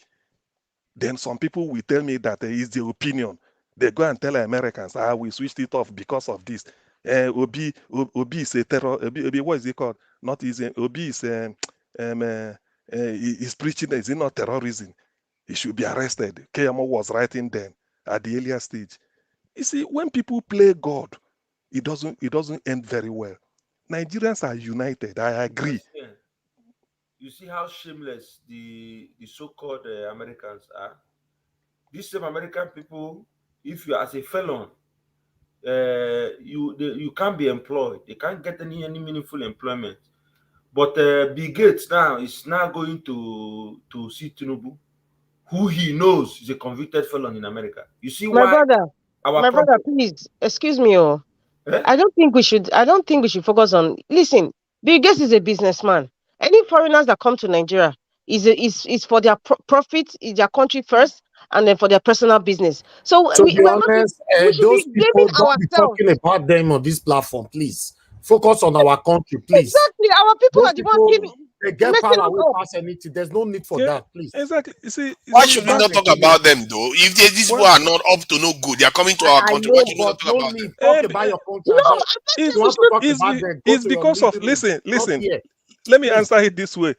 Then some people will tell me that it's their opinion. They go and tell Americans, we switched it off because of this. Obi is a terror. Obi, what is it called? Not easy. Obi is he's preaching. Is it not terrorism? He should be arrested. KMO was writing then at the earlier stage. You see, when people play God, it doesn't end very well. Nigerians are united. I agree. You see how shameless the so-called Americans are. These same American people, if you are as a felon, you can't be employed. They can't get any meaningful employment. But Bill Gates now is now going to see Tinubu, who he knows is a convicted felon in America. You see My why brother, our my brother, problem? please excuse me. Oh, Eh? I don't think we should. I don't think we should focus on. Listen, Bill Gates is a businessman. Any foreigners that come to Nigeria is for their profit, is their country first, and then for their personal business. So To be we're not. honest, We should be those blaming people don't be ourselves. talking about them on this platform, please. Focus on our country, please. Exactly, our people Those are the ones people, giving, they get messing power us with up. pass anything. There's no need for Yeah, that, please. exactly. You Why see, should we back. not talk about them though? If these people Well, are not up to no good, they are coming to our I country. Why know, should we not but talk no about them? need. Talk eh, about eh, your country. No, And I'm then, not saying you we want to should. talk about them, go it's to your because living of room. Not listen. here, Let me please. answer it this way.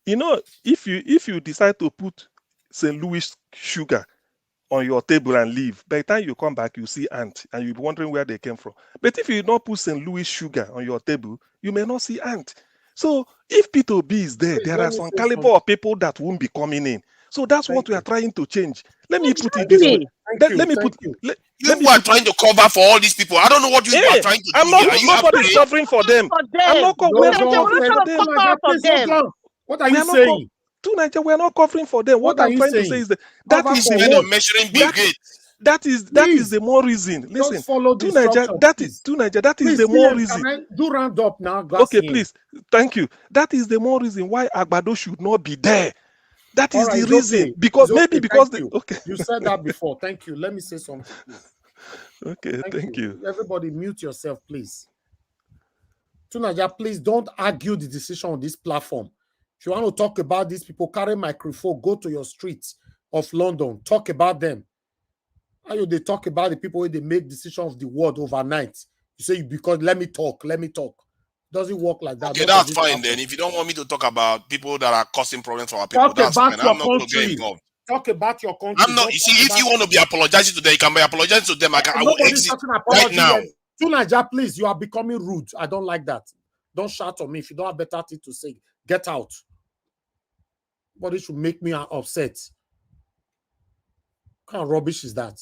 You know, if you decide to put St. Louis sugar on your table and leave, by the time you come back, you see ant and you'll be wondering where they came from. But if you don't put St. Louis sugar on your table, you may not see ant. So if P2B is there, Please there let are me some say caliber something. of people that won't be coming in. So that's what Thank we are you. trying to change. Let me put it Thank this you. way. Exactly. Thank you. Let me Thank put you. You let me people are put trying to cover for all these people. I don't know what you people are Hey, trying to I'm do here. not Are you nobody's afraid? covering for them. For I'm not them. we are Those not Nigeria, we're covering not for trying to them. cover up for please hold them. on. What are We you are not saying? to Nigeria, we are not covering for them. What What are I'm you trying to say saying? is that Cover This for kind of what? measuring Bill that Gates. that is Please, the more reason. Listen, just follow the to Nigeria, instruction, that is please. to Nigeria, that is Please, the more CM, reason. can I do round up now? Okay, CM. please. Thank you. That is the more reason why Agbado should not be there. That All is right, the it's reason. okay. Because It's maybe okay. Thank because you. okay. You said that before. Thank you. Let me say something, please. Okay, Thank thank you. you. Everybody mute yourself, please. Tunaja, please don't argue the decision on this platform. If you want to talk about these people, carry microphone, go to your streets of London, talk about them. How you they talk about the people where they make decision of the world overnight? You say because let me talk. Doesn't work like that. Okay, Not on that's this fine then. platform. If you don't want me to talk about people that are causing problems for our people, Talk that's fine. about your I'm not going to get country. involved. Talk about your country. I'm not. Don't You talk see, if about you want to be apologizing to them, you can be apologizing to them. I will nobody's exit talking right apology now. yet. Tunaja, please, you are becoming rude. I don't like that. Don't shout on me. If you don't have better thing to say, get out. Nobody should make me upset. What kind of rubbish is that?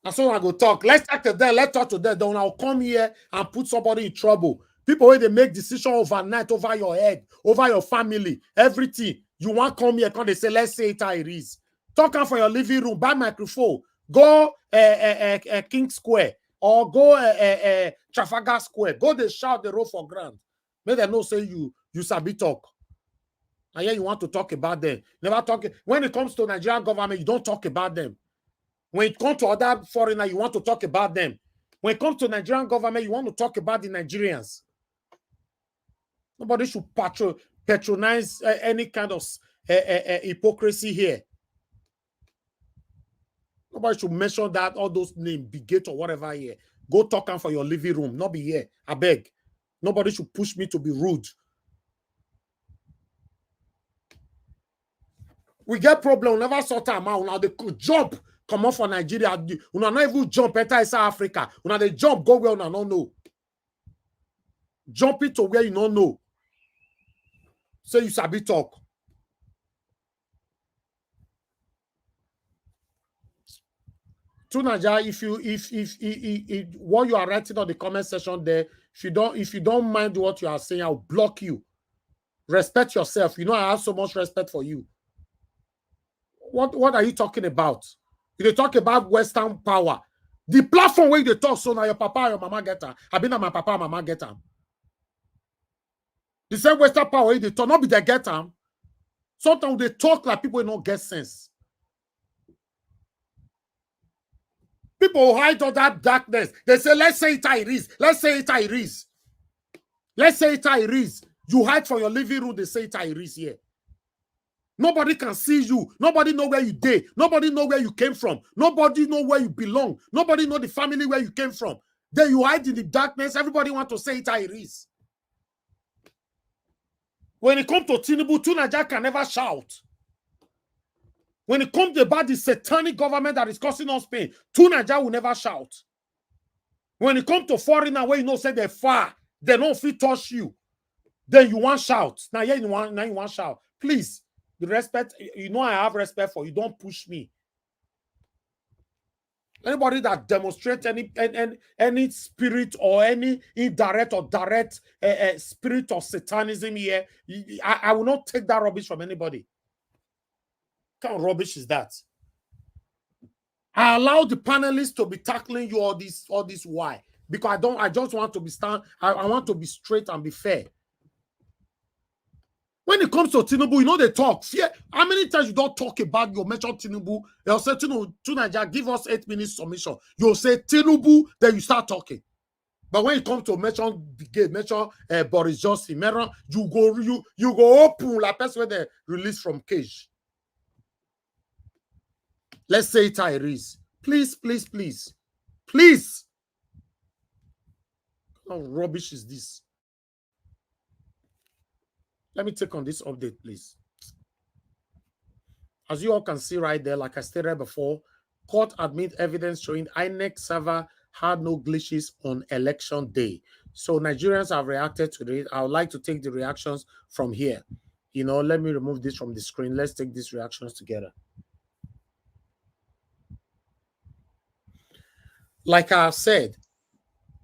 And so I go talk. Let's talk to them. Let's talk to them. Then I'll come here and put somebody in trouble. People where they make decision overnight over your head, over your family, everything. You want to come here, come they say, let's say it how it is. Talk out for your living room, buy microphone, go King Square or go Trafalgar Square. Go they shout the road for ground. May they know say you sabi talk. And yeah, you want to talk about them. Never talk. When it comes to Nigerian government, you don't talk about them. When it comes to other foreigners, you want to talk about them. When it comes to Nigerian government, you want to talk about the Nigerians. Nobody should patronize any kind of hypocrisy here. Nobody should mention that, all those names, Bigate or whatever here. Go talk them for your living room, not be here. I beg. Nobody should push me to be rude. We get problem, never sort them out. Now they could jump, come off for Nigeria. We not even jump enter South Africa. Now they jump, go where we don't know. Jump it to where you don't know. So you sabi talk. Tunaja, if what you are writing on the comment section there, if you don't mind what you are saying, I'll block you. Respect yourself. You know I have so much respect for you. What are you talking about? You talk about Western power. The platform where you talk, so now your papa or your mama get her. I been my papa and mama get them. The same Western power where they talk, not be they get them. Sometimes they talk like people don't get sense. People hide all that darkness. They say, let's say it how it is. Let's say it how it is. Let's say it how it is. You hide from your living room, they say it how it is here. Nobody can see you. Nobody know where you did. Nobody know where you came from. Nobody know where you belong. Nobody know the family where you came from. Then you hide in the darkness. Everybody want to say it how it is. When it comes to Tinubu, Tunaja can never shout. When it comes about the satanic government that is causing us pain, Tunaja will never shout. When it comes to foreigner where you know say they're far, they don't fit touch you, then you want shout. Now you want shout. Please, the respect, you know I have respect for you. Don't push me. Anybody that demonstrates any spirit or any indirect or direct spirit of satanism here, I will not take that rubbish from anybody. What kind of rubbish is that? I allow the panelists to be tackling you all this why? Because I just want to be I want to be straight and be fair. When it comes to Tinubu, you know they talk. Fear. How many times you don't talk about your mention Tinubu? They'll say Tinubu, Nigeria, give us 8 minutes submission. You'll say Tinubu, then you start talking. But when it comes to mention Boris Johnson, you go open like person when they release from cage. Let's say it how it is. Please, please, please, please. How rubbish is this? Let me take on this update, please. As you all can see right there, like I stated before, court admit evidence showing INEC server had no glitches on election day. So Nigerians have reacted to it. I would like to take the reactions from here. You know, let me remove this from the screen. Let's take these reactions together. Like I have said,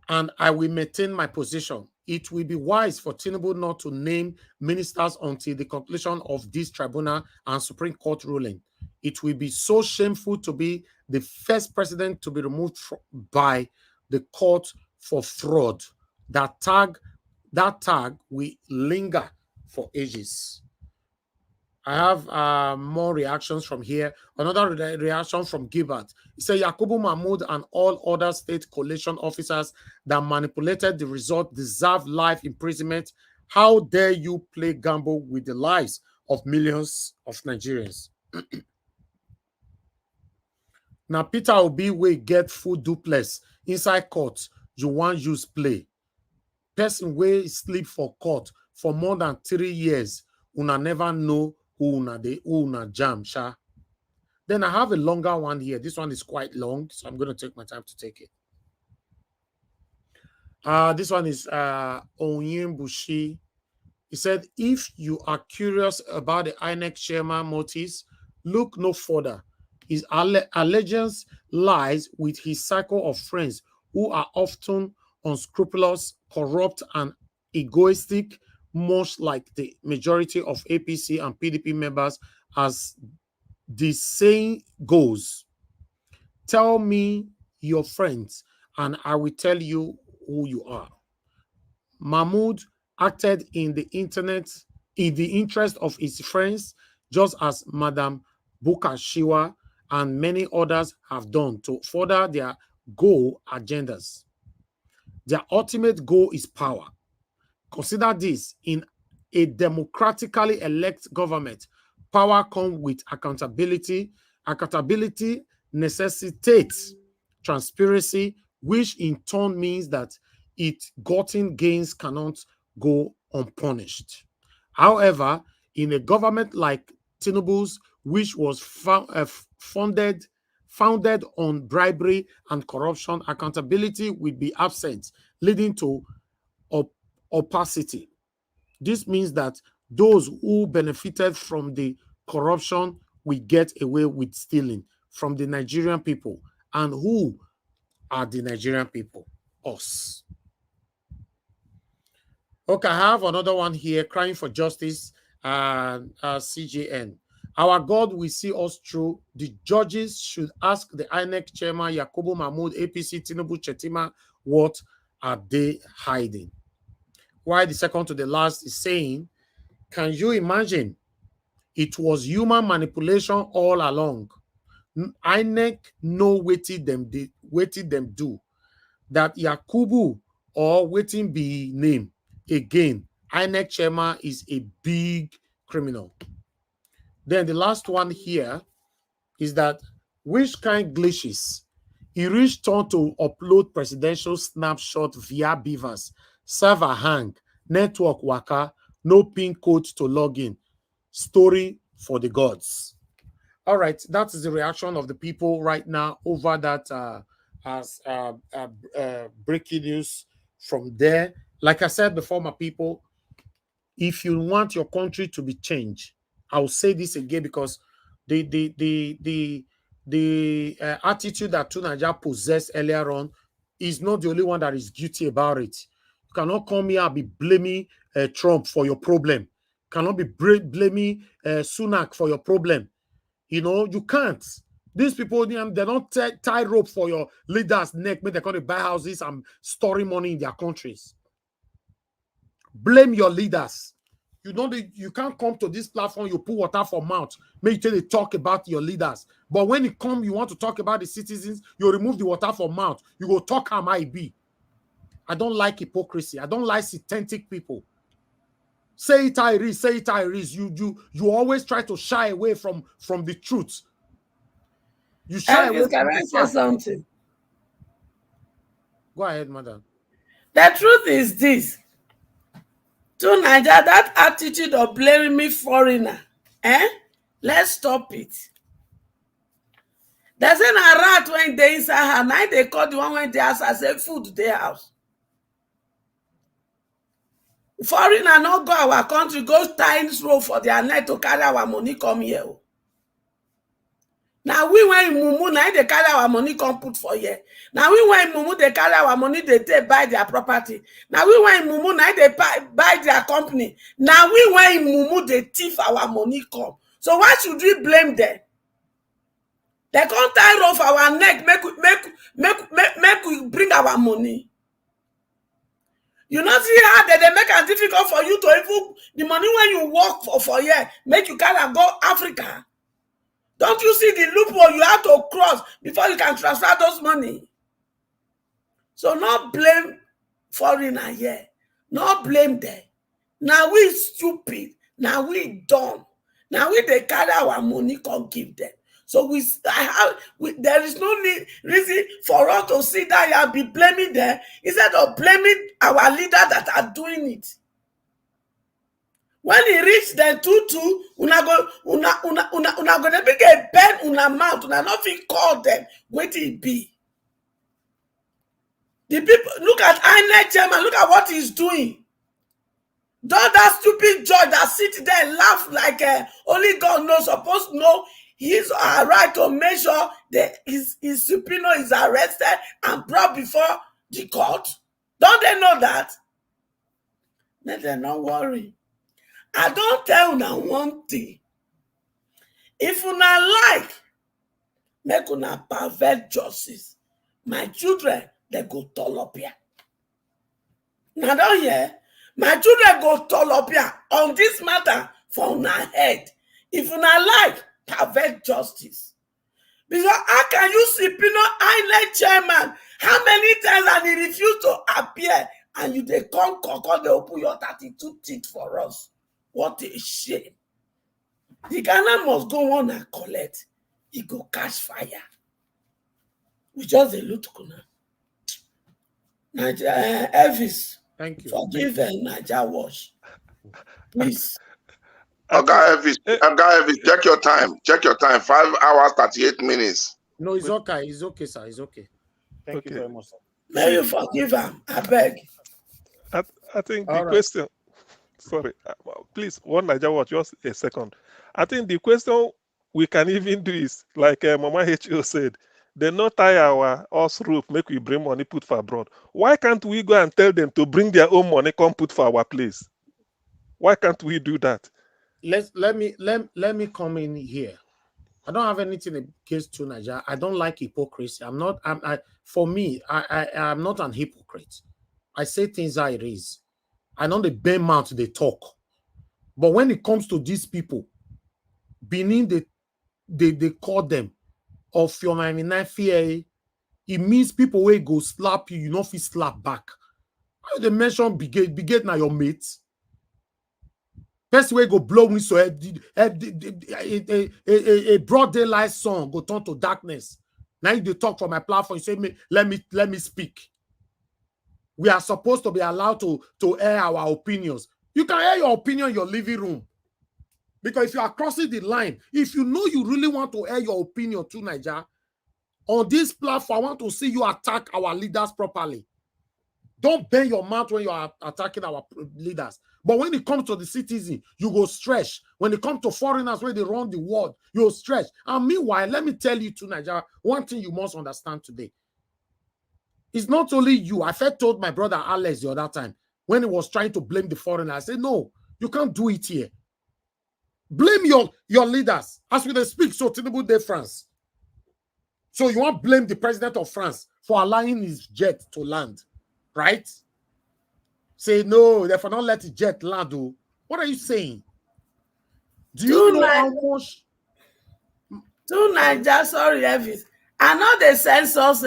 and I will maintain my position, it will be wise for Tinubu not to name ministers until the completion of this tribunal and Supreme Court ruling. It will be so shameful to be the first president to be removed by the court for fraud. That tag will linger for ages. I have more reactions from here. Another reaction from Gilbert. He said Yakubu Mahmoud and all other state coalition officers that manipulated the result deserve life imprisonment. How dare you play gamble with the lives of millions of Nigerians? Now, Peter Obi will get full duplex inside court. You want use play. Person will sleep for court for more than 3 years. Una never know who una jam, sha. Then I have a longer one here. This one is quite long, so I'm going to take my time to take it. This one is Onyembushi. He said, if you are curious about the INEC chairman motives, look no further. His allegiance lies with his circle of friends who are often unscrupulous, corrupt, and egoistic, much like the majority of APC and PDP members. As the saying goes, tell me your friends and I will tell you who you are. Mahmoud acted in the interest of his friends, just as Madam Bukashiwa and many others have done to further their goal agendas. Their ultimate goal is power. Consider this: in a democratically elected government, power comes with accountability. Accountability necessitates transparency, which in turn means that its gotten gains cannot go unpunished. However, in a government like Tinubu's, which was founded on bribery and corruption, accountability will be absent, leading to opacity. This means that those who benefited from the corruption will get away with stealing from the Nigerian people. And who are the Nigerian people? Us. Okay, I have another one here, crying for justice, CJN. Our God will see us through. The judges should ask the INEC chairman, Yakubu Mahmoud, APC, Tinubu, Chetima, what are they hiding? Why the second to the last is saying, can you imagine? It was human manipulation all along. INEC know waiting them do. That Yakubu or waiting be name. Again, INEC chairman is a big criminal. Then the last one here is that which kind glitches? He reached on to upload presidential snapshot via Beavers, server hang, network waka, no pin code to log in. Story for the gods. All right, that is the reaction of the people right now over that breaking news from there. Like I said before, my people, if you want your country to be changed, I'll say this again because the the attitude that Tunaja possessed earlier on is not the only one that is guilty about it. You cannot come here and be blaming Trump for your problem. You cannot be blaming Sunak for your problem. You know, you can't. These people, they don't tie rope for your leaders' neck, make they come to buy houses and storing money in their countries. Blame your leaders. You can't come to this platform, you put water for mouth, make you talk about your leaders. But when you come, you want to talk about the citizens, you remove the water from mouth. You go talk how might be. I don't like hypocrisy. I don't like authentic people. Say it how it is, say it how it is. You always try to shy away from the truth. You shy away Can I say something? Go ahead, madam. The truth is this. To Nigeria, that attitude of blaming me foreigner, let's stop it. There's a rat when they inside her. Now they call the one when they ask I say food their house. Foreigner not go our country, go times road for their net to carry our money come here. Now we went in Mumu, now they carry our money come put for here. Now we went in Mumu, they carry our money, they take buy their property. Now we went in Mumu, now they buy their company. Now we went in Mumu, they thief our money come. So why should we blame them? They can't tie off our neck, make we bring our money. You not see how they make it difficult for you to even the money when you work for here, make you kind go Africa. Don't you see the loophole you have to cross before you can transfer those money? So not blame foreigner here. Not blame them. Now we stupid. Now we dumb. Now we they carry our money, can't give them. So there is no reason for us to sit down and be blaming them instead of blaming our leaders that are doing it. When he reach the 2-2, una gonna make a pen una mouth, una nothing call them. Wait till it be. The people look at INEC chairman, look at what he's doing. That stupid judge that sit there and laugh like only God knows, supposed to know he's right to make sure that his subpoena is arrested and brought before the court. Don't they know that? Let them not worry. I don't tell una one thing. If una like, make una pervert justice. My children, they go tall up here. Now don't hear? My children go tall up here on this matter for una head. If una like, pervert justice. Because how can you subpoena INEC chairman? How many times and he refused to appear and you they come they open your 32 teeth for us? What a shame. The Ghana must go on and collect. He go catch fire. We just a loot corner. Elvis. Thank you. Forgive Niger Wash. Please. Elvis, check your time. Check your time. 5 hours, 38 minutes. No, it's okay. It's okay, sir. It's okay. Thank you very much, sir. May you forgive him. I beg. I think the question. Sorry, please, one Niger Watch, just a second. I think the question we can even do is, like Mama H.O. said, they not tie our us rope, make we bring money put for abroad. Why can't we go and tell them to bring their own money, come put for our place? Why can't we do that? Let me come in here. I don't have anything against Nigeria. I don't like hypocrisy. I'm not an hypocrite. I say things how it is. I know the bare mouth they talk. But when it comes to these people, Benin, they call them of your 99 fear. It means people will go slap you, you know, if you slap back. They mention Brigade now your mates. First way go blow me so a broad daylight sun go turn to darkness. Now you talk from my platform, you say let me speak. We are supposed to be allowed to air our opinions. You can air your opinion in your living room. Because if you are crossing the line, if you know you really want to air your opinion to Nigeria, on this platform, I want to see you attack our leaders properly. Don't bend your mouth when you are attacking our leaders. But when it comes to the citizen, you go stretch. When it comes to foreigners where they run the world, you stretch. And meanwhile, let me tell you to Nigeria, one thing you must understand today. It's not only you. I first told my brother Alex the other time when he was trying to blame the foreigner. I said, no, you can't do it here. Blame your leaders. As we speak, so Tinubu de France. So you want to blame the president of France for allowing his jet to land, right? Say no, therefore not let the jet land. Oh. What are you saying? Do you know how much? To Niger, sorry, Elvis. I know the census.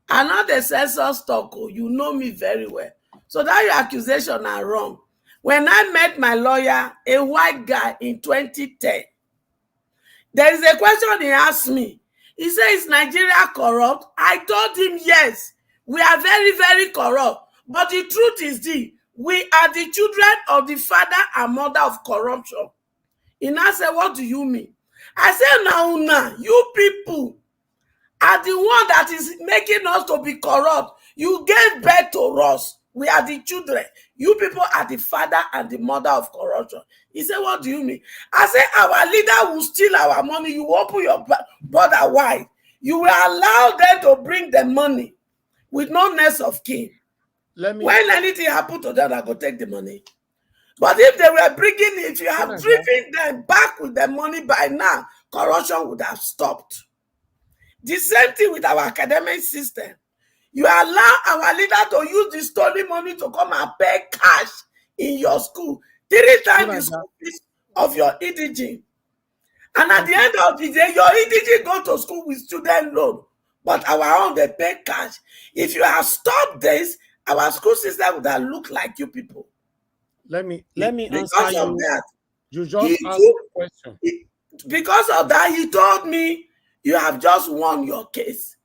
I know the census talk. Oh, you know me very well. So that your accusation are wrong. When I met my lawyer, a white guy in 2010, there is a question he asked me. He said, is Nigeria corrupt? I told him, yes, we are very, very corrupt. But the truth is we are the children of the father and mother of corruption. He now said, what do you mean? I said, now, you people are the one that is making us to be corrupt. You gave birth to us. We are the children. You people are the father and the mother of corruption. He said, what do you mean? I said, our leader will steal our money. You open your border wide. You will allow them to bring the money with no next of kin. When anything happen to them, I go take the money. But if they were bringing it, if you have driven them back with the money by now, corruption would have stopped. The same thing with our academic system. You allow our leader to use the stolen money to come and pay cash in your school 3 times the school fees of your EDG. And at the end of the day, your EDG go to school with student loan, but our own, they pay cash. If you have stopped this, our school system would have looked like you people. Let me answer because of you. That, you just asked the question. Because of that, he told me, you have just won your case.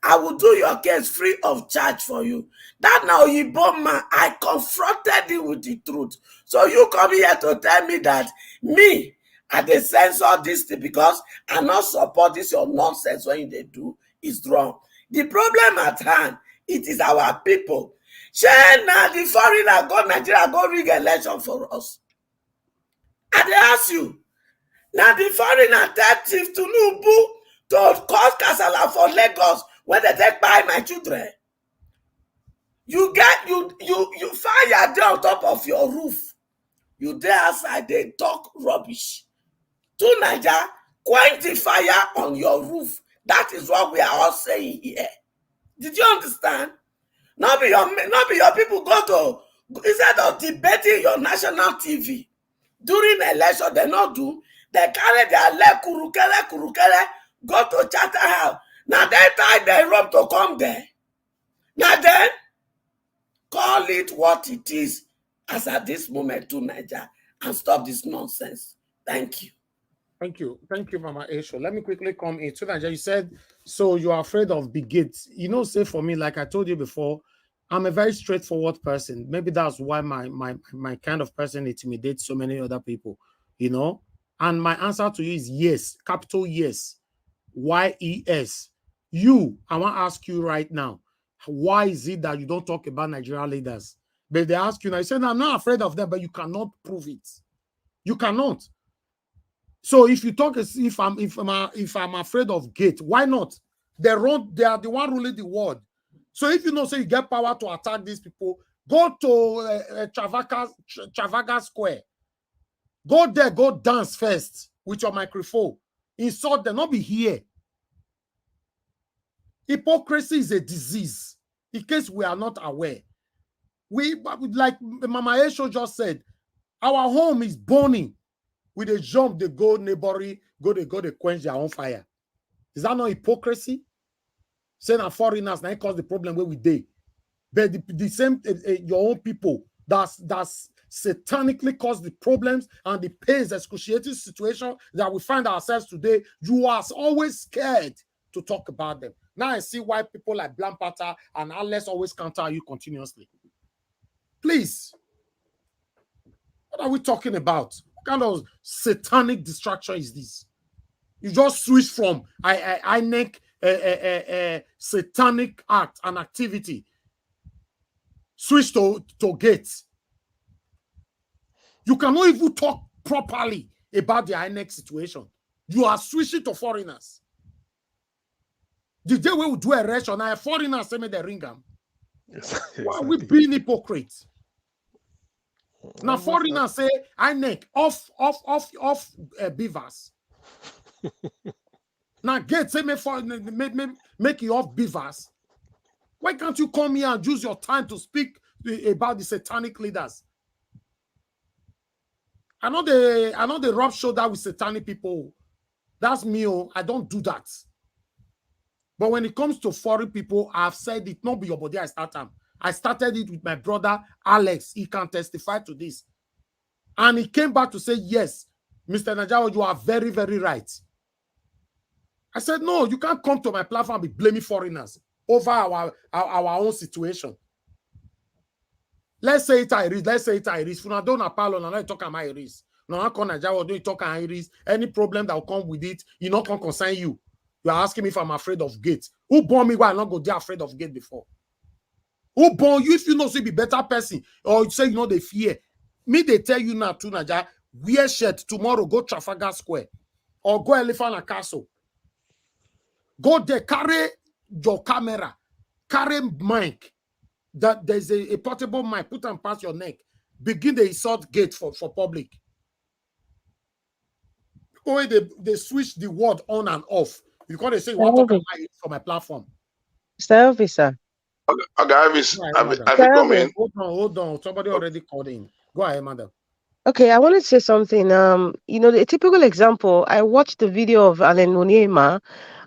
I will do your case free of charge for you. That now you bomb man, I confronted him with the truth. So you come here to tell me that me, I dey censor this thing because I not support this your nonsense when they do is wrong. The problem at hand, it is our people. Now the foreigner go Nigeria go rig election for us. And they ask you, now the foreigner tell Chief Tinubu to cause kasala for Lagos when they take by my children. You fire there on top of your roof. You there outside, they talk rubbish. To Niger, quench the fire on your roof. That is what we are all saying here. Did you understand? Not be your people go to, instead of debating your national TV, during election, they not do, they carry their leg, kurukere, go to Charter House. Now they tie their rope to come there. Now then, call it what it is as at this moment to Niger and stop this nonsense. Thank you. Thank you. Thank you, Mama Esho. Let me quickly come in. To Niger, you said, so you are afraid of big gates. You know, say for me, like I told you before, I'm a very straightforward person. Maybe that's why my kind of person intimidates so many other people, you know? And my answer to you is yes, capital yes, YES. I want to ask you right now, why is it that you don't talk about Nigerian leaders? But they ask you now, you say, no, I'm not afraid of them, but you cannot prove it. You cannot. So if you talk as if I'm afraid of gate, why not? They are the one ruling the world. So if you know, say you get power to attack these people, go to Trafalgar Square. Go there, go dance first with your microphone. Insult them, not be here. Hypocrisy is a disease. In case we are not aware, like Mama Esho just said, our home is burning. With a jump, they go neighboring, they quench their own fire. Is that not hypocrisy? Saying that foreigners now cause the problem where we dey. But the same your own people that's satanically cause the problems and the pains, excruciating situation that we find ourselves today. You are always scared to talk about them. Now I see why people like Blampata and Alex always counter you continuously. Please, what are we talking about? What kind of satanic distraction is this? You just switch from INEC satanic act and activity. Switch to gates. You cannot even talk properly about the INEC situation. You are switching to foreigners. The day we will do a election, now foreigners say me the ring them. Yes, Why are we exactly. being hypocrites? Now foreigners say INEC off beavers. Now get say make you off beavers. Why can't you come here and use your time to speak about the satanic leaders? I know the rub shoulder with satanic people. That's me. I don't do that. But when it comes to foreign people, I've said it, not be your body. I started it with my brother Alex. He can testify to this. And he came back to say, yes, Mr. Najawa, you are very, very right. I said, no, you can't come to my platform and be blaming foreigners over our own situation. Let's say it Iris. Let's say it Iris. When I don't apologize, I'm not talking about Iris. No, I can't Najawa, don't talk about Iris. Any problem that will come with it, you not can concern you. You are asking me if I'm afraid of gate. Who born me why I not go there afraid of gate before? Who born you if you know so be better person or you say you know they fear? Me they tell you now too, Naja, wear shirt tomorrow, go Trafalgar Square or go Elephant and Castle. Go there, carry your camera, carry mic. That there's a portable mic, put and pass your neck. Begin the insult gate for public. Or they switch the word on and off. Because they say, what talk about it for my platform? Mr. Elvis, sir. Okay, Elvis, have you come in? Hold on. Somebody already called in. Go ahead, madam. Okay, I wanted to say something. A typical example, I watched the video of Alan Onyema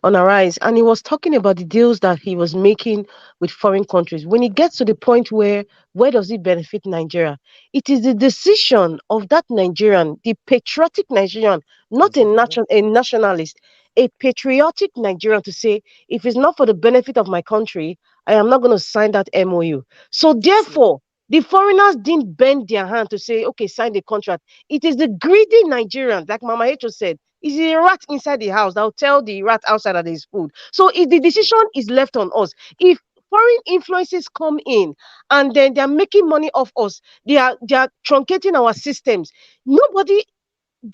on Arise, and he was talking about the deals that he was making with foreign countries. When it gets to the point where does it benefit Nigeria? It is the decision of that Nigerian, the patriotic Nigerian, not a nationalist, a patriotic Nigerian to say, if it's not for the benefit of my country, I am not going to sign that MOU. So therefore, the foreigners didn't bend their hand to say, okay, sign the contract. It is the greedy Nigerians, like Mama Echo said, is a rat inside the house that will tell the rat outside that there's food. So if the decision is left on us, if foreign influences come in and then they're making money off us, they are truncating our systems. They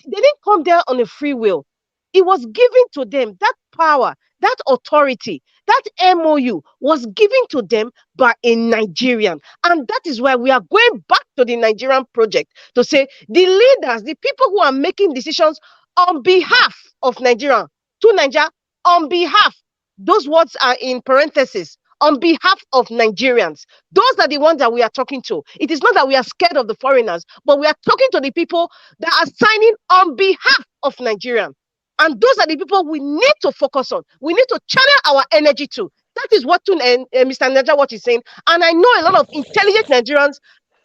didn't come there on a free will. It was given to them. That power, that authority, that MOU was given to them by a Nigerian. And that is why we are going back to the Nigerian project to say the leaders, the people who are making decisions on behalf of Nigeria, to Nigeria, on behalf, those words are in parentheses, on behalf of Nigerians. Those are the ones that we are talking to. It is not that we are scared of the foreigners, but we are talking to the people that are signing on behalf of Nigerians. And those are the people we need to focus on. We need to channel our energy to. That is what Mr. Naja what he's saying. And I know a lot of intelligent Nigerians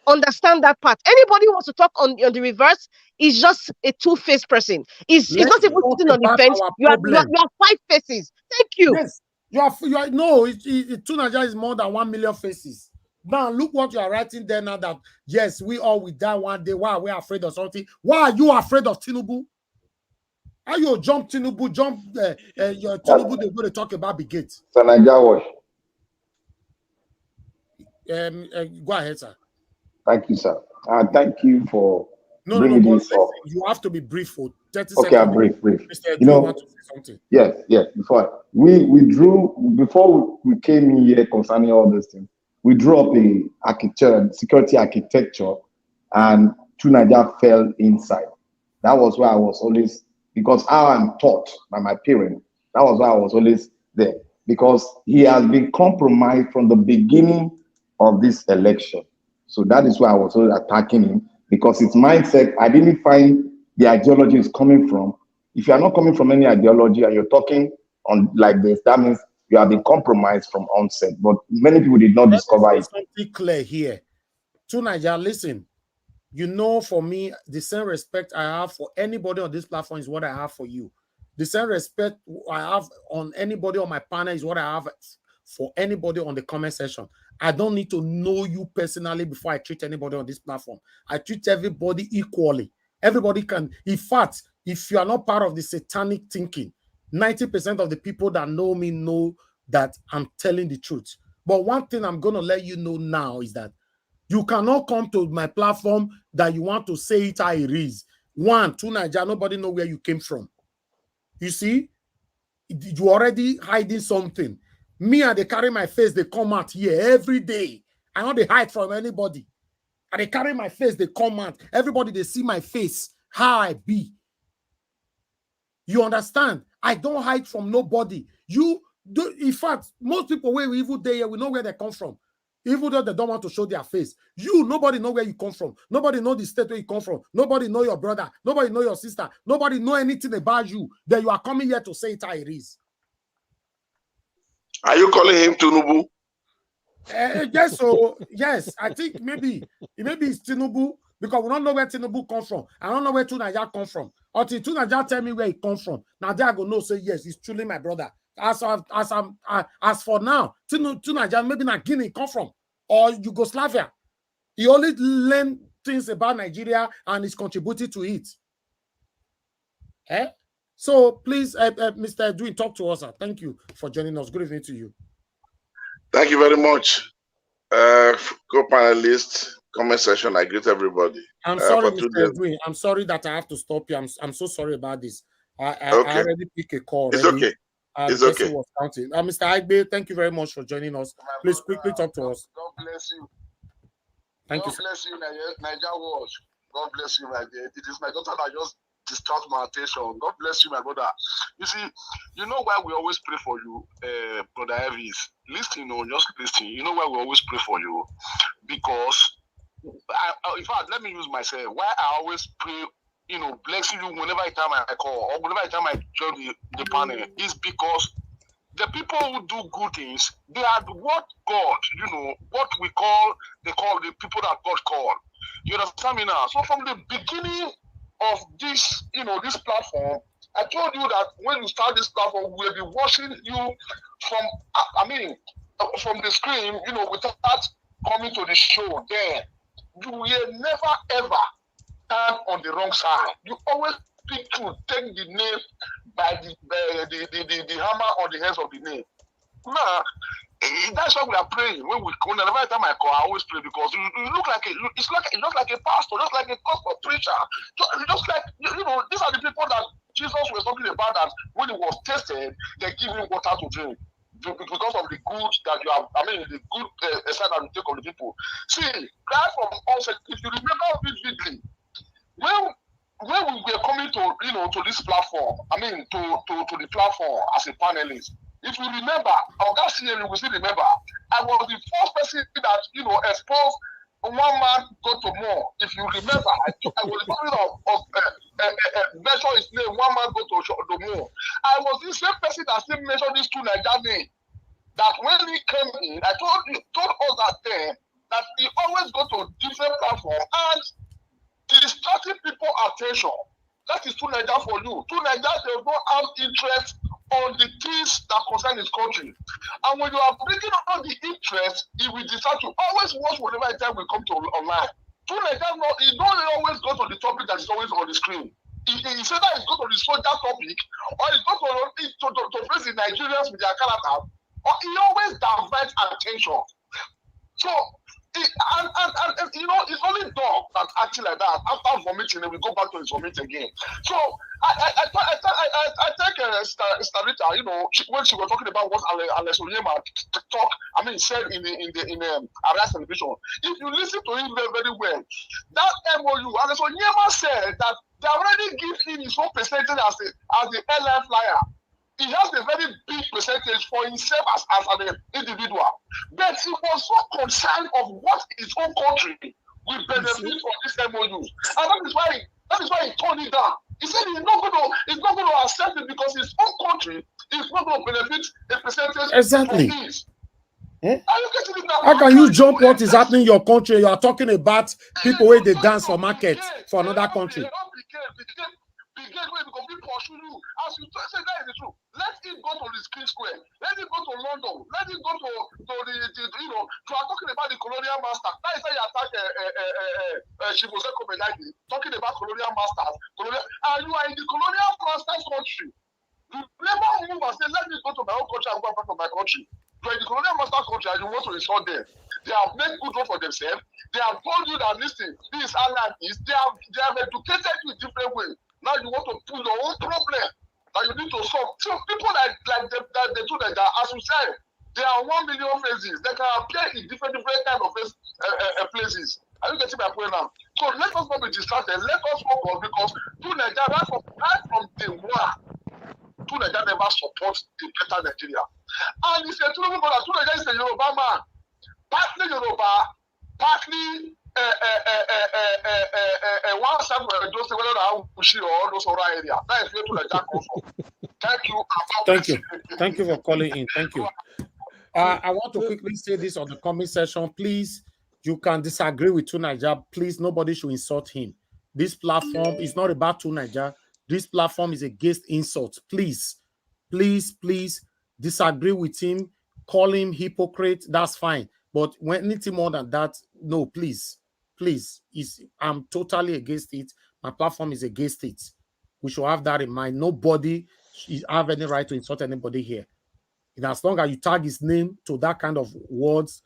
understand that part. Anybody who wants to talk on the reverse is just a two-faced person. It's not even sitting on the fence. You are five faces. Thank you. Yes. You are no, Tunaja is more than 1 million faces. Now look what you are writing there now that yes, we all will die one day. Why are we afraid of something? Why are you afraid of Tinubu? Are you jump Tinubu, your Tinubu, they're going to talk about big gate. Sanaja Go ahead, sir. Thank you, sir. Thank you for No, this up. You have to be brief for 30 seconds. Okay, I'm brief. Mr. You want to say something? Yes. Before we came in here concerning all these things, we drew up a security architecture, and Tunaja fell inside. That was why I was always, because I am taught by my parents, that was why I was always there. Because he has been compromised from the beginning of this election. So that is why I was always attacking him, because his mindset, I didn't find the ideology is coming from. If you are not coming from any ideology and you're talking on like this, that means you have been compromised from onset. But many people did not discover it. Something clear here. Tunaja, listen. You know, for me, the same respect I have for anybody on this platform is what I have for you. The same respect I have on anybody on my panel is what I have for anybody on the comment section. I don't need to know you personally before I treat anybody on this platform. I treat everybody equally. Everybody can. In fact, if you are not part of the satanic thinking, 90% of the people that know me know that I'm telling the truth. But one thing I'm going to let you know now is that You cannot come to my platform that you want to say it how it is. 1, 2, Nigeria, nobody know where you came from. You see, you already hiding something. Me and they carry my face, they come out here every day. I don't they hide from anybody. And they carry my face, they come out. Everybody, they see my face, how I be. You understand? I don't hide from nobody. You do, in fact, most people where we even there, we know where they come from. Even though they don't want to show their face. Nobody know where you come from. Nobody know the state where you come from. Nobody know your brother. Nobody know your sister. Nobody know anything about you. That you are coming here to say it how it is. Are you calling him Tinubu? Yes, so yes, I think maybe it's Tinubu, because we don't know where Tinubu comes from. I don't know where Tunaja comes from. Until Tunaja tell me where he comes from. Now they are gonna know, say yes, he's truly my brother. As for now, Tunaja maybe not Guinea come from or Yugoslavia. He only learned things about Nigeria and is contributing to it. So please, Mr. Edwin, talk to us. Thank you for joining us. Good evening to you. Thank you very much. Co-panelists, comment section, I greet everybody. I'm sorry, Mr. Edwin. I'm sorry that I have to stop you. I'm so sorry about this. I already picked a call. It's okay. It's okay. Was counting. Mr. Agbe, thank you very much for joining us. Please quickly talk to us. God bless you. Thank you. God bless you, Niger Watch. God bless you, my dear. It is my daughter that just distract my attention. God bless you, my brother. You see, you know why we always pray for you, Brother Elvis. Listen, just listen. You know why we always pray for you? Because, in fact, let me use myself. Why I always pray, blessing you whenever time I call or whenever time I join the panel is because the people who do good things, they are what God, what they call the people that God called. You understand me now? So from the beginning of this, this platform, I told you that when you start this platform, we'll be watching you from the screen, without coming to the show there. You will never ever stand on the wrong side. You always speak to take the name by the hammer on the heads of the name. Now, that's why we are praying. Whenever time I call, I always pray because you look like it's just like a pastor, just like a gospel preacher, just like these are the people that Jesus was talking about, that when he was tested, they give him water to drink because of the good that you have. The good side that you take of the people. See, right from onset, if you remember vividly, when we were coming to to this platform, to the platform as a panelist. If you remember, you will still remember, I was the first person that exposed one man go to more. If you remember, I was the person of mention his name, one man go to more. I was the same person that still mentioned these two Nigerian names. That when he came in, I told us that then that he always go to different platforms and distracting people attention. That is two Nigeria for you. Two Nigeria, they don't have interest on the things that concern his country. And when you are bringing on the interest, it will distract you. Always watch whenever time we come to online. Two Nigeria, he don't always go to the topic that is always on the screen. He said that he's going to the soldier topic, or he's going to face the Nigerians with their character, or he always diverts attention. So, it's only dog that acting like that. After vomiting, then we go back to his vomit again. So I think Starita, when she was talking about what Alex Onyema said in the Arias television. If you listen to him very, very well, that MOU, Alex Onyema said that they already give him his own percentage as the airline flyer. He has a very big percentage for himself as an individual. But he was so concerned of what his own country will benefit from this MOU. And that is why he turned it down. He said he's not going to accept it because his own country is not going to benefit a percentage exactly. from his. How can you jump what is happening in your country? You are talking about people where they dance for markets for another country. Because people pursue you. As you say, that is the truth. Let him go to the Screen Square. Let him go to London. Let him go to the you are talking about the colonial master. That is how you attack Shibose Kobenagi, talking about colonial masters. And you are in the colonial master's country. You never move and say, let me go to my own country and go back to my country. You are in the colonial master country and you want to insult them. They have made good road for themselves. They have told you that, listen, this island is, they have educated you in different ways. Now you want to pull your own problem that you need to solve. So people like the two that as you said, there are 1 million faces. They can appear in different kind of places. Are you getting my point now? So let us not be distracted. Let us focus, because two Nigeria right from day one, two Nigeria never support the better Nigeria. And it's a true brother. Two Nigeria is a Yoruba man, partly Yoruba, partly one side where those whether how Bushi or all those other area. That is where two Nigeria comes from. Thank you. Thank you for calling in. Thank you. I want to quickly say this on the comment section. Please, you can disagree with Tunaija. Please, nobody should insult him. This platform is not about Tunaija. This platform is against insults. Please, please, please disagree with him. Call him hypocrite. That's fine. But when anything more than that, no, please, please. I'm totally against it. My platform is against it. We should have that in mind. Nobody should have any right to insult anybody here. And as long as you tag his name to that kind of words,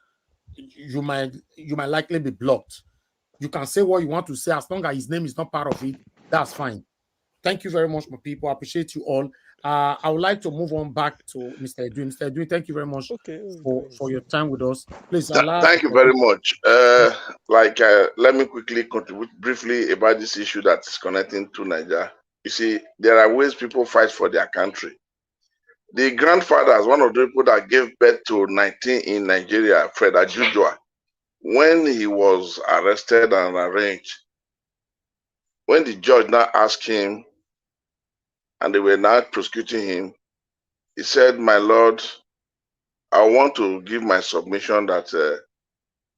you might likely be blocked. You can say what you want to say as long as his name is not part of it. That's fine. Thank you very much, my people. I appreciate you all. I would like to move on back to Mr. Edwin. Mr. Edwin, thank you very much for your time with us. Please, thank you very much. Let me quickly contribute briefly about this issue that is connecting to Nigeria. You see, there are ways people fight for their country. The grandfather is one of the people that gave birth to 19 in Nigeria, Fred Ajujua, when he was arrested and arraigned. When the judge now asked him, and they were now prosecuting him, he said, "My lord, I want to give my submission that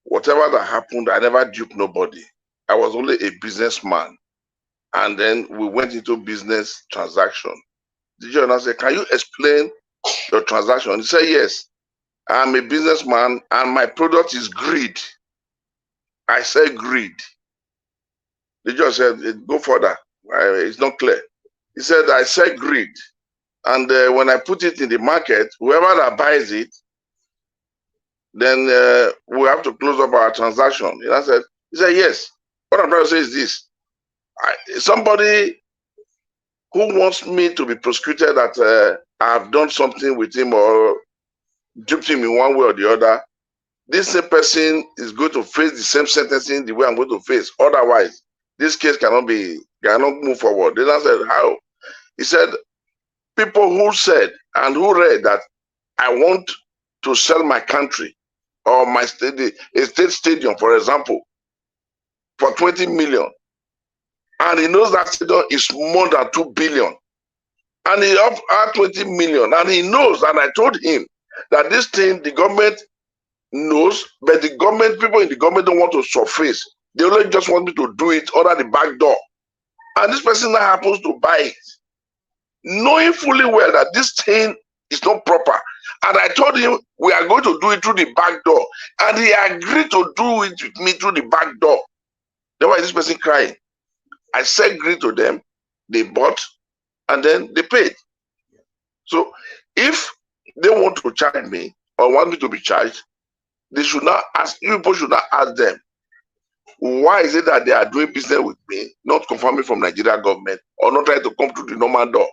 whatever that happened, I never duped nobody. I was only a businessman. And then we went into business transaction." The judge now said, "Can you explain your transaction?" He said, "Yes, I'm a businessman and my product is greed." I said, "Greed." The judge said, "Go further. It's not clear." He said, "I said greed. And when I put it in the market, whoever that buys it, then we have to close up our transaction." He said, "Yes. What I'm trying to say is this. Somebody who wants me to be prosecuted that I've done something with him or duped him in one way or the other, this same person is going to face the same sentencing the way I'm going to face. Otherwise, this case cannot move forward." Then I said, "How?" He said, "People who said and who read that I want to sell my country or my state, a state stadium, for example, for 20 million, and he knows that stadium is more than 2 billion, and he offered 20 million, and he knows, and I told him that this thing the government knows, but the government, people in the government don't want to surface. They only just want me to do it under the back door. And this person now happens to buy it, knowing fully well that this thing is not proper. And I told him we are going to do it through the back door. And he agreed to do it with me through the back door. Then why is this person crying? I said agree to them, they bought, and then they paid. So if they want to charge me or want me to be charged, they should not ask, you people should not ask them, why is it that they are doing business with me, not confirming from Nigeria government, or not trying to come through the normal door?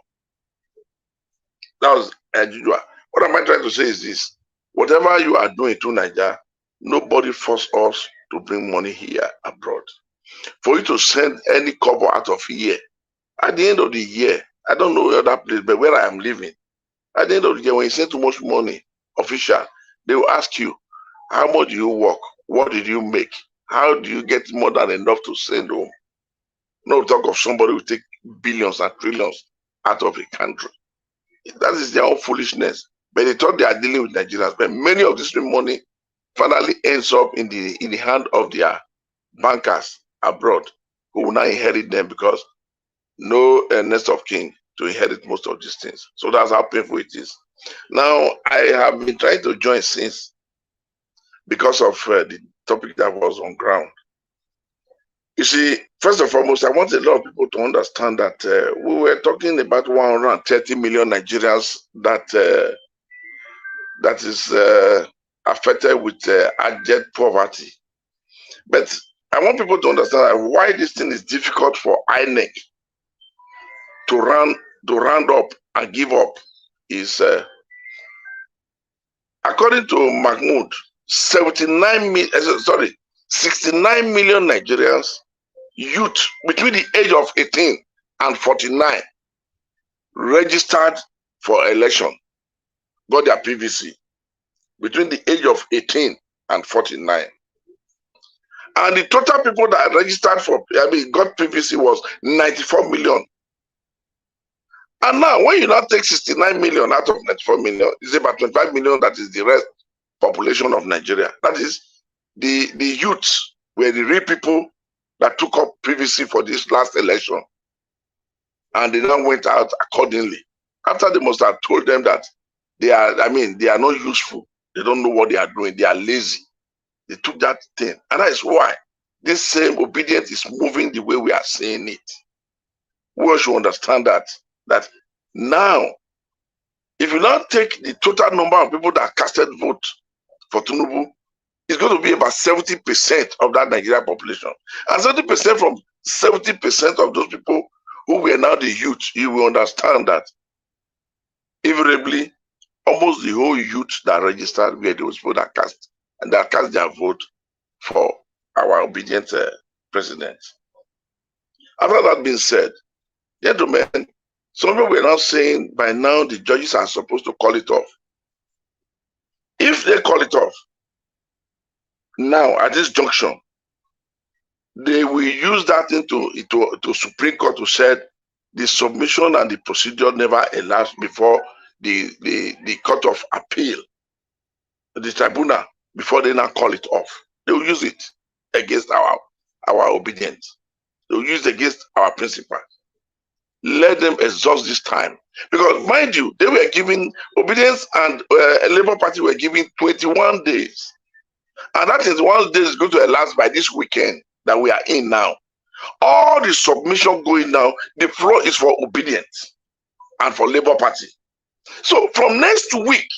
That was usual. What am I trying to say is this: whatever you are doing to Nigeria, nobody forced us to bring money here abroad. For you to send any cover out of here, at the end of the year, I don't know where that place, but where I am living, at the end of the year, when you send too much money, official, they will ask you, how much do you work? What did you make? How do you get more than enough to send home? No talk of somebody who take billions and trillions out of a country. That is their own foolishness. But they thought they are dealing with Nigerians. But many of this money finally ends up in the hand of their bankers abroad, who will now inherit them because no nest of kin to inherit most of these things. So that's how painful it is. Now, I have been trying to join since because of the topic that was on ground. You see, first and foremost, I want a lot of people to understand that we were talking about 130 million Nigerians that is affected with abject poverty. But I want people to understand why this thing is difficult for INEC to round up and give up is according to Mahmoud, 69 million Nigerians, youth between the age of 18 and 49 registered for election, got their PVC between the age of 18 and 49. And the total people that registered for, got PVC was 94 million. And now, when you now take 69 million out of 94 million, it's about 25 million that is the rest population of Nigeria. That is, the youths were the real people that took up PVC for this last election. And they now went out accordingly. After they must have told them that they are not useful. They don't know what they are doing. They are lazy. They took that thing. And that is why this same obedience is moving the way we are seeing it. We should understand that now, if you now take the total number of people that casted vote for Tinubu, it's going to be about 70% of that Nigerian population. And 70% from 70% of those people who were now the youth, you will understand that invariably, almost the whole youth that registered were those people that cast their vote for our obedient president. After that being said, gentlemen, some people were now saying by now the judges are supposed to call it off. If they call it off, now at this junction, they will use that to Supreme Court to say the submission and the procedure never elapsed before the Court of Appeal, the tribunal, before they now call it off. They will use it against our obedience. They will use it against our principles. Let them exhaust this time. Because mind you, they were giving obedience and Labour Party were giving 21 days. And that is 1 day is going to elapse by this weekend that we are in now. All the submission going now, the floor is for obedience and for Labour Party. So from next week,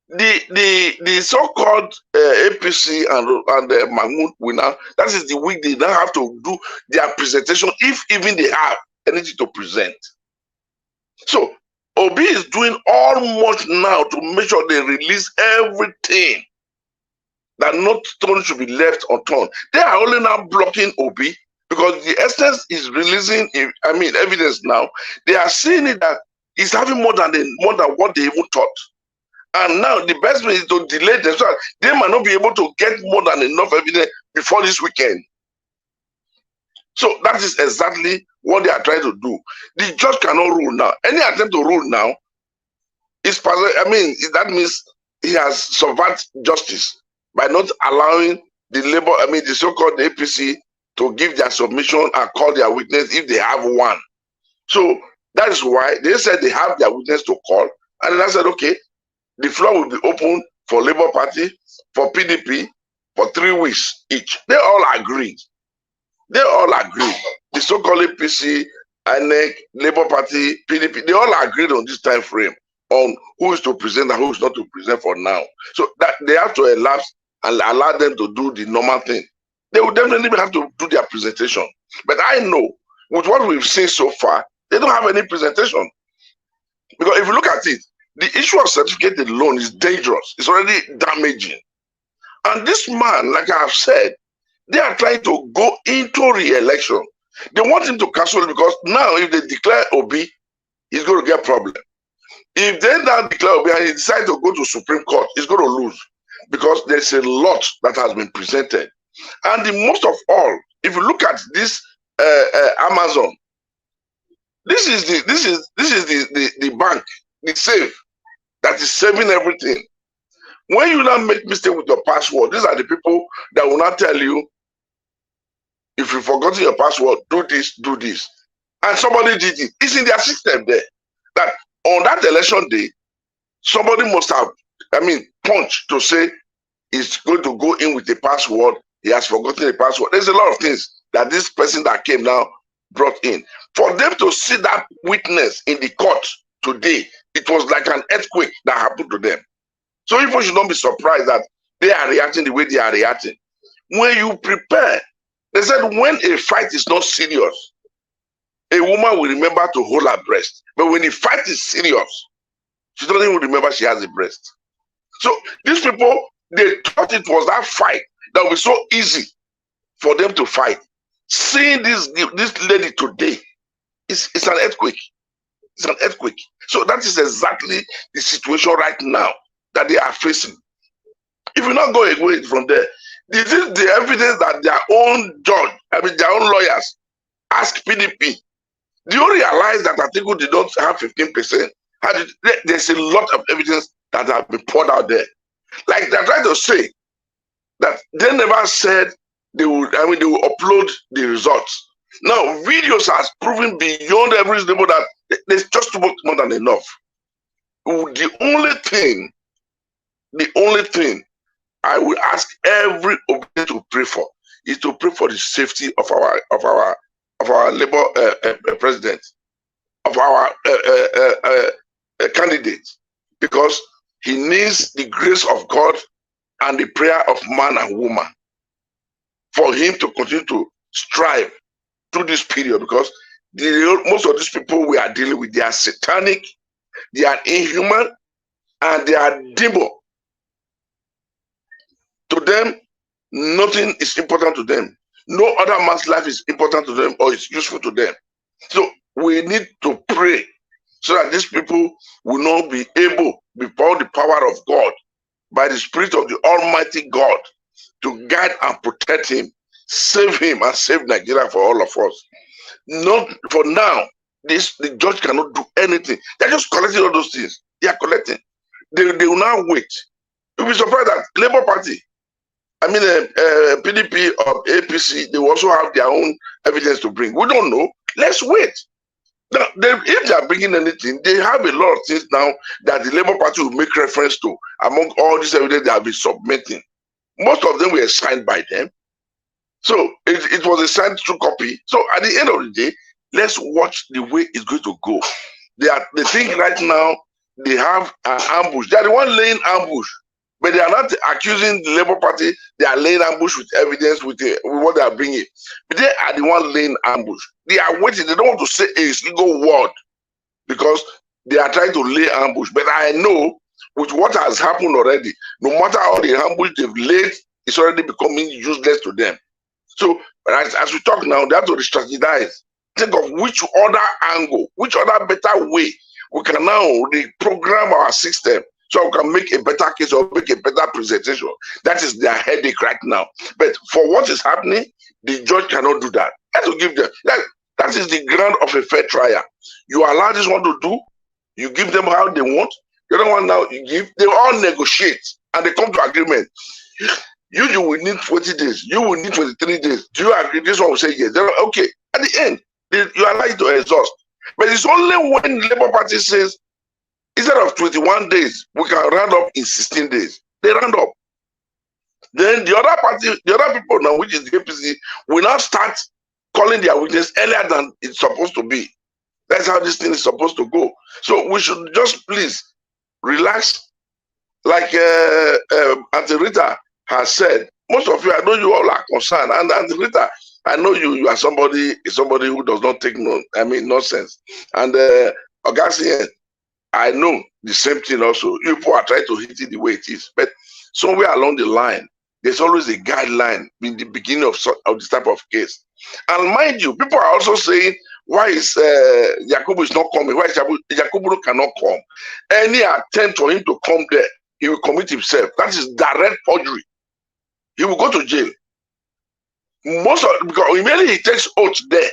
the so-called APC and Mahmoud winner, that is the week they now have to do their presentation, if even they have anything to present. So Obi is doing all much now to make sure they release everything, that not stone should be left unturned. They are only now blocking Obi because the essence is releasing evidence now. They are seeing it that it's having more than what they even thought. And now the best way is to delay them so they might not be able to get more than enough evidence before this weekend. So that is exactly what they are trying to do. The judge cannot rule now. Any attempt to rule now is that means he has subverted justice by not allowing the so-called APC to give their submission and call their witness if they have one. So that is why they said they have their witness to call. And then I said, okay, the floor will be open for Labour Party, for PDP, for 3 weeks each. They all agreed. The so-called APC, INEC, Labour Party, PDP, they all agreed on this time frame on who is to present and who is not to present for now. So that they have to elapse and allow them to do the normal thing. They will definitely have to do their presentation. But I know, with what we've seen so far, they don't have any presentation. Because if you look at it, the issue of certificate alone is dangerous. It's already damaging. And this man, like I have said, they are trying to go into re-election. They want him to cancel it because now if they declare Obi, he's going to get problem. If they now declare Obi and he decides to go to Supreme Court, he's going to lose because there's a lot that has been presented. And the most of all, if you look at this Amazon, this is the bank, the safe that is saving everything. When you now make mistake with your password, these are the people that will not tell you, if you've forgotten your password, do this, do this. And somebody did it. It's in their system there. That on that election day, somebody must have, punched to say he's going to go in with the password. He has forgotten the password. There's a lot of things that this person that came now brought in. For them to see that witness in the court today, it was like an earthquake that happened to them. So people should not be surprised that they are reacting the way they are reacting. When you prepare, they said when a fight is not serious, a woman will remember to hold her breast. But when the fight is serious, she doesn't even remember she has a breast. So these people, they thought it was that fight that was so easy for them to fight. Seeing this lady today, it's an earthquake. It's an earthquake. So that is exactly the situation right now that they are facing. If you not go away from there, this is the evidence that their own judge, their own lawyers ask PDP. Do you realize that Atiku did not have 15%? There's a lot of evidence that have been poured out there. Like they're trying to say that they never said they would, they will upload the results. Now, videos has proven beyond every reasonable that there's just more than enough. The only thing I will ask every obedient to pray for is to pray for the safety of our Labour president, of our candidate, because he needs the grace of God and the prayer of man and woman for him to continue to strive through this period, because most of these people we are dealing with, they are satanic, they are inhuman, and they are demon. To them, nothing is important to them. No other man's life is important to them or is useful to them. So we need to pray so that these people will not be able, before the power of God, by the Spirit of the Almighty God, to guide and protect him, save him, and save Nigeria for all of us. Not for now. The judge cannot do anything. They're just collecting all those things. They are collecting. They will now wait. You'll be surprised that Labour Party, PDP or APC, they will also have their own evidence to bring. We don't know. Let's wait. Now, if they are bringing anything, they have a lot of things now that the Labour Party will make reference to among all this evidence they have been submitting. Most of them were signed by them. So it was a signed true copy. So at the end of the day, let's watch the way it's going to go. They think right now they have an ambush. They are the one laying ambush. But they are not accusing the Labour Party. They are laying ambush with evidence, with what they are bringing. But they are the one laying ambush. They are waiting. They don't want to say a single word because they are trying to lay ambush. But I know with what has happened already, no matter how the ambush they've laid, it's already becoming useless to them. So as we talk now, they have to re-strategize. Think of which other angle, which other better way we can now reprogram our system so we can make a better case or make a better presentation. That is their headache right now. But for what is happening, the judge cannot do that. That's to give them. That is the ground of a fair trial. You allow this one to do, you give them how they want. The other one now you give, they all negotiate and they come to agreement. You will need 20 days. You will need 23 days. Do you agree? This one will say yes. Okay. At the end, you are allowed to exhaust. But it's only when the Labour Party says, instead of 21 days, we can round up in 16 days. They round up. Then the other party, the other people now, which is the APC, will now start calling their witness earlier than it's supposed to be. That's how this thing is supposed to go. So we should just please relax. Like Auntie Rita has said, most of you, I know you all are concerned. And Auntie Rita, I know you are somebody who does not take nonsense. And Augustine, I know the same thing also. You people are trying to hit it the way it is. But somewhere along the line, there's always a guideline in the beginning of this type of case. And mind you, people are also saying, why is Yakubu is not coming? Why is Yakubu cannot come? Any attempt for him to come there, he will commit himself. That is direct forgery. He will go to jail. Because immediately he takes oath there.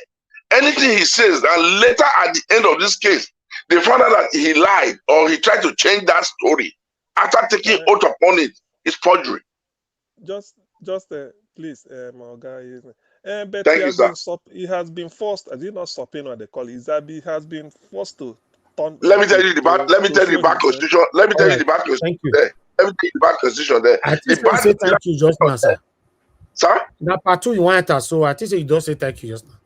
Anything he says, and later at the end of this case, they found out that he lied or he tried to change that story after taking oath upon it. It's forgery. Just please, my guy. But Thank you, sir. He has been forced. Is it not subpoena they call it? He has been forced to turn. Let me tell you the bad. Let me tell you the bad constitution. Let me tell you the bad constitution there. Let me tell you the bad constitution there. I think you say thank you just now, sir. Sir? That part two you want to, so I think you don't say thank you just now.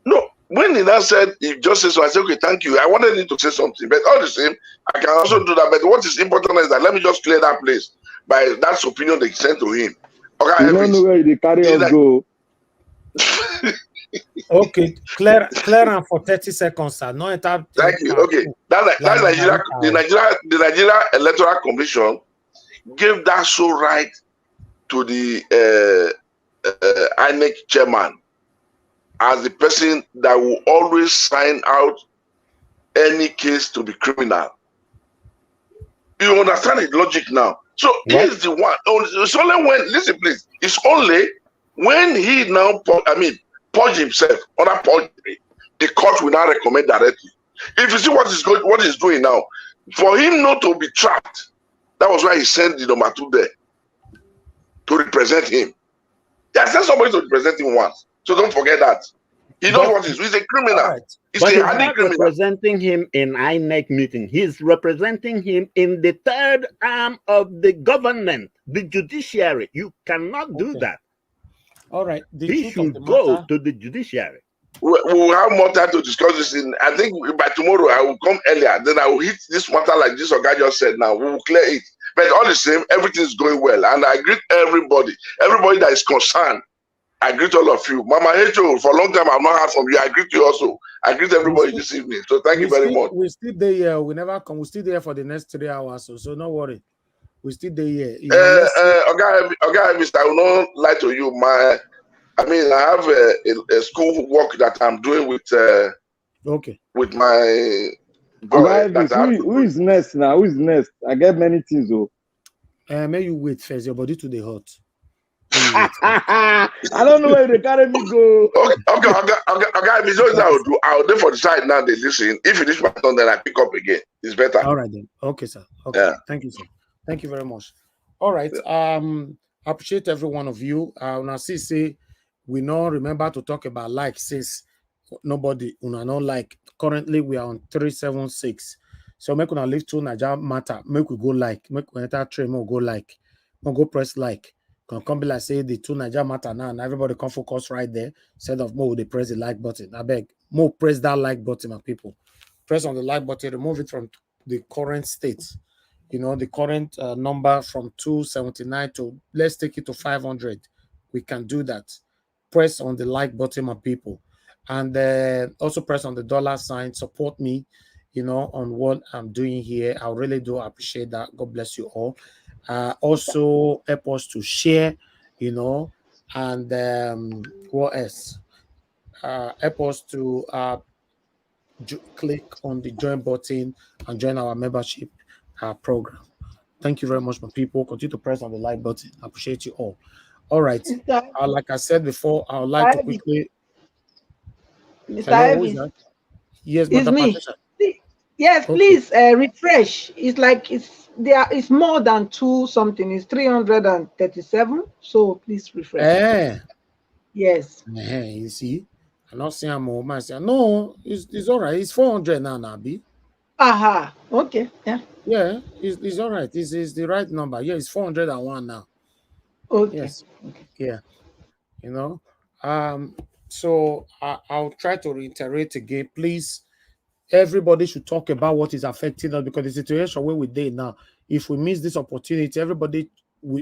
No, when he now said he just said so, I said, okay, thank you. I wanted him to say something, but all the same, I can also do that. But what is important is that let me just clear that place by that's opinion they sent to him. Okay, You don't know where they carry us like, go. Okay, clear on for 30 seconds, sir. No enter. Thank you. Okay, that's Nigeria. The Nigeria Electoral Commission gave that sole right to the INEC chairman as the person that will always sign out any case to be criminal. You understand the logic now? So he is the one. It's only when, listen please, it's only when he now, purge himself under perjury, the court will now recommend directly. If you see what he's doing now, for him not to be trapped, that was why he sent the number 2 there to represent him. He has sent somebody to represent him once. So don't forget that. He knows what he's a criminal. Right. He's But a he's hardened not criminal. representing him in INEC meeting. He's representing him in the third arm of the government, the judiciary. You cannot do that. All right. He should go to the judiciary. We'll have more time to discuss this. I think by tomorrow I will come earlier. Then I will hit this matter like this guy just said now. We will clear it. But all the same, everything is going well. And I greet everybody that is concerned. I greet all of you. Mama Hejo, for a long time I've not heard from you. I greet you also. I greet everybody this evening. So thank you very much. We still there. We never come. We still there for the next 3 hours. So no worry. We still there. Okay, Mister, I will not lie to you. I have a school work that I'm doing with with my boy. Okay, who is next now? Who is next? I get many things though. May you wait first. Your body to the hot. I don't know where they carry me go. Okay. I'll do for the side now. They listen. If you finish my turn, then I pick up again. It's better. All right then. Okay, sir. Okay. Yeah. Thank you, sir. Thank you very much. All right. I appreciate every one of you. Now say we now remember to talk about like since nobody not like. Currently we are on 376. So make una leave to Naija matter. Make we go like. Make we enter train. We'll go like. We'll go press like. Can be like say the 2 Naija matter now, and everybody can focus right there. Instead of more, they press the like button. I beg more press that like button, my people. Press on the like button, remove it from the current state. You know, the current number from 279 to let's take it to 500. We can do that. Press on the like button, my people, and also press on the $sign. Support me, you know, on what I'm doing here. I really do appreciate that. God bless you all. Also help us to share, you know, and what else? Help us to click on the join button and join our membership program. Thank you very much, my people. Continue to press on the like button. I appreciate you all. All right. Like I said before, I would like to quickly. Mr. Hello, that? Yes, it's me. Patricia. Yes, please refresh. It's like it's more than 2 something. It's 337. So please refresh. Yes. You see, I'm not saying I'm more. No, it's all right. It's 400 now, Nabi. Aha. Okay. Yeah. Yeah, it's all right. It's the right number. Yeah, it's 401 now. Okay. Yes. Okay. Yeah. You know. So I'll try to reiterate again, please. Everybody should talk about what is affecting us, because the situation where we're there now, if we miss this opportunity, everybody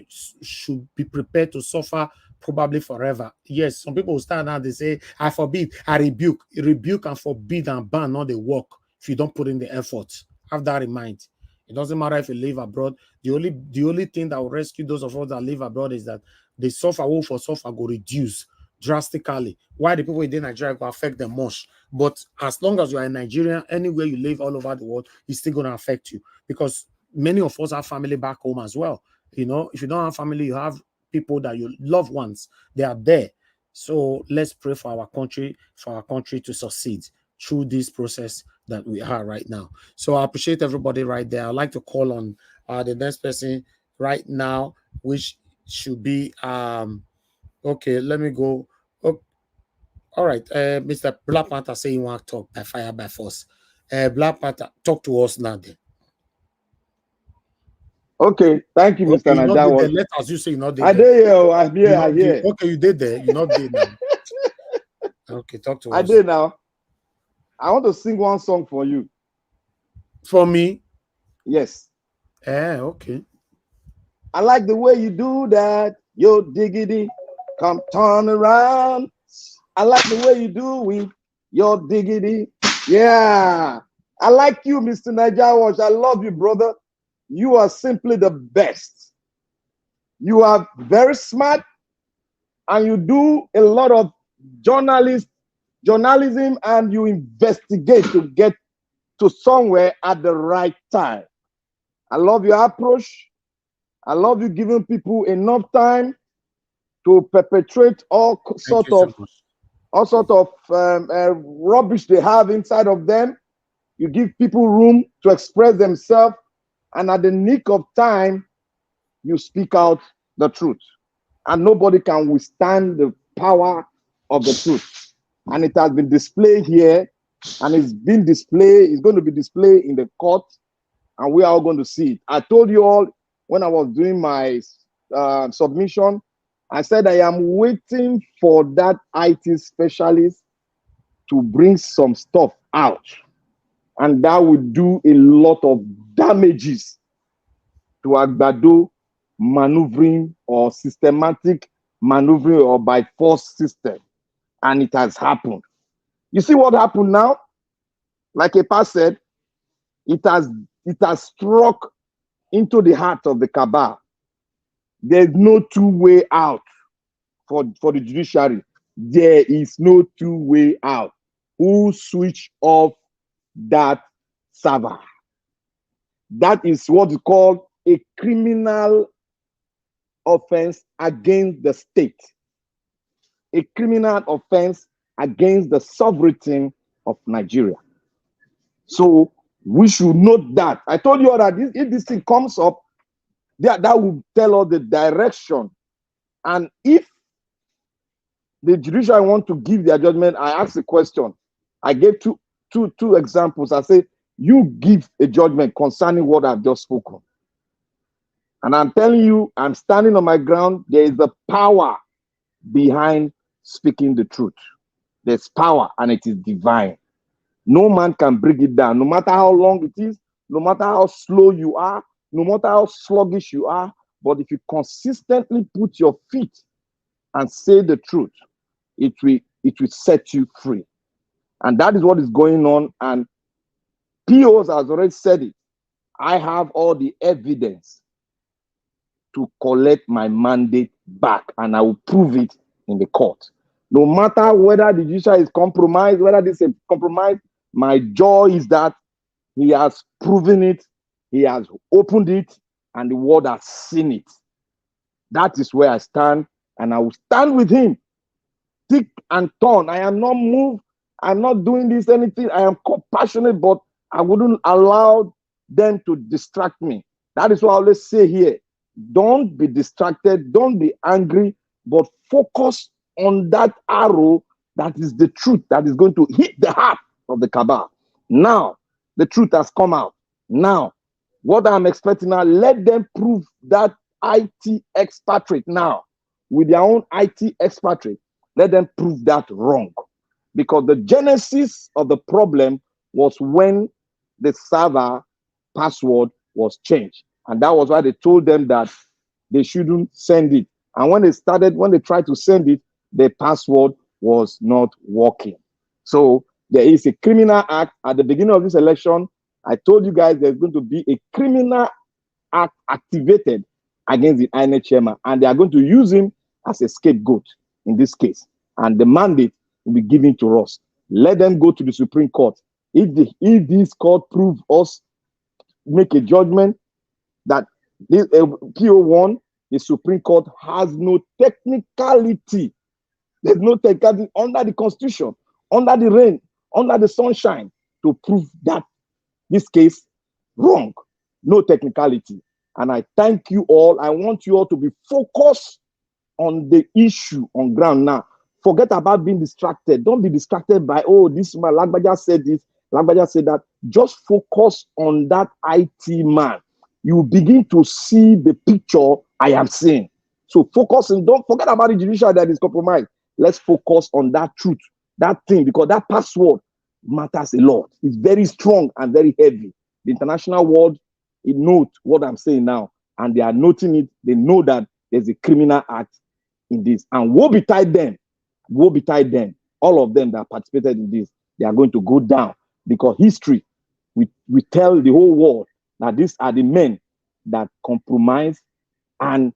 should be prepared to suffer probably forever. Yes, some people will stand out, they say, I forbid, I rebuke and forbid and ban all the work if you don't put in the effort. Have that in mind. It doesn't matter if you live abroad. The only thing that will rescue those of us that live abroad is that the suffer will for suffer go reduce drastically. Why the people in Nigeria will affect them much. But as long as you are in Nigeria, anywhere you live all over the world, it's still going to affect you, because many of us have family back home as well. You know, if you don't have family, you have people that you loved ones, they are there. So let's pray for our country to succeed through this process that we are right now. So I appreciate everybody right there. I'd like to call on the next person right now, which should be okay, let me go. Oh, all right, Mr. Black Panther saying you want to talk by fire by force. Black Panther, talk to us now then. Okay, thank you, Mr. Naija. Let us you say you're not there. I did here. Okay, you did there. You're not there now. Okay, talk to us. I did now. I want to sing one song for you. For me? Yes. Okay. I like the way you do that. Yo, diggity, come turn around. I like the way you do it. Your diggity. Yeah. I like you, Mr. Niger Wash. I love you, brother. You are simply the best. You are very smart and you do a lot of journalism, and you investigate to get to somewhere at the right time. I love your approach. I love you giving people enough time to perpetrate all sort of rubbish they have inside of them. You give people room to express themselves, and at the nick of time, you speak out the truth. And nobody can withstand the power of the truth. And it has been displayed here, and it's been displayed, it's going to be displayed in the court, and we are all going to see it. I told you all when I was doing my submission, I said I am waiting for that IT specialist to bring some stuff out, and that would do a lot of damages to Agbado maneuvering or systematic maneuvering or by force system. And it has happened. You see what happened now? Like a past said, it has struck into the heart of the cabal. There's no two-way out for the judiciary. There is no two-way out. Who switch off that server? That is what is called a criminal offense against the state. A criminal offense against the sovereignty of Nigeria. So we should note that. I told you all that if this thing comes up, that will tell us the direction. And if the judiciary want to give their judgment, I ask the question. I gave two examples. I say, you give a judgment concerning what I've just spoken. And I'm telling you, I'm standing on my ground. There is a power behind speaking the truth. There's power, and it is divine. No man can bring it down, no matter how long it is, no matter how slow you are, no matter how sluggish you are. But if you consistently put your feet and say the truth, it will set you free. And that is what is going on. And POs has already said it. I have all the evidence to collect my mandate back, and I will prove it in the court. No matter whether the judiciary is compromised, whether this is compromised, my joy is that he has proven it, he has opened it, and the world has seen it. That is where I stand, and I will stand with him, thick and torn. I am not moved. I'm not doing this anything. I am compassionate, but I wouldn't allow them to distract me. That is what I always say here. Don't be distracted. Don't be angry, but focus on that arrow that is the truth that is going to hit the heart of the cabal. Now, the truth has come out. Now, what I'm expecting now, let them prove that IT expatriate now with their own IT expatriate. Let them prove that wrong. Because the genesis of the problem was when the server password was changed. And that was why they told them that they shouldn't send it. And when they tried to send it, the password was not working. So there is a criminal act at the beginning of this election. I told you guys there's going to be a criminal act activated against the INEC chairman, and they are going to use him as a scapegoat in this case. And the mandate will be given to us. Let them go to the Supreme Court. If this court prove us, make a judgment that this PO1, the Supreme Court has no technicality. There's no technicality under the Constitution, under the rain, under the sunshine to prove that this case wrong. No technicality. And I thank you all. I want you all to be focused on the issue on ground now. Forget about being distracted. Don't be distracted by, oh, this man, Lagbaja said this, Lagbaja said that. Just focus on that IT man. You begin to see the picture I am seeing. So focus and don't forget about the judiciary that is compromised. Let's focus on that truth, that thing, because that password matters a lot. It's very strong and very heavy. The international world, it knows what I'm saying now, and they are noting it. They know that there's a criminal act in this, and woe betide them. Woe betide them. All of them that participated in this, they are going to go down, because history, we tell the whole world that these are the men that compromised and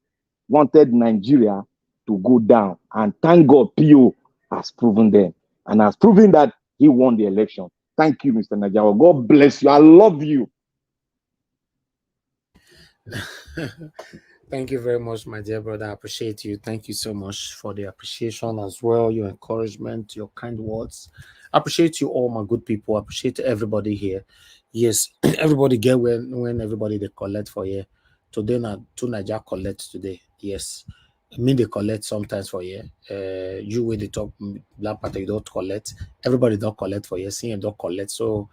wanted Nigeria to go down. And thank God, PO has proven them and has proven that he won the election. Thank you, Mr. Najawa. God bless you. I love you. Thank you very much, my dear brother. I appreciate you. Thank you so much for the appreciation as well, your encouragement, your kind words. I appreciate you all, my good people. I appreciate everybody here. Yes, everybody get when everybody they collect for here. Today, now, two Niger collect today. Yes. I mean, they collect sometimes for here. You with the top black party, you don't collect. Everybody don't collect for here. CM don't collect. So,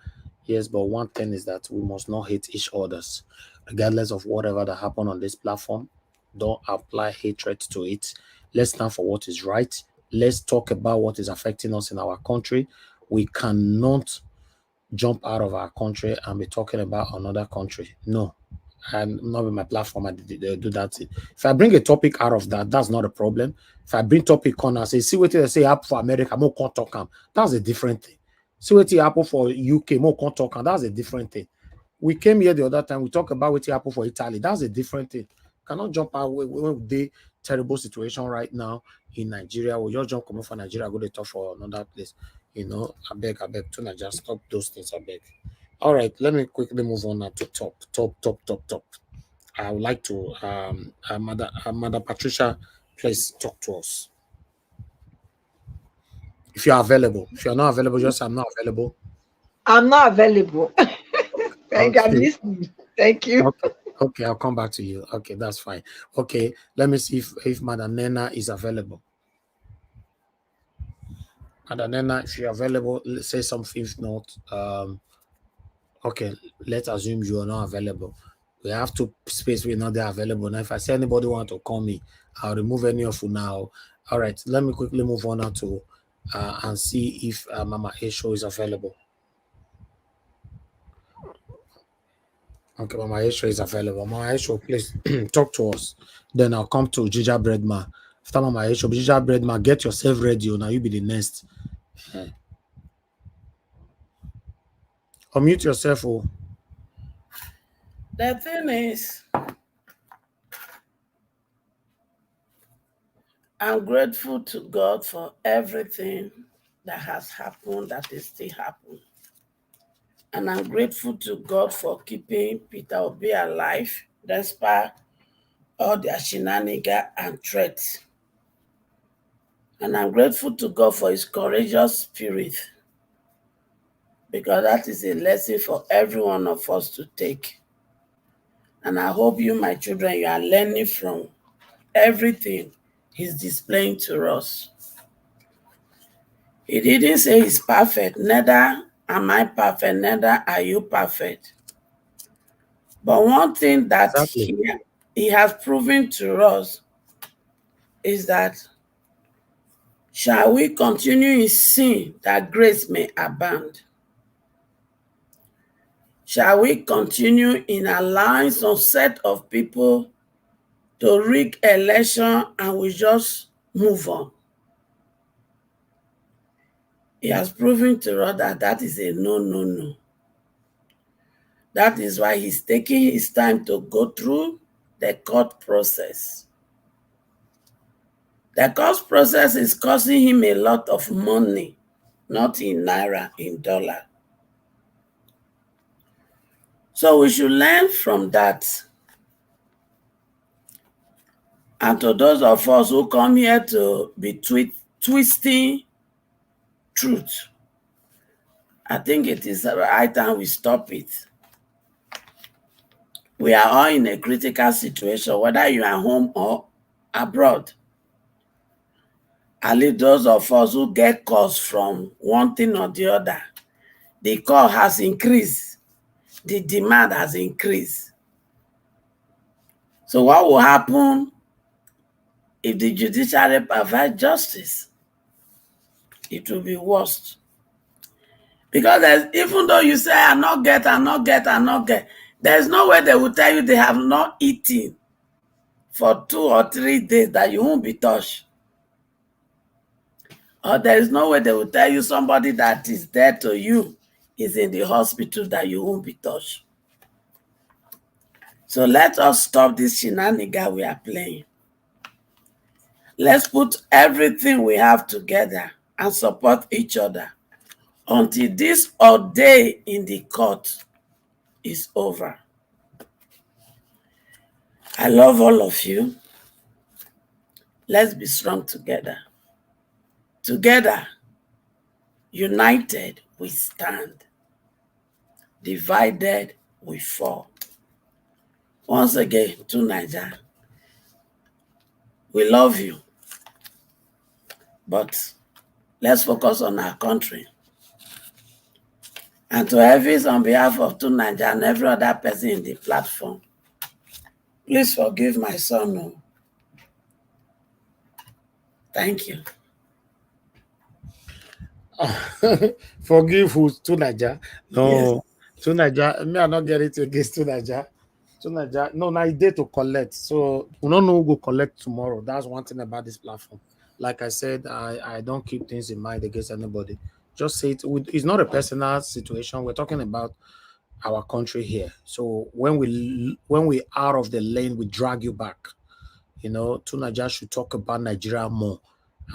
yes, but one thing is that we must not hate each others, regardless of whatever that happened on this platform. Don't apply hatred to it. Let's stand for what is right. Let's talk about what is affecting us in our country. We cannot jump out of our country and be talking about another country. No, and not with my platform. I do that. If I bring a topic out of that, that's not a problem. If I bring topic on and say what they say happen for America, more can't talk them. That's a different thing. See what happen for UK, more can't talk them. That's a different thing. We came here the other time. We talk about what happened for Italy. That's a different thing. Cannot jump out when they terrible situation right now in Nigeria. We just jump coming from Nigeria, go to talk for another place. You know, I beg to Nigeria, stop those things. I beg. All right, let me quickly move on now to top. I would like to Mother Patricia, please talk to us. If you are available. If you're not available, just I'm not available. I'm not available. Thank you. I'm Okay. listening. Thank you. Okay, I'll come back to you. Okay, that's fine. Okay, let me see if Madam Nena is available. Madam Nena, if you're available, say something. If not, okay, let's assume you are not available. We have to space we're not there available. Now, if I say anybody want to call me, I'll remove any of you now. All right, let me quickly move on now to and see if Mama Esho is available. Okay, Mama Esho is available. Mama Esho, please talk to us. Then I'll come to Ginger Breadma. After Mama Esho, Ginger Breadma, get yourself ready. Now you be the next. Unmute yourself. Oh. The thing is, I'm grateful to God for everything that has happened, that is still happening. And I'm grateful to God for keeping Peter Obi alive, despite all their shenanigans and threats. And I'm grateful to God for his courageous spirit, because that is a lesson for every one of us to take. And I hope you, my children, you are learning from everything he's displaying to us. He didn't say he's perfect. Neither am I perfect. Neither are you perfect. But one thing that he has proven to us is that shall we continue in sin that grace may abound? Shall we continue in allowing some set of people to rig election and we just move on? He has proven to us that that is a no. That is why he's taking his time to go through the court process. The court process is costing him a lot of money, not in naira, in dollar. So we should learn from that. And to those of us who come here to be twisting truth, I think it is the right time we stop it. We are all in a critical situation, whether you are home or abroad. At least those of us who get calls from one thing or the other, the call has increased, the demand has increased. So what will happen if the judiciary provides justice? It will be worse. Because even though you say, I not get, there's no way they will tell you they have not eaten for 2 or 3 days that you won't be touched. Or there is no way they will tell you somebody that is dead to you is in the hospital that you won't be touched. So let us stop this shenanigan we are playing. Let's put everything we have together and support each other until this ordeal in the court is over. I love all of you. Let's be strong together. Together, united, we stand. Divided, we fall. Once again, to Nigeria, we love you, but let's focus on our country. And to Elvis, on behalf of To Nigeria and every other person in the platform, please forgive my son. No. Thank you. Forgive who's To Nigeria? No, Yes. To Nigeria. Me, I not get it against To Nigeria. To Nigeria. No, now it's day to collect. So we don't know who go collect tomorrow. That's one thing about this platform. Like I said, I don't keep things in mind against anybody. Just say it. It's not a personal situation. We're talking about our country here. So when we out of the lane, we drag you back. You know, To Nigeria should talk about Nigeria more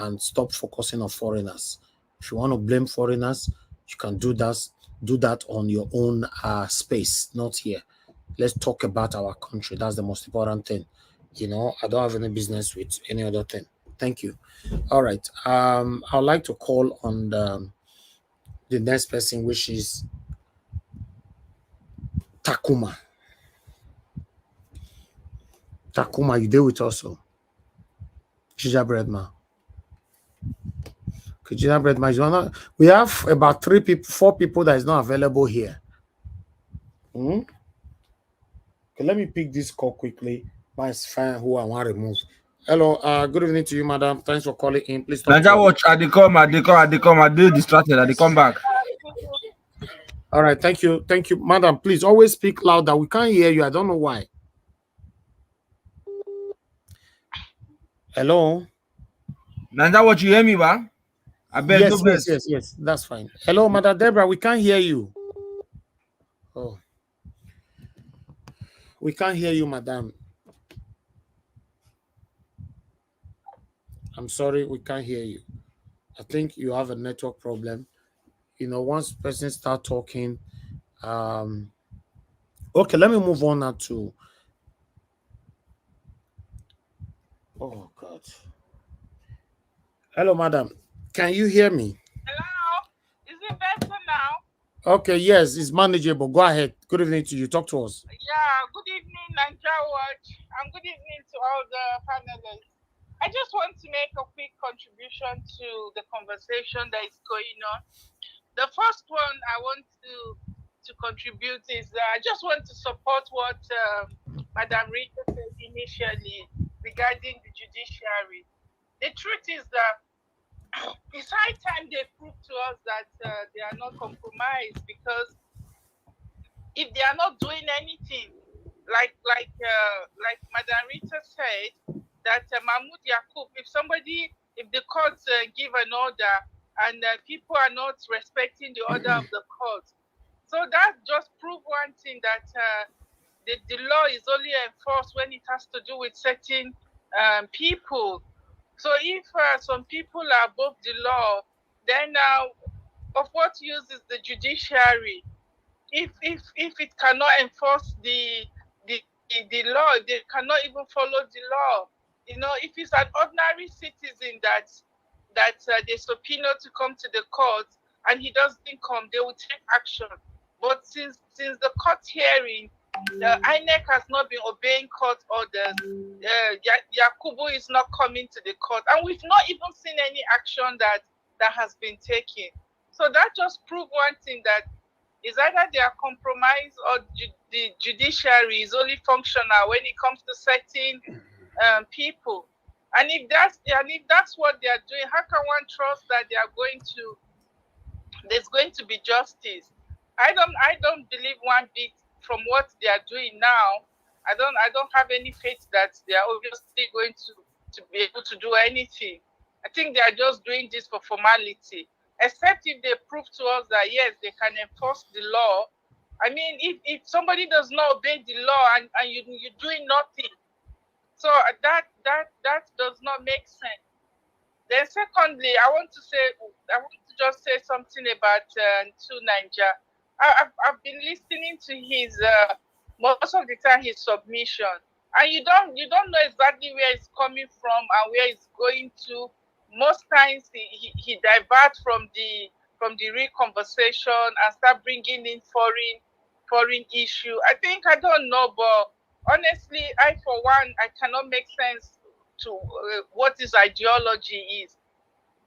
and stop focusing on foreigners. If you want to blame foreigners, you can do that on your own space, not here. Let's talk about our country. That's the most important thing. You know, I don't have any business with any other thing. Thank you. All right. I'd like to call on the next person, which is Takuma. Takuma, you deal with also. Ginger Breadman. Ginger Breadman is one. We have about 4 people that is not available here. Okay, let me pick this call quickly. Let's find who I want to remove. Hello, good evening to you, madam. Thanks for calling in. Please talk Nigeria watch. I come. I do distracted. I come back. All right, thank you, madam. Please always speak louder. We can't hear you. I don't know why. Hello. Nigeria watch. You hear me, ba? I bet Yes. That's fine. Hello, Madam Deborah. We can't hear you. Oh, we can't hear you, madam. I'm sorry, we can't hear you. I think you have a network problem. You know, once person start talking, okay, let me move on now to. Oh God. Hello, madam. Can you hear me? Hello. Is it better now? Okay, yes, it's manageable. Go ahead. Good evening to you. Talk to us. Yeah, good evening, Nigeria Watch, and good evening to all the panelists. I just want to make a quick contribution to the conversation that is going on. The first one I want to contribute is I just want to support what Madam Rita said initially regarding the judiciary. The truth is that it's high time they prove to us that they are not compromised, because if they are not doing anything, like Madam Rita said, that Mahmoud Yakubu, if the courts give an order and people are not respecting the order of the court, so that just proves one thing, that the law is only enforced when it has to do with certain people. So if some people are above the law, then of what use is the judiciary? If it cannot enforce the law, they cannot even follow the law. You know, if it's an ordinary citizen that they subpoena to come to the court and he doesn't come, they will take action. But since the court hearing, the INEC has not been obeying court orders. Yakubu is not coming to the court, and we've not even seen any action that has been taken. So that just proves one thing, that is either they are compromised or the judiciary is only functional when it comes to certain people. And if that's what they are doing, how can one trust that they are going to there's going to be justice. I don't believe one bit from what they are doing now. I don't have any faith that they are obviously going to be able to do anything. I think they are just doing this for formality. Except if they prove to us that yes, they can enforce the law. I mean, if somebody does not obey the law and you're doing nothing, so that does not make sense. Then secondly, I want to just say something about Niger. I've been listening to his most of the time his submission, and you don't know exactly where it's coming from and where it's going to. Most times he diverts from the real conversation and start bringing in foreign issue. I don't know, but honestly, I for one I cannot make sense to what his ideology is.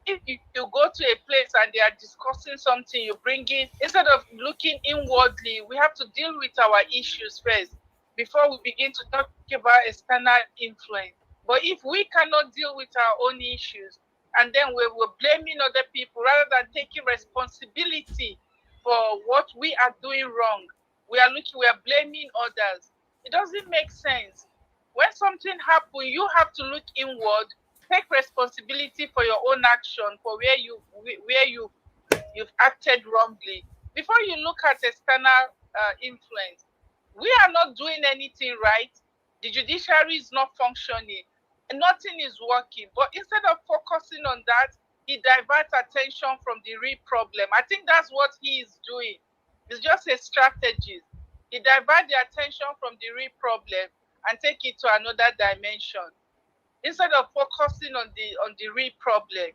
If you go to a place and they are discussing something, you bring in, instead of looking inwardly, we have to deal with our issues first before we begin to talk about external influence. But if we cannot deal with our own issues and then we're blaming other people rather than taking responsibility for what we are doing wrong, we are blaming others. It doesn't make sense. When something happens, you have to look inward, take responsibility for your own action, for where you've acted wrongly before you look at external influence. We are not doing anything right. The judiciary is not functioning. Nothing is working. But instead of focusing on that, he diverts attention from the real problem. I think that's what he is doing. It's just a strategy. He diverts the attention from the real problem and take it to another dimension instead of focusing on the real problem.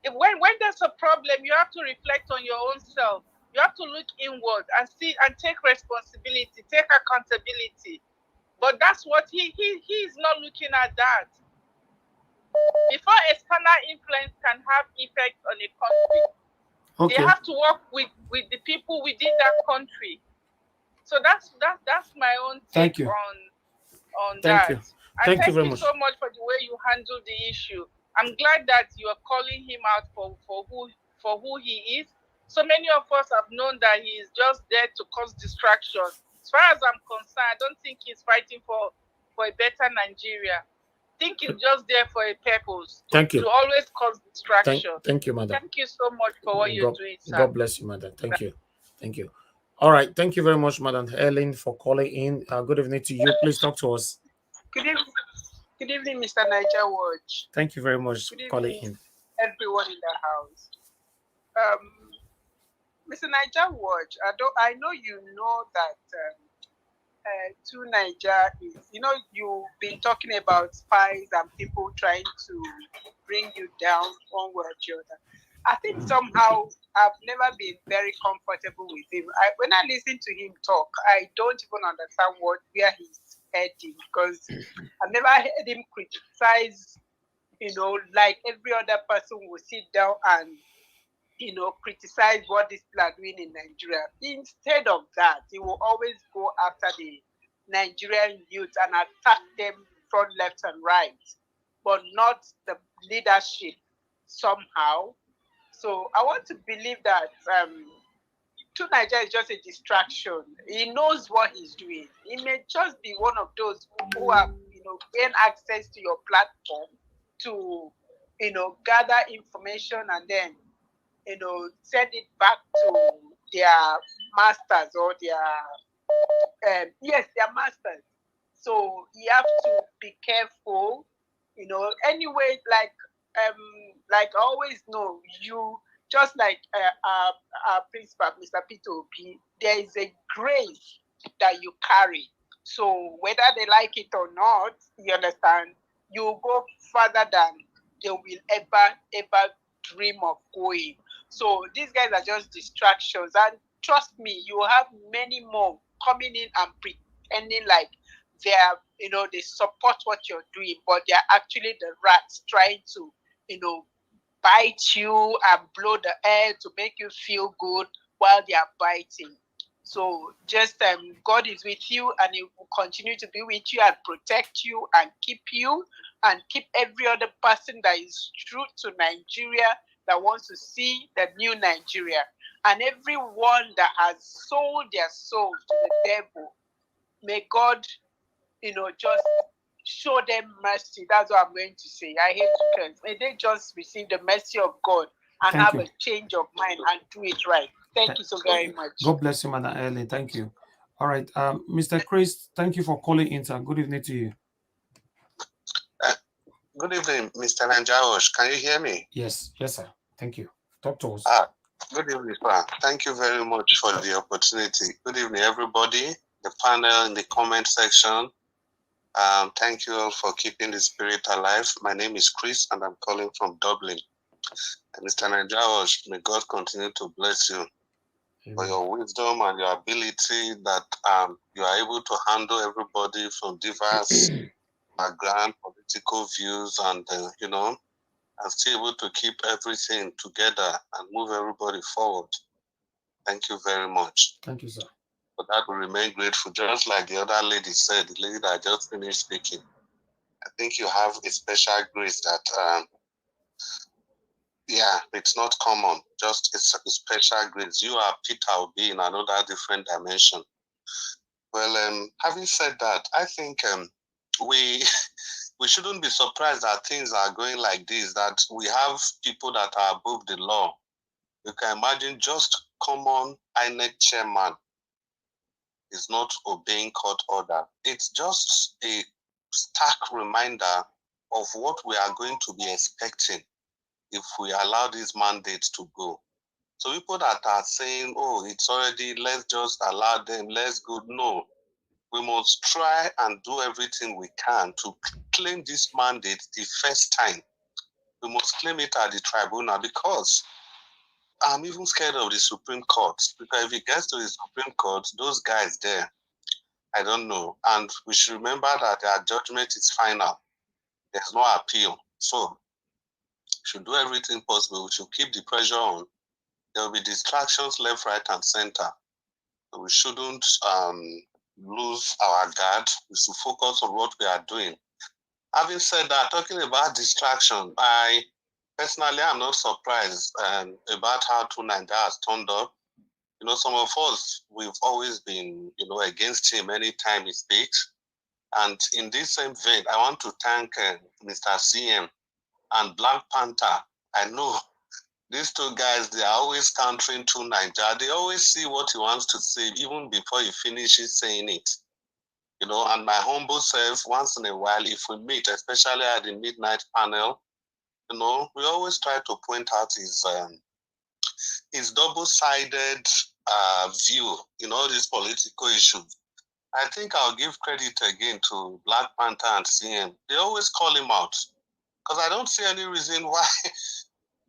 When there's a problem, you have to reflect on your own self. You have to look inward and see and take responsibility, take accountability. But that's what he is not looking at that. Before external influence can have effect on a country, they have to work with the people within that country. So that's my own take on that. You. And Thank you very you much. so much for the way you handle the issue. I'm glad that you are calling him out for who he is. So many of us have known that he is just there to cause distraction. As far as I'm concerned, I don't think he's fighting for a better Nigeria. I think he's just there for a purpose. To always cause distraction. Thank you, madam. Thank you so much for what you're doing, sir. God bless you, madam. Thank you. All right. Thank you very much, Madam Helen, for calling in. Good evening to you. Please talk to us. Good evening, Mr. Niger Watch. Thank you very much for calling in. Everyone in the house. Mr. Niger Watch, I know you know that to Niger is, you've been talking about spies and people trying to bring you down one way or the other. I think somehow I've never been very comfortable with him. When I listen to him talk, I don't even understand where he's heading, because I've never heard him criticize, like every other person will sit down and, criticize what these people are doing in Nigeria. Instead of that, he will always go after the Nigerian youth and attack them front, left, and right, but not the leadership somehow. So I want to believe that to Nigeria is just a distraction. He knows what he's doing. He may just be one of those who have, gain access to your platform to, gather information and then, send it back to their masters or their masters. So you have to be careful, anyway, like I always know, you just like our principal, Mr. Peter Obi, there is a grace that you carry. So whether they like it or not, you understand, you go further than they will ever dream of going. So these guys are just distractions, and trust me, you have many more coming in and pretending like they are, they support what you're doing, but they're actually the rats trying to, bite you and blow the air to make you feel good while they are biting. So just God is with you, and He will continue to be with you and protect you and keep every other person that is true to Nigeria that wants to see the new Nigeria. And everyone that has sold their soul to the devil, may God, just show them mercy. That's what I'm going to say. I hate to curse. May they just receive the mercy of God and Thank have you. a change of mind and do it right. Thank you so very much. God bless you, Madam Ellen. Thank you. All right. Mr. Chris, thank you for calling in, sir. Good evening to you. Good evening, Mr. Nanjaosh. Can you hear me? Yes, sir. Thank you. Talk to us. Good evening, sir. Thank you very much for the opportunity. Good evening, everybody. The panel in the comment section. Thank you all for keeping the spirit alive. My name is Chris, and I'm calling from Dublin. And Mr. Nanjaosh, may God continue to bless you for your wisdom and your ability that you are able to handle everybody from diverse background, political views, and and still able to keep everything together and move everybody forward. Thank you very much. Thank you, sir. For that, we remain grateful. Just like the other lady said, the lady that just finished speaking, I think you have a special grace that, it's not common. Just it's a special grace. You are Peter will be in another different dimension. Well, having said that, I think we we shouldn't be surprised that things are going like this, that we have people that are above the law. You can imagine just common INEC chairman is not obeying court order. It's just a stark reminder of what we are going to be expecting if we allow these mandates to go. So people that are saying, oh, it's already, let's just allow them, let's go. No, we must try and do everything we can to claim this mandate the first time. We must claim it at the tribunal, because I'm even scared of the Supreme Court, because if it gets to the Supreme Court, those guys there, I don't know. And we should remember that their judgment is final. There's no appeal. So we should do everything possible. We should keep the pressure on. There will be distractions left, right, and center. So we shouldn't lose our guard. We should focus on what we are doing. Having said that, talking about distraction, I personally am not surprised about how 2Nigeria has turned up. Some of us, we've always been, against him anytime he speaks. And in this same vein, I want to thank Mr. CM and Black Panther. I know these two guys, they are always countering 2Nigeria. They always see what he wants to say even before he finishes saying it. And my humble self, once in a while, if we meet, especially at the midnight panel, we always try to point out his double-sided view in all these political issues. I think I'll give credit again to Black Panther and CM. They always call him out, because I don't see any reason why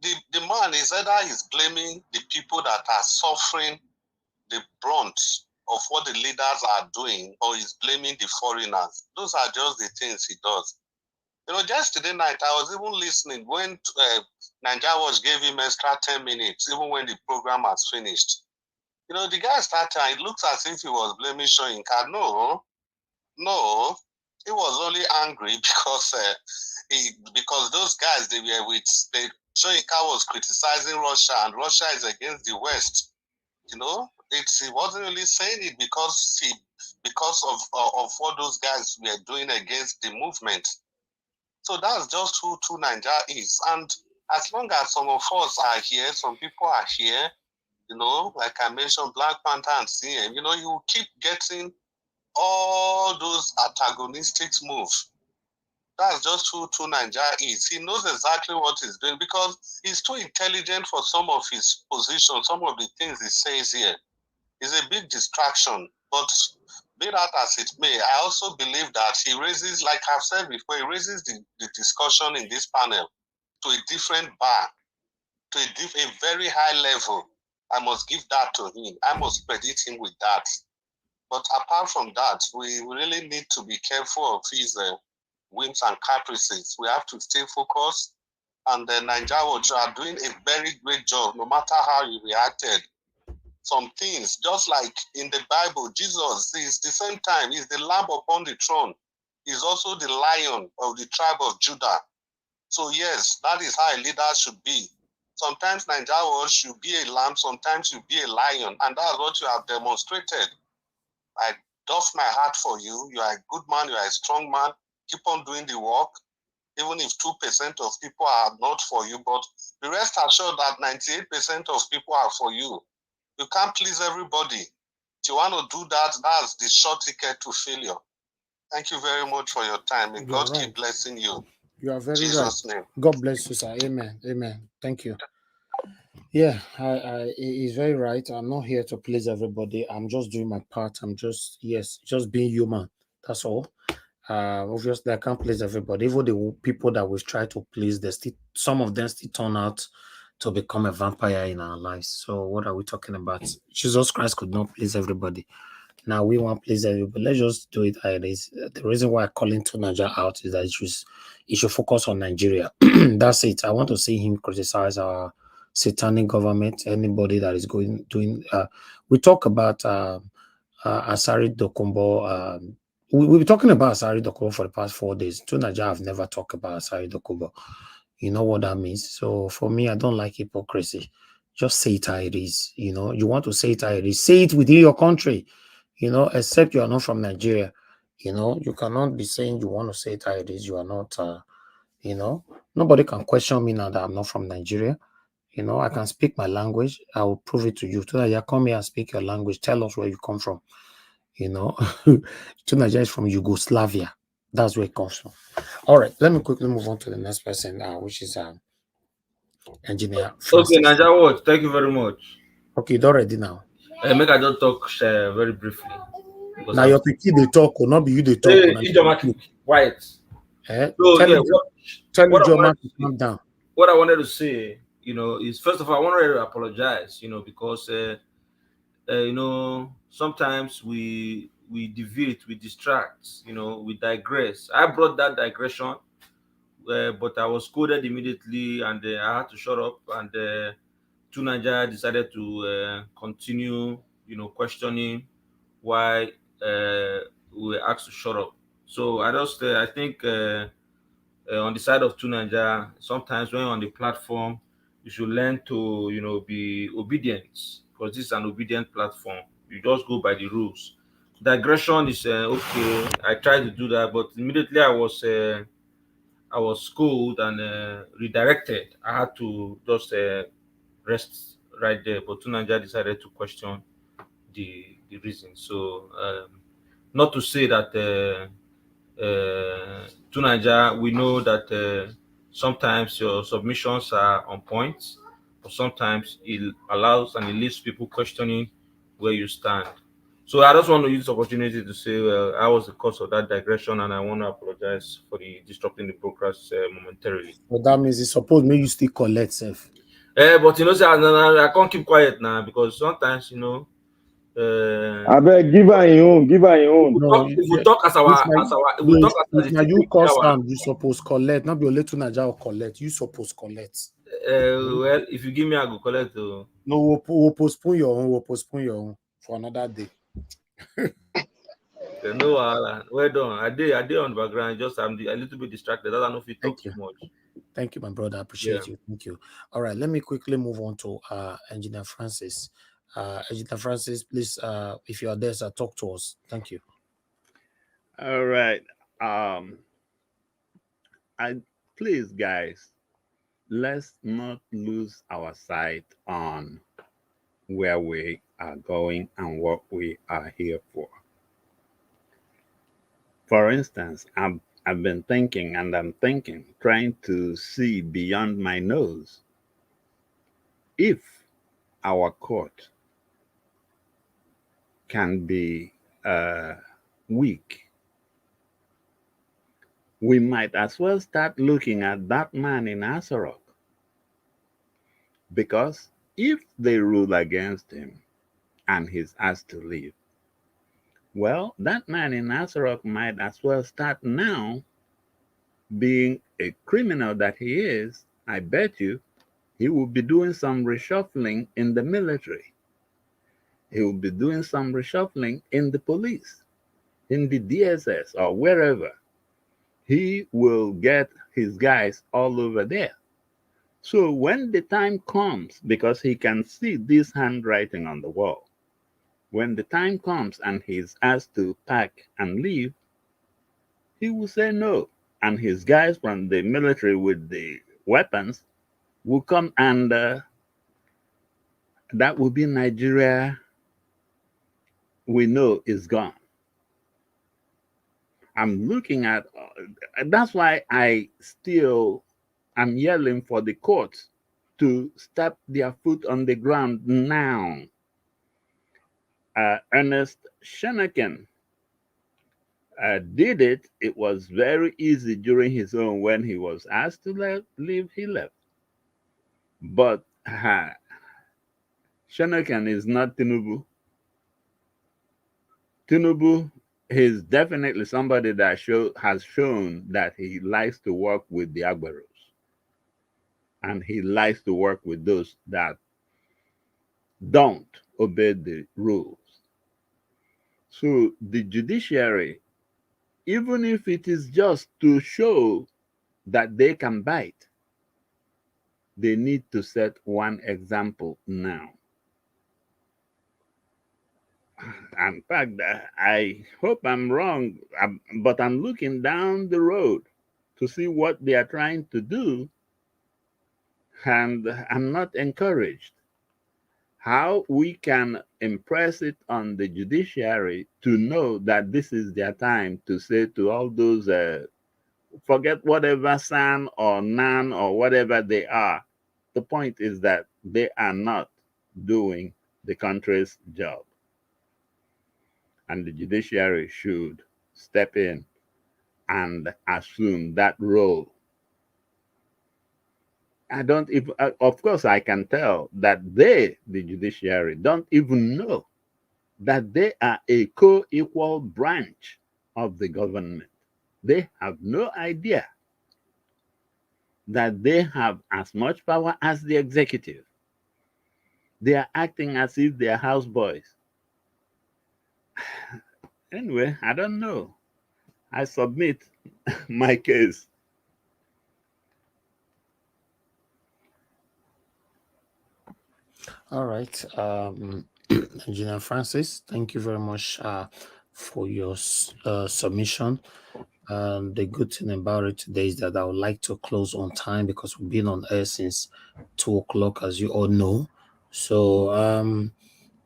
the man is either he's blaming the people that are suffering the brunt of what the leaders are doing, or he's blaming the foreigners. Those are just the things he does. Yesterday night, I was even listening when Nigeria Watch gave him extra 10 minutes, even when the program has finished. The guy started, it looks as if he was blaming Soyinka. No, he was only angry because those guys, Soyinka was criticizing Russia, and Russia is against the West. He wasn't really saying it because of what those guys were doing against the movement. So that's just who 2Nigeria is. And as long as some of us are here, some people are here, like I mentioned, Black Panther and CM, you keep getting all those antagonistic moves. That's just who 2Nigeria is. He knows exactly what he's doing, because he's too intelligent for some of his positions, some of the things he says here. It's a big distraction. But be that as it may, I also believe that he raises, like I've said before, he raises the discussion in this panel to a different bar, to a very high level. I must give that to him. I must credit him with that. But apart from that, we really need to be careful of his whims and caprices. We have to stay focused. And the Nigeria Watch are doing a very great job, no matter how you reacted. Some things, just like in the Bible, Jesus is the same time, he's the lamb upon the throne. He's also the lion of the tribe of Judah. So yes, that is how a leader should be. Sometimes Nigeria should be a lamb, sometimes you be a lion, and that's what you have demonstrated. I doff my heart for you. You are a good man, you are a strong man. Keep on doing the work, even if 2% of people are not for you, but the rest assured that 98% of people are for you. You can't please everybody. If you want to do that, that's the short ticket to failure. Thank you very much for your time. May God keep blessing you. You are very Jesus' right. name. God bless you, sir. Amen. Amen. Thank you. Yeah, he's very right. I'm not here to please everybody. I'm just doing my part. I'm just, yes, just being human. That's all. Obviously, I can't please everybody. Even the people that we've tried to please, they still, some of them still turn out to become a vampire in our lives. So what are we talking about? Jesus Christ could not please everybody. Now we want to please everybody. Let's just do it how it is. The reason why I'm calling to Nigeria out is that it should focus on Nigeria. That's it. I want to see him criticize our satanic government. Anybody that is doing. We talk about Asari Dokumbo. We've been talking about Asari Dokumbo for the past 4 days. To Nigeria, I've never talked about Asari Dokumbo. You know what that means. So for me, I don't like hypocrisy. Just say it how it is. You know, you want to say it how it is. Say it within your country. You know, except you are not from Nigeria. You know, you cannot be saying you want to say it how it is. You are not, you know, nobody can question me now that I'm not from Nigeria. You know, I can speak my language. I will prove it to you. So that you come here and speak your language. Tell us where you come from. You know, Nigeria is from Yugoslavia. That's where it comes from. All right, let me quickly move on to the next person, which is engineer Okay, Francis. Nigeria Watch, thank you very much. Okay, it's already now. Make I just talk very briefly. Now your pikin they talk or not be you they talk. Hey, Ijoma, quiet. So Tell yeah, what Ijoma to calm down. What I wanted to say, is first of all, I wanted to apologize, because sometimes we deviate, we distract, we digress. I brought that digression, but I was scolded immediately, and I had to shut up. And Tunaja decided to continue, questioning why we were asked to shut up. So I think on the side of Tunaja, sometimes when you're on the platform, you should learn to, be obedient, because this is an obedient platform. You just go by the rules. Digression is okay. I tried to do that, but immediately I was schooled and redirected. I had to just rest right there. But Tunaja decided to question the reason. So not to say that Tunaja, we know that sometimes your submissions are on point, but sometimes it allows and it leaves people questioning where you stand. So I just want to use this opportunity to say, well, I was the cause of that digression, and I want to apologize for the disrupting the broadcast momentarily. Well, that means it's supposed me you still collect self. But I can't keep quiet now, because sometimes I bet give her your own. Give her your own. No, we talk as our we talk as now you cost them, you suppose collect. Not be only to Nigeria collect. You suppose collect. Well, if you give me, I go collect. No, we'll postpone your own. We'll postpone your own for another day. No, well done. I did on the background. Just I'm a little bit distracted. I don't know if you talk too much. Thank you, my brother. I appreciate you. Thank you. All right, let me quickly move on to Engineer Francis. Engineer Francis, please, if you are there, sir, talk to us. Thank you. All right. Please, guys, let's not lose our sight on where we are going and what we are here for. For instance, I've been thinking and I'm thinking, trying to see beyond my nose. If our court can be weak, we might as well start looking at that man in Asarock. Because if they rule against him and he's asked to leave, well, that man in Asarock might as well start now, being a criminal that he is. I bet you he will be doing some reshuffling in the military. He will be doing some reshuffling in the police, in the DSS, or wherever. He will get his guys all over there. So when the time comes, because he can see this handwriting on the wall, when the time comes and he's asked to pack and leave, he will say no. And his guys from the military with the weapons will come, and that will be Nigeria we know is gone. I'm looking at that's why I still am yelling for the courts to step their foot on the ground now. Ernest Shanakin did it. It was very easy during his own. When he was asked to leave, he left. But Shanakin is not Tinubu. Tinubu is definitely somebody that has shown that he likes to work with the Agberos, and he likes to work with those that don't obey the rules. So the judiciary, even if it is just to show that they can bite, they need to set one example now. In fact, I hope I'm wrong, but I'm looking down the road to see what they are trying to do, and I'm not encouraged. How we can impress it on the judiciary to know that this is their time to say to all those, forget whatever san or nan or whatever they are. The point is that they are not doing the country's job. And the judiciary should step in and assume that role. I don't even, of course, I can tell that they, the judiciary, don't even know that they are a co-equal branch of the government. They have no idea that they have as much power as the executive. They are acting as if they are houseboys. Anyway, I don't know. I submit my case. All right. Engineer Francis, thank you very much for your submission. The good thing about it today is that I would like to close on time because we've been on air since 2 o'clock, as you all know. So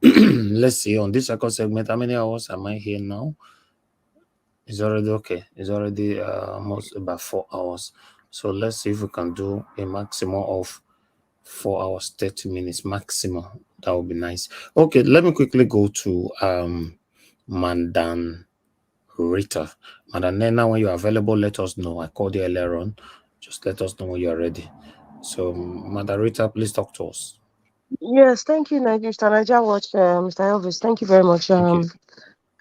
let's see, on this second segment, how many hours am I here now? It's already okay. It's already almost about 4 hours. So let's see if we can do a maximum of 4 hours, 30 minutes maximum. That would be nice. Okay, let me quickly go to Mandan Rita. Madam Nena, when you're available, let us know. I called you earlier on. Just let us know when you're ready. So, Madam Rita, please talk to us. Yes, thank you, Mr. Niger Watch, Mr. Elvis. Thank you very much. Thank you.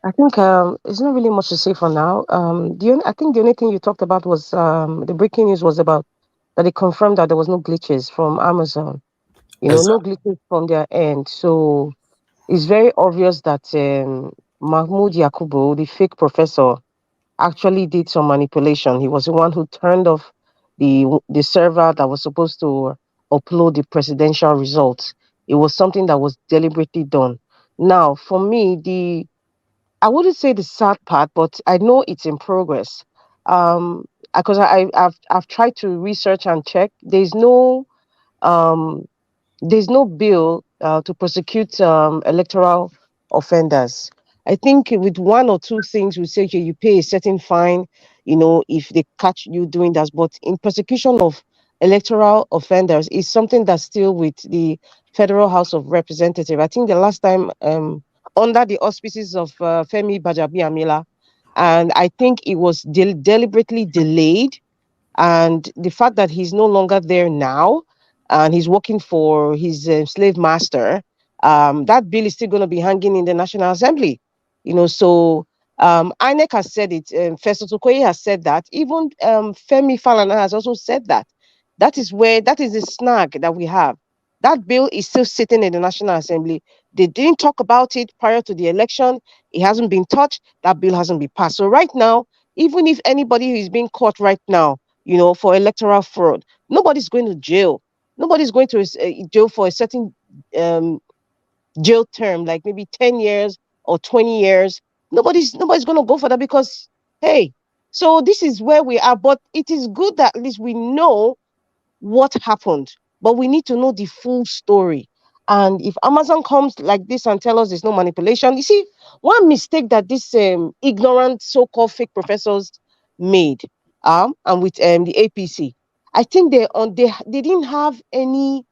I think there's not really much to say for now. I think the only thing you talked about was the breaking news was about that they confirmed that there was no glitches from Amazon. No glitches from their end. So it's very obvious that Mahmoud Yakubu, the fake professor, actually did some manipulation. He was the one who turned off the server that was supposed to upload the presidential results. It was something that was deliberately done. Now, for me, I wouldn't say the sad part, but I know it's in progress. Because I've tried to research and check. Um, there's no bill to prosecute electoral offenders. I think with one or two things we say, okay, you pay a certain fine, if they catch you doing that. But in prosecution of electoral offenders is something that's still with the Federal House of Representatives. I think the last time under the auspices of Femi Bajabiamila, and I think it was deliberately delayed, and the fact that he's no longer there now and he's working for his slave master, that bill is still going to be hanging in the National Assembly. So INEC has said it. Festus Okoye has said that. Even Femi Falana has also said that. That is the snag that we have. That bill is still sitting in the National Assembly. They didn't talk about it prior to the election. It hasn't been touched. That bill hasn't been passed. So right now, even if anybody who is being caught right now, for electoral fraud, nobody's going to jail. Nobody's going to jail for a certain jail term, like maybe 10 years or 20 years. Nobody's going to go for that because, hey, so this is where we are. But it is good that at least we know what happened, but we need to know the full story. And if Amazon comes like this and tell us there's no manipulation, you see, one mistake that these ignorant so-called fake professors made, and with the APC, I think they didn't have any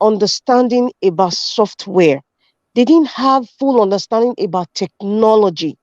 understanding about software. They didn't have full understanding about technology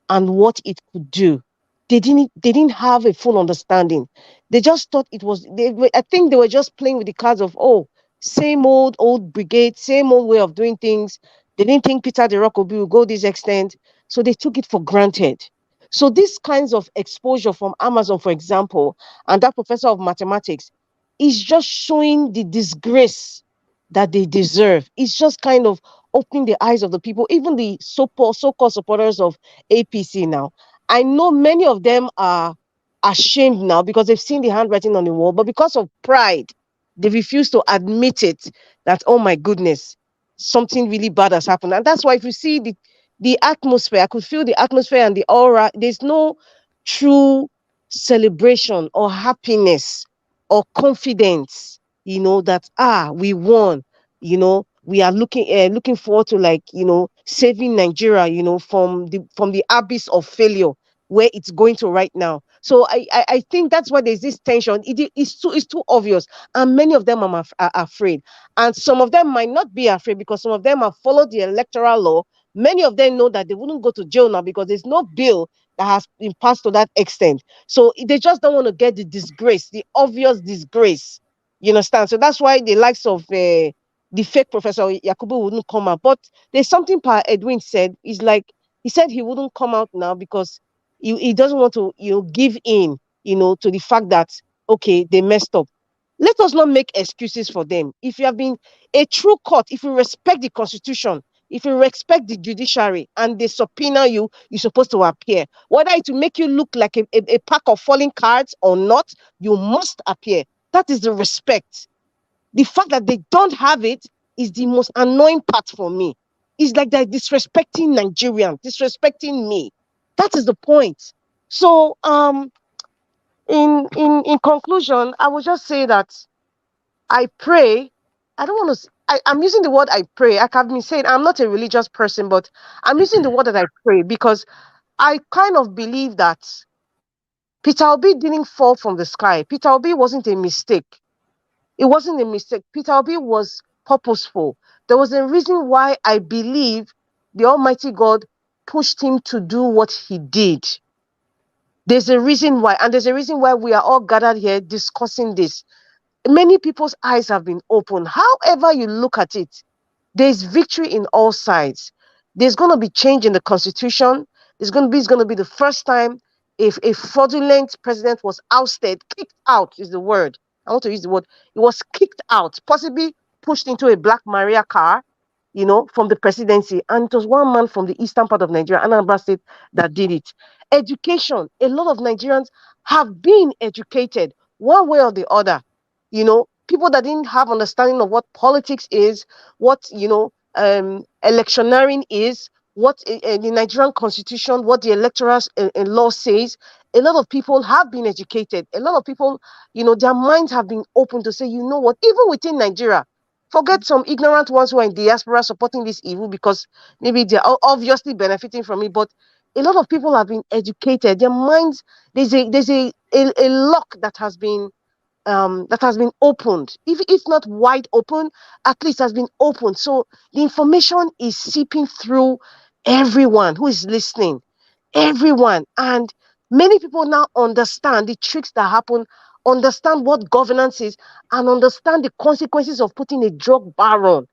and what it could do. They didn't have a full understanding. They just thought it was I think they were just playing with the cards of, oh, same old brigade, same old way of doing things. They didn't think Peter the Rock will go this extent, so they took it for granted. So these kinds of exposure from Amazon, for example, and that professor of mathematics is just showing the disgrace that they deserve. It's just kind of opening the eyes of the people, even the so-called supporters of APC now. I know many of them are ashamed now because they've seen the handwriting on the wall, but because of pride, they refuse to admit it that, oh my goodness, something really bad has happened. And that's why if you see the atmosphere, I could feel the atmosphere and the aura. There's no true celebration or happiness or confidence, that we won, we are looking forward to, like, saving Nigeria, from the abyss of failure where it's going to right now. So I think that's why there's this tension. It's too obvious, and many of them are afraid, and some of them might not be afraid because some of them have followed the electoral law. Many of them know that they wouldn't go to jail now because there's no bill that has been passed to that extent. So they just don't want to get the disgrace, the obvious disgrace. You understand? So that's why the likes of the fake professor Yakubu wouldn't come out. But there's something Pa Edwin said. Is like he said he wouldn't come out now because he doesn't want to give in to the fact that, okay, they messed up. Let us not make excuses for them. If you have been a true court, if you respect the constitution, if you respect the judiciary and they subpoena you, you're supposed to appear. Whether it will make you look like a pack of falling cards or not, you must appear. That is the respect. The fact that they don't have it is the most annoying part for me. It's like they're disrespecting Nigerian, disrespecting me. That is the point. So, in conclusion, I would just say that I pray. I don't want to. I'm using the word I pray. Like I've been saying, I'm not a religious person, but I'm using the word that I pray because I kind of believe that Peter Obi didn't fall from the sky. Peter Obi wasn't a mistake. It wasn't a mistake. Peter Obi was purposeful. There was a reason why I believe the Almighty God pushed him to do what he did. There's a reason why, and there's a reason why we are all gathered here discussing this. Many people's eyes have been opened. However you look at it, there's victory in all sides. There's going to be change in the constitution. It's going to be the first time if a fraudulent president was ousted, kicked out is the word. I want to use the word. It was kicked out, possibly pushed into a Black Maria car, from the presidency. And it was one man from the eastern part of Nigeria, Anambra State, that did it. Education. A lot of Nigerians have been educated one way or the other. People that didn't have understanding of what politics is, what electioneering is, what the Nigerian constitution, what the electoral law says. A lot of people have been educated. A lot of people, their minds have been open to say, you know what, even within Nigeria, forget some ignorant ones who are in diaspora supporting this evil because maybe they're obviously benefiting from it. But a lot of people have been educated. Their minds, there's a lock that has been opened, if not wide open, at least has been opened. So the information is seeping through everyone who is listening, everyone. And many people now understand the tricks that happen, understand what governance is, and understand the consequences of putting a drug baron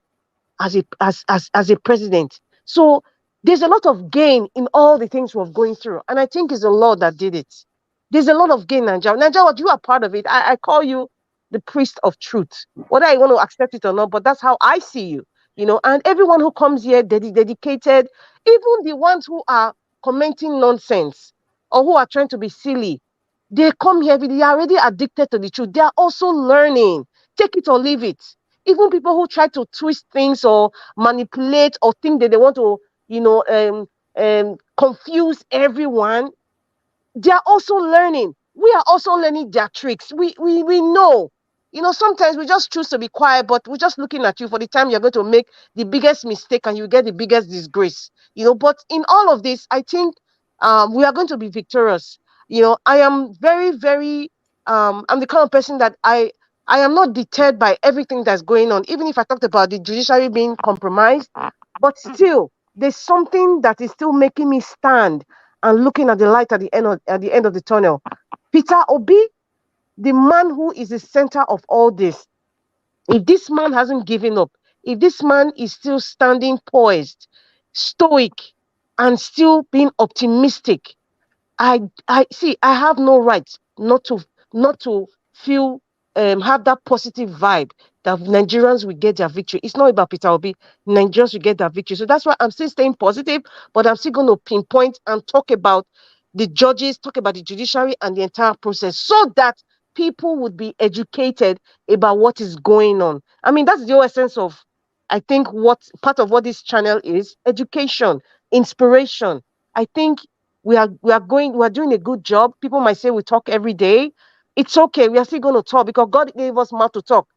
as a president. So there's a lot of gain in all the things we're going through. And I think it's the Lord that did it. There's a lot of gain, Nigeria. Nigeria, you are part of it. I call you the priest of truth, whether I want to accept it or not, but that's how I see you, and everyone who comes here dedicated, even the ones who are commenting nonsense or who are trying to be silly, they come here, they are already addicted to the truth. They are also learning. Take it or leave it. even people who try to twist things or manipulate or think that they want to, confuse everyone, they are also learning. We are also learning their tricks. We know. Sometimes we just choose to be quiet, but we're just looking at you for the time you're going to make the biggest mistake and you get the biggest disgrace. But in all of this, I think we are going to be victorious. I am very, very I'm the kind of person that I am not deterred by everything that's going on, even if I talked about the judiciary being compromised, but still there's something that is still making me stand and looking at the light at the end of the tunnel. Peter Obi, the man who is the center of all this, if this man hasn't given up, if this man is still standing poised, stoic, and still being optimistic, I see. I have no right not to feel have that positive vibe that Nigerians will get their victory. It's not about Peter Obi. Nigerians will get their victory. So that's why I'm still staying positive, but I'm still going to pinpoint and talk about the judges, talk about the judiciary and the entire process, so that people would be educated about what is going on. I mean, that's the whole essence of, I think, what part of what this channel is: education, inspiration. I think we are doing a good job. People might say we talk every day. It's okay. We are still going to talk because God gave us mouth to talk.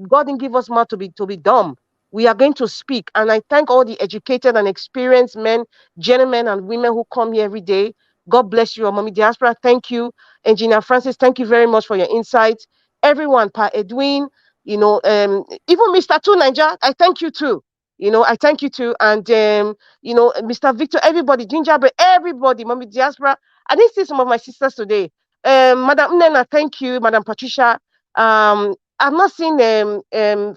God didn't give us mouth to be dumb. We are going to speak. And I thank all the educated and experienced men, gentlemen, and women who come here every day. God bless you, Mommy Diaspora. Thank you. Engineer Francis, thank you very much for your insights. Everyone, Pa Edwin, even Mr. Two Niger, I thank you too. I thank you too. And Mr. Victor, everybody, Gingerbread, everybody, Mommy Diaspora. I didn't see some of my sisters today. Madam Nena, thank you. Madam Patricia. I've not seen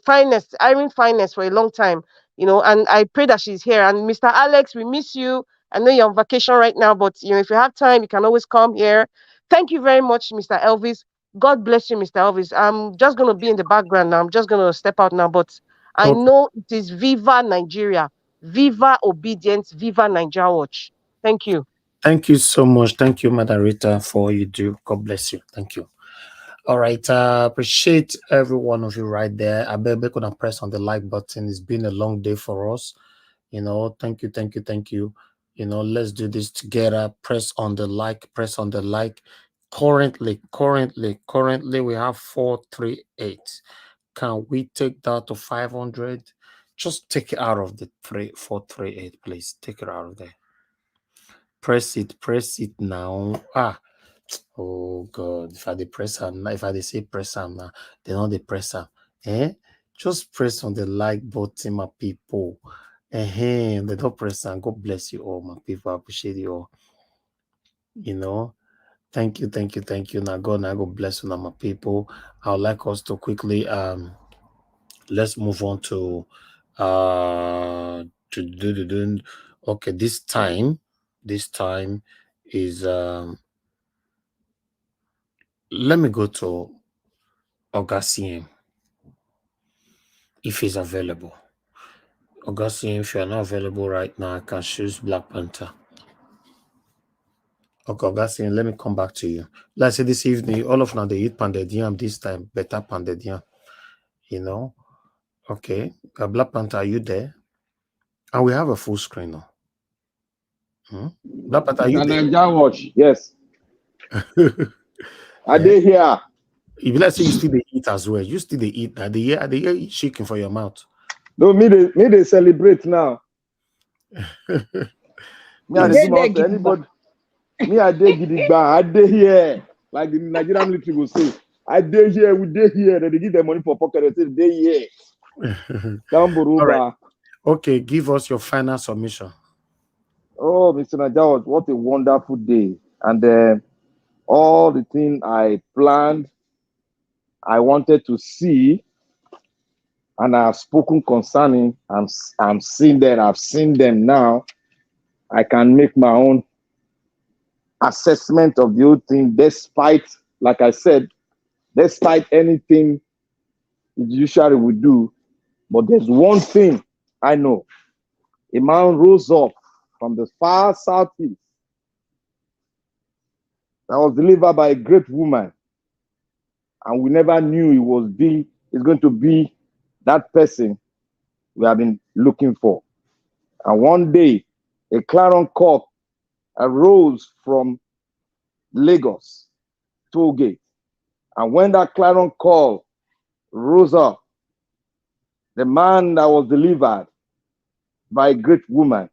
Finest, Irene Finest for a long time, and I pray that she's here. And Mr. Alex, we miss you. I know you're on vacation right now, but if you have time, you can always come here. Thank you very much, Mr. Elvis. God bless you, Mr. Elvis. I'm just gonna be in the background now. I'm just gonna step out now, but I know it is Viva Nigeria, Viva Obedience, Viva Nigeria Watch. Thank you. Thank you so much. Thank you, Madam Rita, for all you do. God bless you. Thank you. All right. Appreciate every one of you right there. I bet we could press on the like button. It's been a long day for us. Thank you, thank you, thank you. Let's do this together. Press on the like, press on the like. Currently, we have 438. Can we take that to 500? Just take it out of the 438, please. Take it out of there. Press it now. Oh God, if I press am now, if I say press am now, they know they press am. Just press on the like button, my people. They don't press am. God bless you all, my people. I appreciate you all. Thank you. Now God bless you, now my people. I would like us to quickly let's move on to okay, this time is let me go to Augustine if he's available. Augustine, if you're not available right now, I can choose Black Panther. Okay, Augustine, let me come back to you. Let's say this evening, all of now they eat pounded yam this time, better pounded yam. Okay, Black Panther, are you there? And we have a full screen now. Black Panther, are you there? Nigeria Watch, yes. Are they here? If let's say you still they eat as well, you still they eat. Are they hear shaking for your mouth? No, me they celebrate now. Me I dey do anybody. Me I dey gidigba. I dey here, like the Nigerian military will say. I dey here. We dey here. They give them money for pocket. They say they here. All right. Okay, give us your final submission. Oh, Mr. Najawat, what a wonderful day. And all the things I planned, I wanted to see, and I have spoken concerning, I'm seeing them, I've seen them now. I can make my own assessment of the whole thing, despite, like I said, despite anything the judiciary would do. But there's one thing I know. A man rose up from the far southeast that was delivered by a great woman, and we never knew it's going to be that person we have been looking for. And one day, a clarion call arose from Lagos toll gate. And when that clarion call rose up, the man that was delivered by a great woman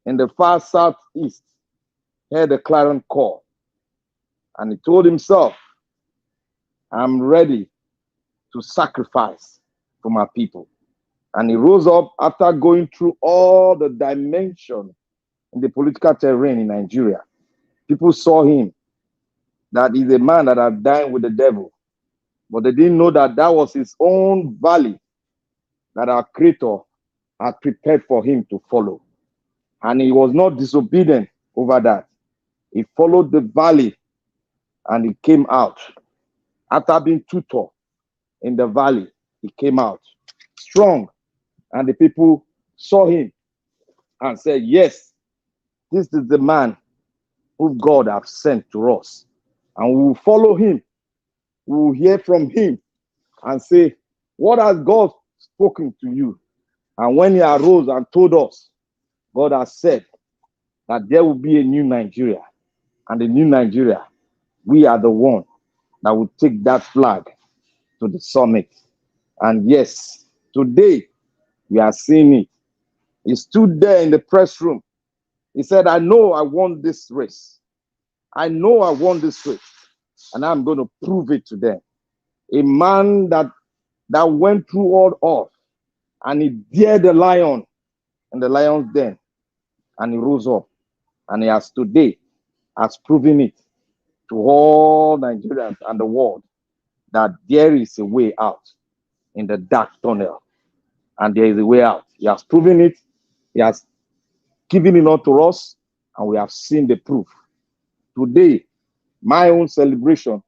in the far southeast heard the clarion call. And he told himself, I'm ready to sacrifice for my people. And he rose up after going through all the dimensions in the political terrain in Nigeria. People saw him, that he's a man that had dined with the devil. But they didn't know that that was his own valley that our Creator had prepared for him to follow. And he was not disobedient over that. He followed the valley and he came out. After being tutored in the valley, he came out strong. And the people saw him and said, yes, this is the man who God has sent to us. And we will follow him. We will hear from him and say, what has God spoken to you? And when he arose and told us, God has said that there will be a new Nigeria. And the new Nigeria, we are the one that will take that flag to the summit. And yes, today we are seeing it. He stood there in the press room. He said, I know I won this race. I know I won this race. And I'm going to prove it to them. A man that went through all off, and he dared the lion in the lion's den, and he rose up. And he has today has proven it to all Nigerians and the world that there is a way out in the dark tunnel. And there is a way out. He has proven it. He has given it unto us, and we have seen the proof. Today, my own celebration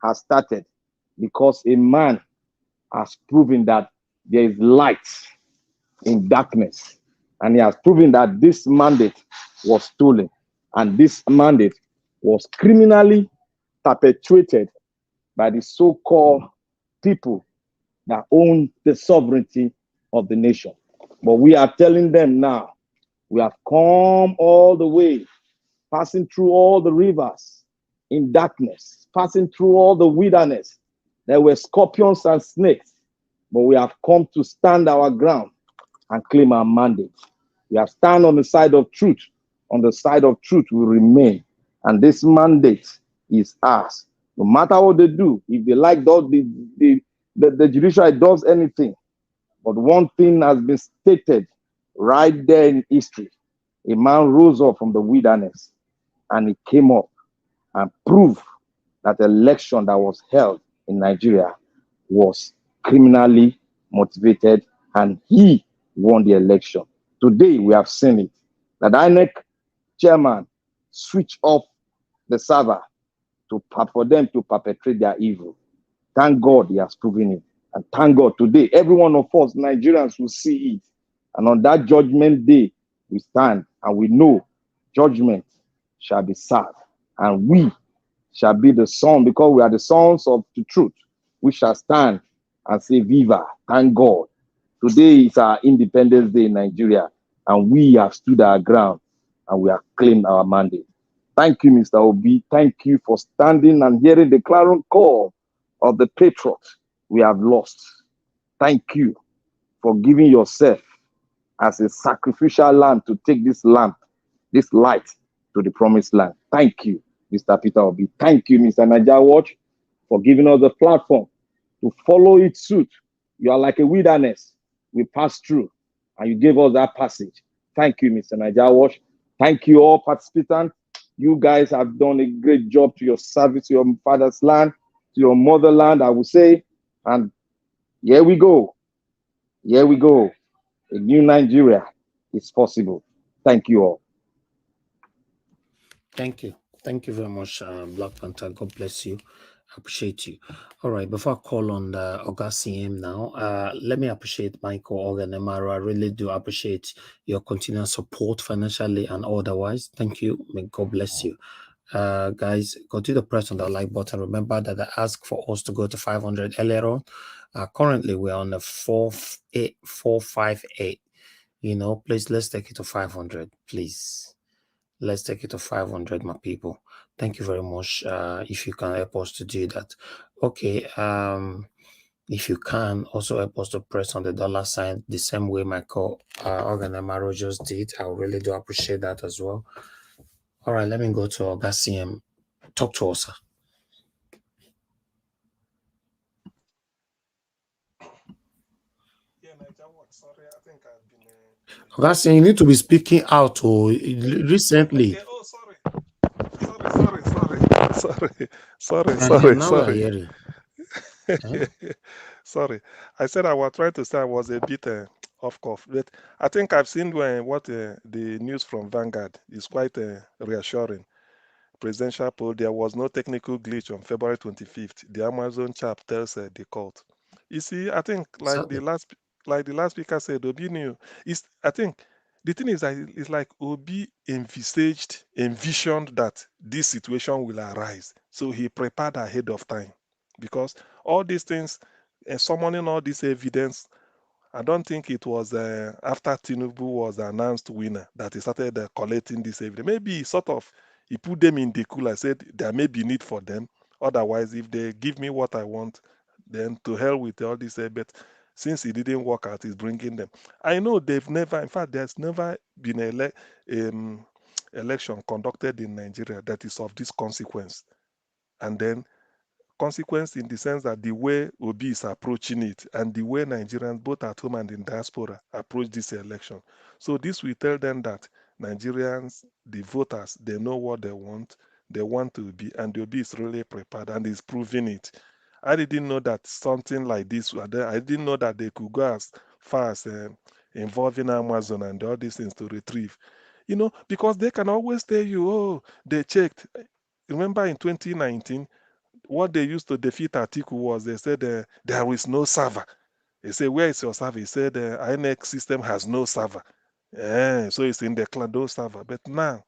has started because a man has proven that there is light in darkness. And he has proven that this mandate was stolen. And this mandate was criminally perpetuated by the so-called people that own the sovereignty of the nation. But we are telling them now, we have come all the way, passing through all the rivers in darkness, passing through all the wilderness. There were scorpions and snakes, but we have come to stand our ground and claim our mandate. We have stand on the side of truth. On the side of truth we remain. And this mandate is ours. No matter what they do, if they like the judiciary does anything. But one thing has been stated right there in history. A man rose up from the wilderness and he came up and proved that the election that was held in Nigeria was criminally motivated and he won the election. Today we have seen it, that INEC chairman switched off the server for them to perpetrate their evil. Thank God he has proven it. And thank God today, every one of us Nigerians will see it. And on that judgment day, we stand and we know judgment shall be served. And we shall be the son, because we are the sons of the truth. We shall stand and say, Viva, thank God. Today is our Independence Day in Nigeria, and we have stood our ground and we have claimed our mandate. Thank you, Mr. Obi. Thank you for standing and hearing the clarion call of the patriots we have lost. Thank you for giving yourself as a sacrificial lamb to take this lamp, this light to the promised land. Thank you, Mr. Peter Obi. Thank you, Mr. Naija Watch, for giving us the platform to follow its suit. You are like a wilderness. We passed through, and you gave us that passage. Thank you, Mr. Naija Watch. Thank you, all participants. You guys have done a great job to your service, to your father's land, to your motherland, I would say. And here we go. Here we go. A new Nigeria is possible. Thank you all. Thank you. Thank you very much, Black Panther. God bless you. I appreciate you. All right, before I call on the Oga CM now, let me appreciate Michael Organ Emaro. I really do appreciate your continued support financially and otherwise. Thank you. May God bless you. Guys, continue to press on the like button. Remember that I asked for us to go to 500 earlier on. Currently, we're on the 458. You know, please, let's take it to 500, please. Let's take it to 500, my people. Thank you very much. If you can help us to do that. Okay. If you can also help us to press on the dollar sign the same way my Organamaro just did. I really do appreciate that as well. All right, let me go to Oga CM. Talk to us, sir. Sorry, I think I've been. Oga CM, you need to be speaking out recently. Okay. Oh, sorry. Now we are hearing. Sorry. I said I was trying to say I was a bit off cuff, but I think I've seen what the news from Vanguard is quite reassuring. Presidential poll, there was no technical glitch on February 25th. The Amazon chap tells the court. You see, I think like the last speaker said, Obi knew. I think the thing is that it's like Obi envisioned that this situation will arise. So he prepared ahead of time. Because all these things, summoning all this evidence, I don't think it was after Tinubu was announced winner that he started collecting this evidence. Maybe he put them in the cooler, said there may be need for them. Otherwise, if they give me what I want, then to hell with all this. But since it didn't work out, he's bringing them. I know they've never, in fact, there's never been an election conducted in Nigeria that is of this consequence. And then consequence in the sense that the way Obi is approaching it and the way Nigerians, both at home and in diaspora, approach this election. So this will tell them that Nigerians, the voters, they know what they want to be, and the Obi is really prepared and is proving it. I didn't know that something like this was there. I didn't know that they could go as far as involving Amazon and all these things to retrieve. You know, because they can always tell you, oh, they checked. Remember in 2019, what they used to defeat Atiku was they said there is no server. They say, where is your server? He said INEC system has no server. So it's in the cloud, no server. But now,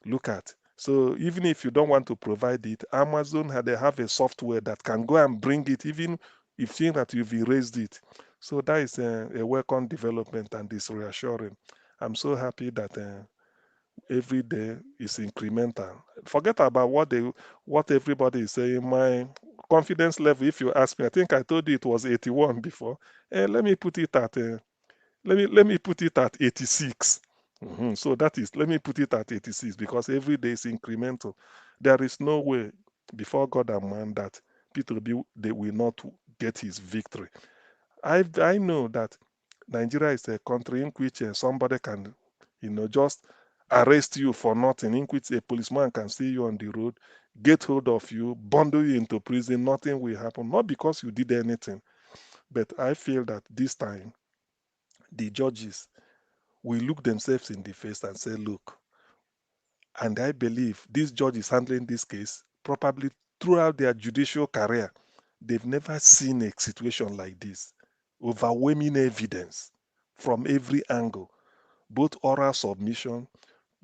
look at. So even if you don't want to provide it, Amazon they have a software that can go and bring it, even if you think that you've erased it. So that is a welcome development and it's reassuring. I'm so happy that every day is incremental. Forget about what everybody is saying. My confidence level, if you ask me, I think I told you it was 81 before. Let me put it at let me put it at 86. So that is, let me put it at 86 because every day is incremental. There is no way before God and man that Peter they will not get his victory. I know that Nigeria is a country in which somebody can, just arrest you for nothing, in which a policeman can see you on the road, get hold of you, bundle you into prison, nothing will happen. Not because you did anything, but I feel that this time the judges will look themselves in the face and say, look, and I believe this judge is handling this case probably throughout their judicial career. They've never seen a situation like this. Overwhelming evidence from every angle, both oral submission,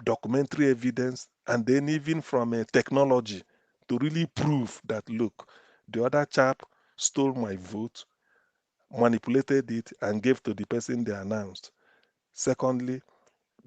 documentary evidence, and then even from a technology to really prove that, look, the other chap stole my vote, manipulated it, and gave to the person they announced. Secondly,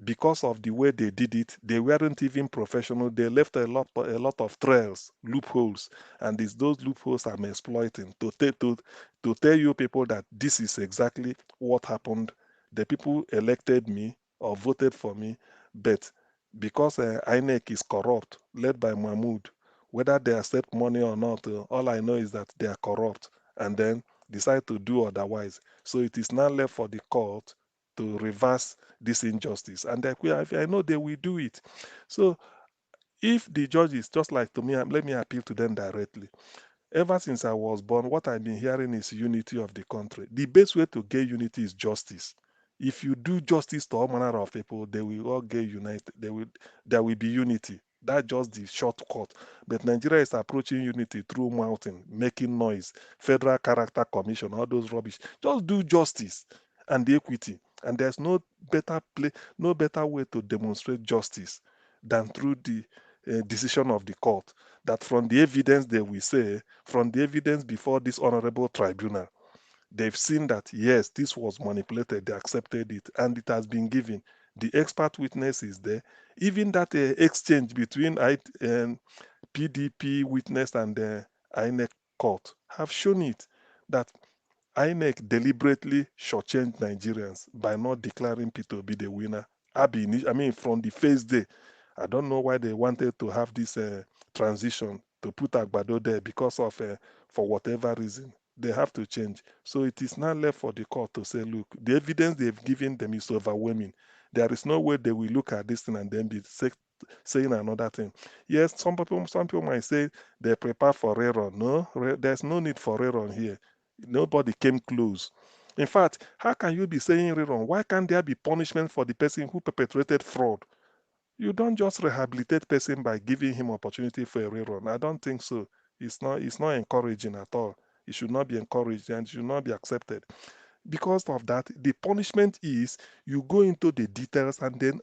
because of the way they did it, they weren't even professional. They left a lot of trails, loopholes, and it's those loopholes I'm exploiting to tell you people that this is exactly what happened. The people elected me or voted for me, but because INEC is corrupt, led by Mahmoud, whether they accept money or not, all I know is that they are corrupt, and then decide to do otherwise. So it is now left for the court to reverse this injustice. And I know they will do it. So if the judges, just like to me, let me appeal to them directly. Ever since I was born, what I've been hearing is unity of the country. The best way to get unity is justice. If you do justice to all manner of people, they will all get united. There will be unity. That's just the shortcut. But Nigeria is approaching unity through mountain, making noise, federal character commission, all those rubbish. Just do justice and the equity. And there's no better way to demonstrate justice than through the decision of the court, that from the evidence they will say, from the evidence before this honorable tribunal, they've seen that yes, this was manipulated, they accepted it, and it has been given. The expert witness is there. Even that exchange between PDP witness and the INEC court have shown it, that INEC deliberately shortchanged Nigerians by not declaring Peter Obi the winner. I mean, from the first day, I don't know why they wanted to have this transition to put Agbado there because of, for whatever reason, they have to change. So it is now left for the court to say, look, the evidence they've given them is overwhelming. There is no way they will look at this thing and then be saying another thing. Yes, some people might say they prepare for error. No, there's no need for error here. Nobody came close. In fact, how can you be saying rerun? Why can't there be punishment for the person who perpetrated fraud? You don't just rehabilitate person by giving him opportunity for a rerun. I don't think so. It's not encouraging at all. It should not be encouraged and should not be accepted. Because of that, the punishment is you go into the details and then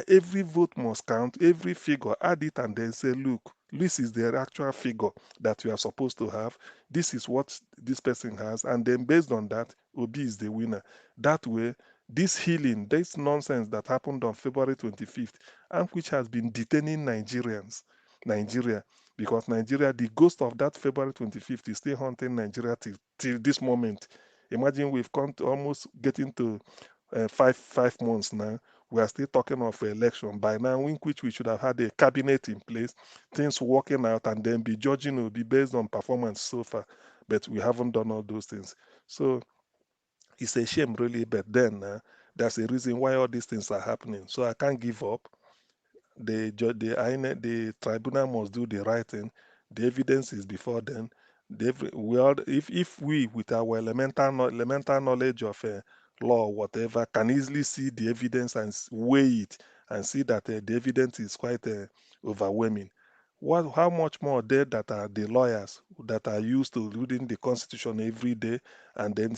every vote must count, every figure, add it and then say, look, this is the actual figure that you are supposed to have. This is what this person has. And then based on that, Obi is the winner. That way, this healing, this nonsense that happened on February 25th, and which has been detaining Nigeria, because Nigeria, the ghost of that February 25th is still haunting Nigeria till this moment. Imagine we've come to almost getting to 5 months now. We are still talking of election by now, in which we should have had a cabinet in place, things working out, and then be judging will be based on performance so far. But we haven't done all those things. So it's a shame, really. But then there's a reason why all these things are happening. So I can't give up. The tribunal must do the right thing. The evidence is before them. If we, with our elemental knowledge of law or whatever, can easily see the evidence and weigh it and see that the evidence is quite overwhelming. How much more there that are the lawyers that are used to reading the Constitution every day and then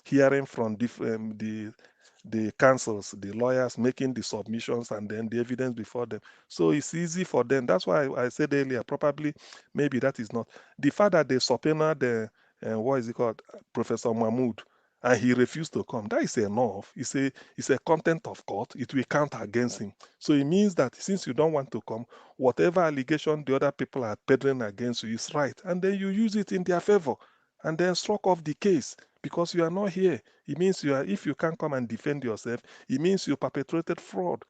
hearing from the councils, the lawyers making the submissions and then the evidence before them. So it's easy for them. That's why I said earlier, probably maybe that is not. The fact that they subpoenaed what is it called, Professor Mahmoud, and he refused to come, that is enough. It's a content of court. It will count against him. So it means that since you don't want to come, whatever allegation the other people are peddling against you is right. And then you use it in their favor and then struck off the case because you are not here. It means if you can't come and defend yourself, it means you perpetrated fraud.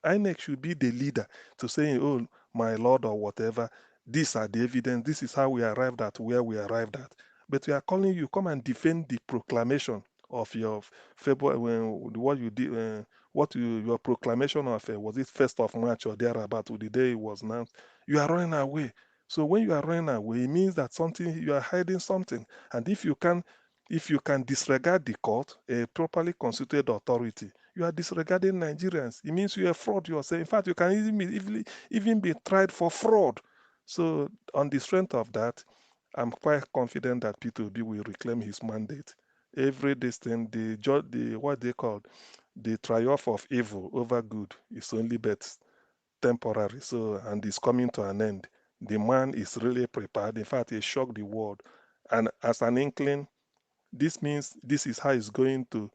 INEC should be the leader to say, oh, my lord, or whatever, these are the evidence, this is how we arrived at where we arrived at. But we are calling you, come and defend the proclamation of your February, what you did, your proclamation of, was it 1st of March or thereabout, the day it was announced. You are running away. So when you are running away, it means that you are hiding something. And if you can disregard the court, a properly constituted authority, you are disregarding Nigerians. It means you are fraud yourself. In fact, you can even be tried for fraud. So on the strength of that, I'm quite confident that P2B will reclaim his mandate. Every distant, what they call the triumph of evil over good is only but temporary. So, and it's coming to an end. The man is really prepared. In fact, he shocked the world. And as an inkling, this means this is how he's going to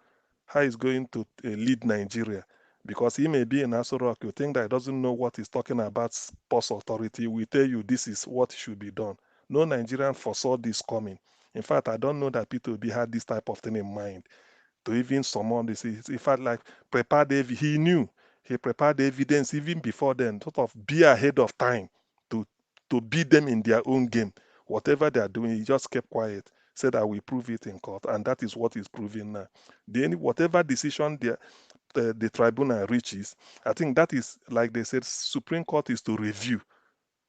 lead Nigeria, because he may be in Aso Rock. You think that he doesn't know what he's talking about. Post authority will tell you this is what should be done. No Nigerian foresaw this coming. In fact, I don't know that P2B had this type of thing in mind to even summon this. In fact, like he knew. He prepared the evidence even before then, sort of be ahead of time to beat them in their own game. Whatever they are doing, he just kept quiet, said, I will prove it in court. And that is what he's proving now. Whatever decision the tribunal reaches, I think that is, like they said, Supreme Court is to review.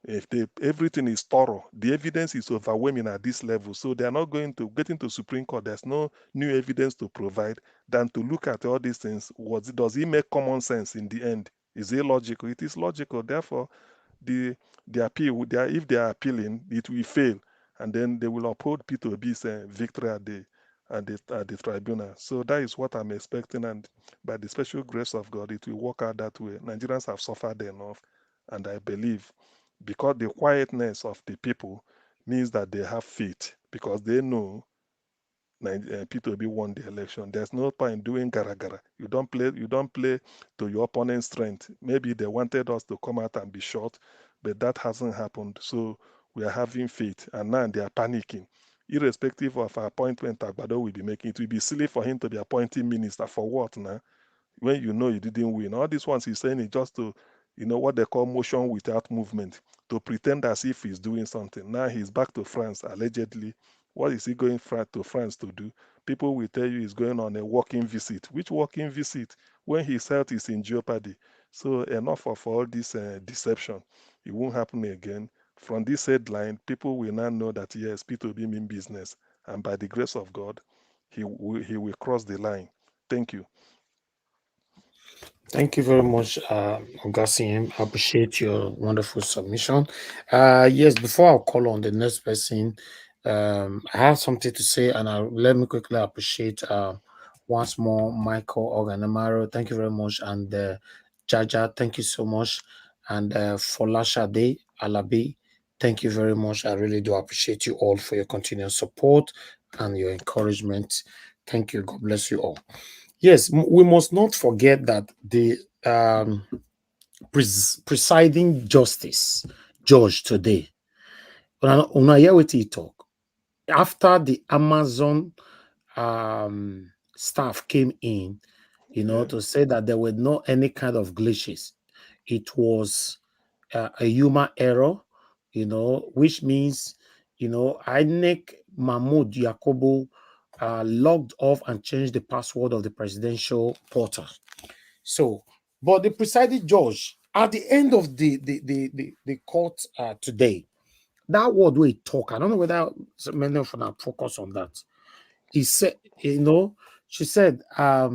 If everything is thorough, the evidence is overwhelming at this level. So they are not going to get into Supreme Court. There's no new evidence to provide than to look at all these things. Does it make common sense in the end? Is it logical? It is logical. Therefore, the appeal, if they are appealing, it will fail, and then they will uphold P2B's victory at the tribunal. So that is what I'm expecting, and by the special grace of God, it will work out that way. Nigerians have suffered enough. And I believe because the quietness of the people means that they have faith because they know P2B won the election. There's no point doing gara gara. You don't play to your opponent's strength. Maybe they wanted us to come out and be short, but that hasn't happened. So we are having faith, and now they are panicking. Irrespective of our appointment, Agbado will be making. It will be silly for him to be appointing minister for what now? When you know you didn't win. All these ones he's saying is just to, what they call motion without movement, to pretend as if he's doing something. Now he's back to France, allegedly. What is he going to France to do? People will tell you he's going on a walking visit. Which walking visit? When his health is in jeopardy. So enough of all this deception. It won't happen again. From this headline, people will now know that yes, P2B mean business. And by the grace of God, he will cross the line. Thank you. Thank you very much, Ogasim. I appreciate your wonderful submission. Yes, before I call on the next person, I have something to say, and let me quickly appreciate once more Michael Oganamaro. Thank you very much, and Jaja, thank you so much, and Folashade Alabi. Thank you very much. I really do appreciate you all for your continued support and your encouragement. Thank you. God bless you all. Yes, we must not forget that the presiding justice judge today, una hear wetin he talk after the Amazon staff came in, to say that there were no any kind of glitches. It was a human error, which means, INEC Mahmoud Yakubu logged off and changed the password of the presidential portal. So, but the presiding judge at the end of the court today, that word we talk, I don't know whether many of them focus on that. He said, she said, I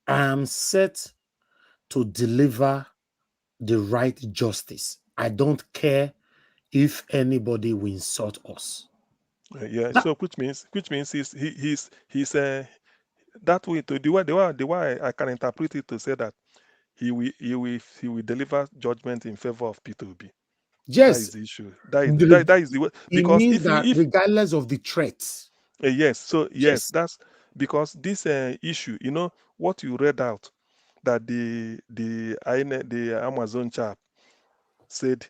am set to deliver the right justice. I don't care if anybody will insult us. Yeah. So which means he's that way to the way I can interpret it to say that he will deliver judgment in favor of P2B. That Yes, is the issue. That is the way, it because means that regardless of the threats. Yes. So yes, that's because this issue. What you read out, that the Amazon chap said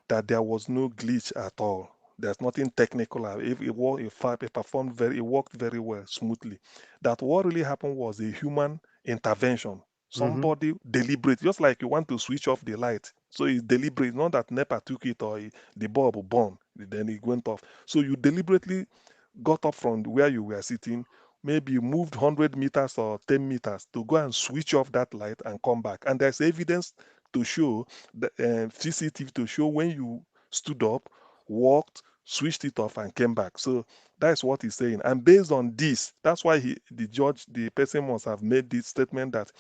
that there was no glitch at all. There's nothing technical. If it worked, it worked very well, smoothly. That what really happened was a human intervention. Somebody deliberate, just like you want to switch off the light. So it's deliberate, not that NEPA took it or the bulb burned, then it went off. So you deliberately got up from where you were sitting, maybe you moved 100 meters or 10 meters to go and switch off that light and come back. And there's evidence to show, the CCTV to show when you stood up, walked, switched it off, and came back. So that's what he's saying. And based on this, that's why the person must have made this statement that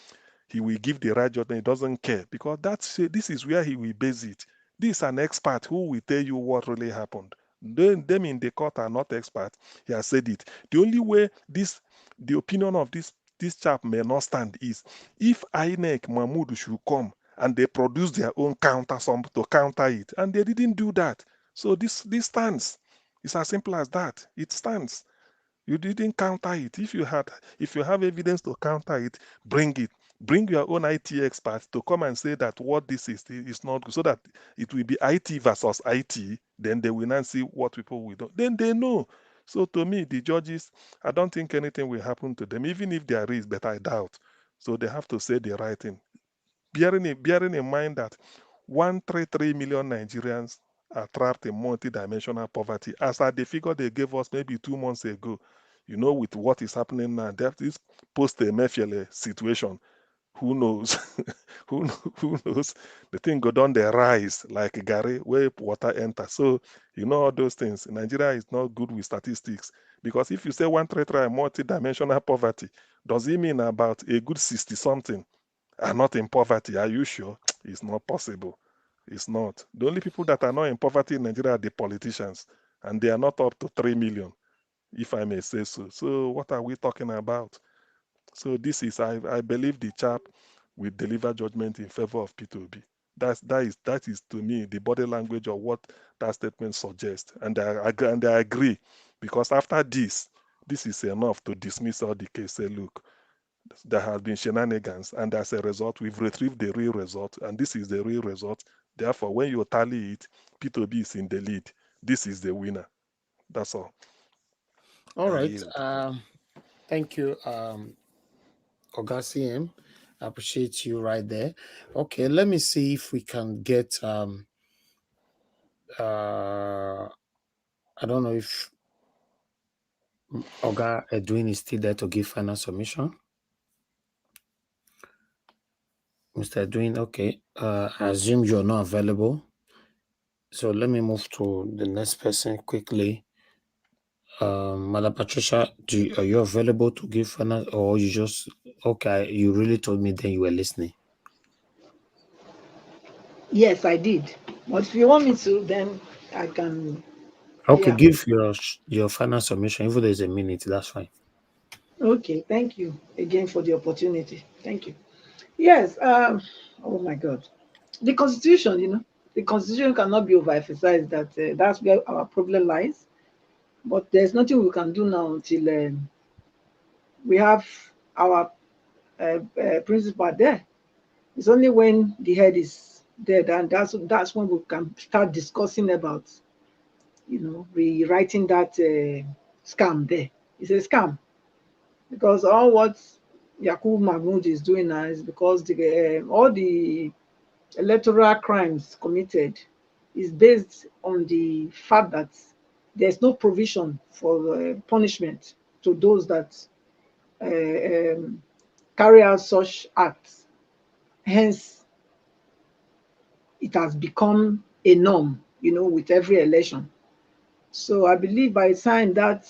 he will give the right judgment. He doesn't care, because this is where he will base it. This is an expert who will tell you what really happened. Them in the court are not experts. He has said it. The only way the opinion of this chap may not stand is if INEC Mahmoud should come and they produce their own to counter it, and they didn't do that. So this stands. It's as simple as that. It stands. You didn't counter it. If you have evidence to counter it, bring it. Bring your own IT experts to come and say that what this is not good, so that it will be IT versus IT. Then they will not see what people will do. Then they know. So to me, the judges, I don't think anything will happen to them, even if there is, but I doubt. So they have to say the right thing. Bearing in mind that 133 million Nigerians are trapped in multidimensional poverty, as at the figure they gave us maybe 2 months ago. With what is happening now, this post-Emefiele situation, who knows? who knows? The thing go down the rise like Gary where water enter. So all those things. Nigeria is not good with statistics, because if you say 133 multidimensional poverty, does it mean about a good 60 something are not in poverty? Are you sure? It's not possible. It's not. The only people that are not in poverty in Nigeria are the politicians, and they are not up to 3 million, if I may say so. So what are we talking about? So this is, I believe the chap will deliver judgment in favor of P2B. That is to me the body language of what that statement suggests, and I agree, because after this is enough to dismiss all the case. Say, look, there have been shenanigans, and as a result, we've retrieved the real result, and this is the real result. Therefore, when you tally it, P2B is in the lead. This is the winner. That's all. All I right. yield. Thank you, Oga CM. I appreciate you right there. Okay, let me see if we can get I don't know if Oga Edwin is still there to give final submission. Mr. Edwin, okay. I assume you're not available. So let me move to the next person quickly. Madam Patricia, are you available to give final, or you just okay? You really told me then you were listening. Yes, I did. But if you want me to, then I can. Okay, Yeah. give your final submission. Even though there's a minute, that's fine. Okay. Thank you again for the opportunity. Thank you. Yes. Oh my God. The Constitution, the Constitution cannot be overemphasized. That's where our problem lies. But there's nothing we can do now until we have our principal there. It's only when the head is dead, and that's when we can start discussing about, rewriting that scam there. It's a scam because all what Yakubu Mahmoud is doing now is because all the electoral crimes committed is based on the fact that there's no provision for punishment to those that carry out such acts. Hence, it has become a norm, with every election. So I believe by the time that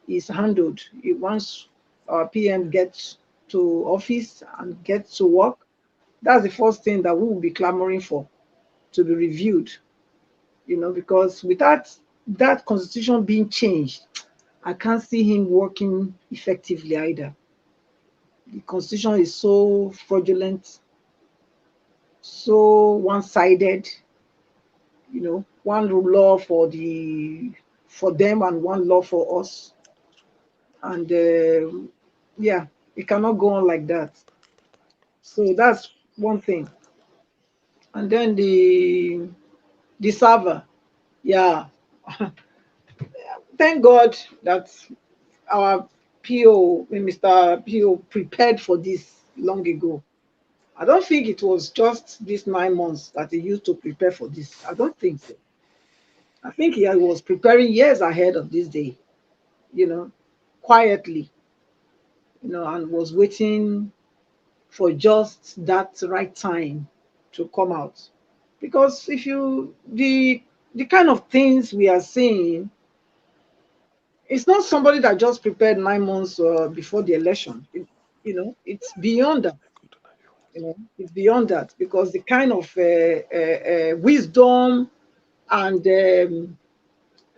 is handled, once our PM gets to office and gets to work, that's the first thing that we will be clamoring for to be reviewed, because without that constitution being changed, I can't see him working effectively either. The constitution is so fraudulent, so one-sided, one law for them and one law for us. And yeah, it cannot go on like that. So that's one thing. And then the server, yeah. Thank God that our PO, Mr. PO, prepared for this long ago. I don't think it was just these 9 months that he used to prepare for this. I don't think so. I think he was preparing years ahead of this day, quietly, and was waiting for just that right time to come out. Because if the kind of things we are seeing, it's not somebody that just prepared 9 months before the election. It's beyond that. It's beyond that, because the kind of wisdom and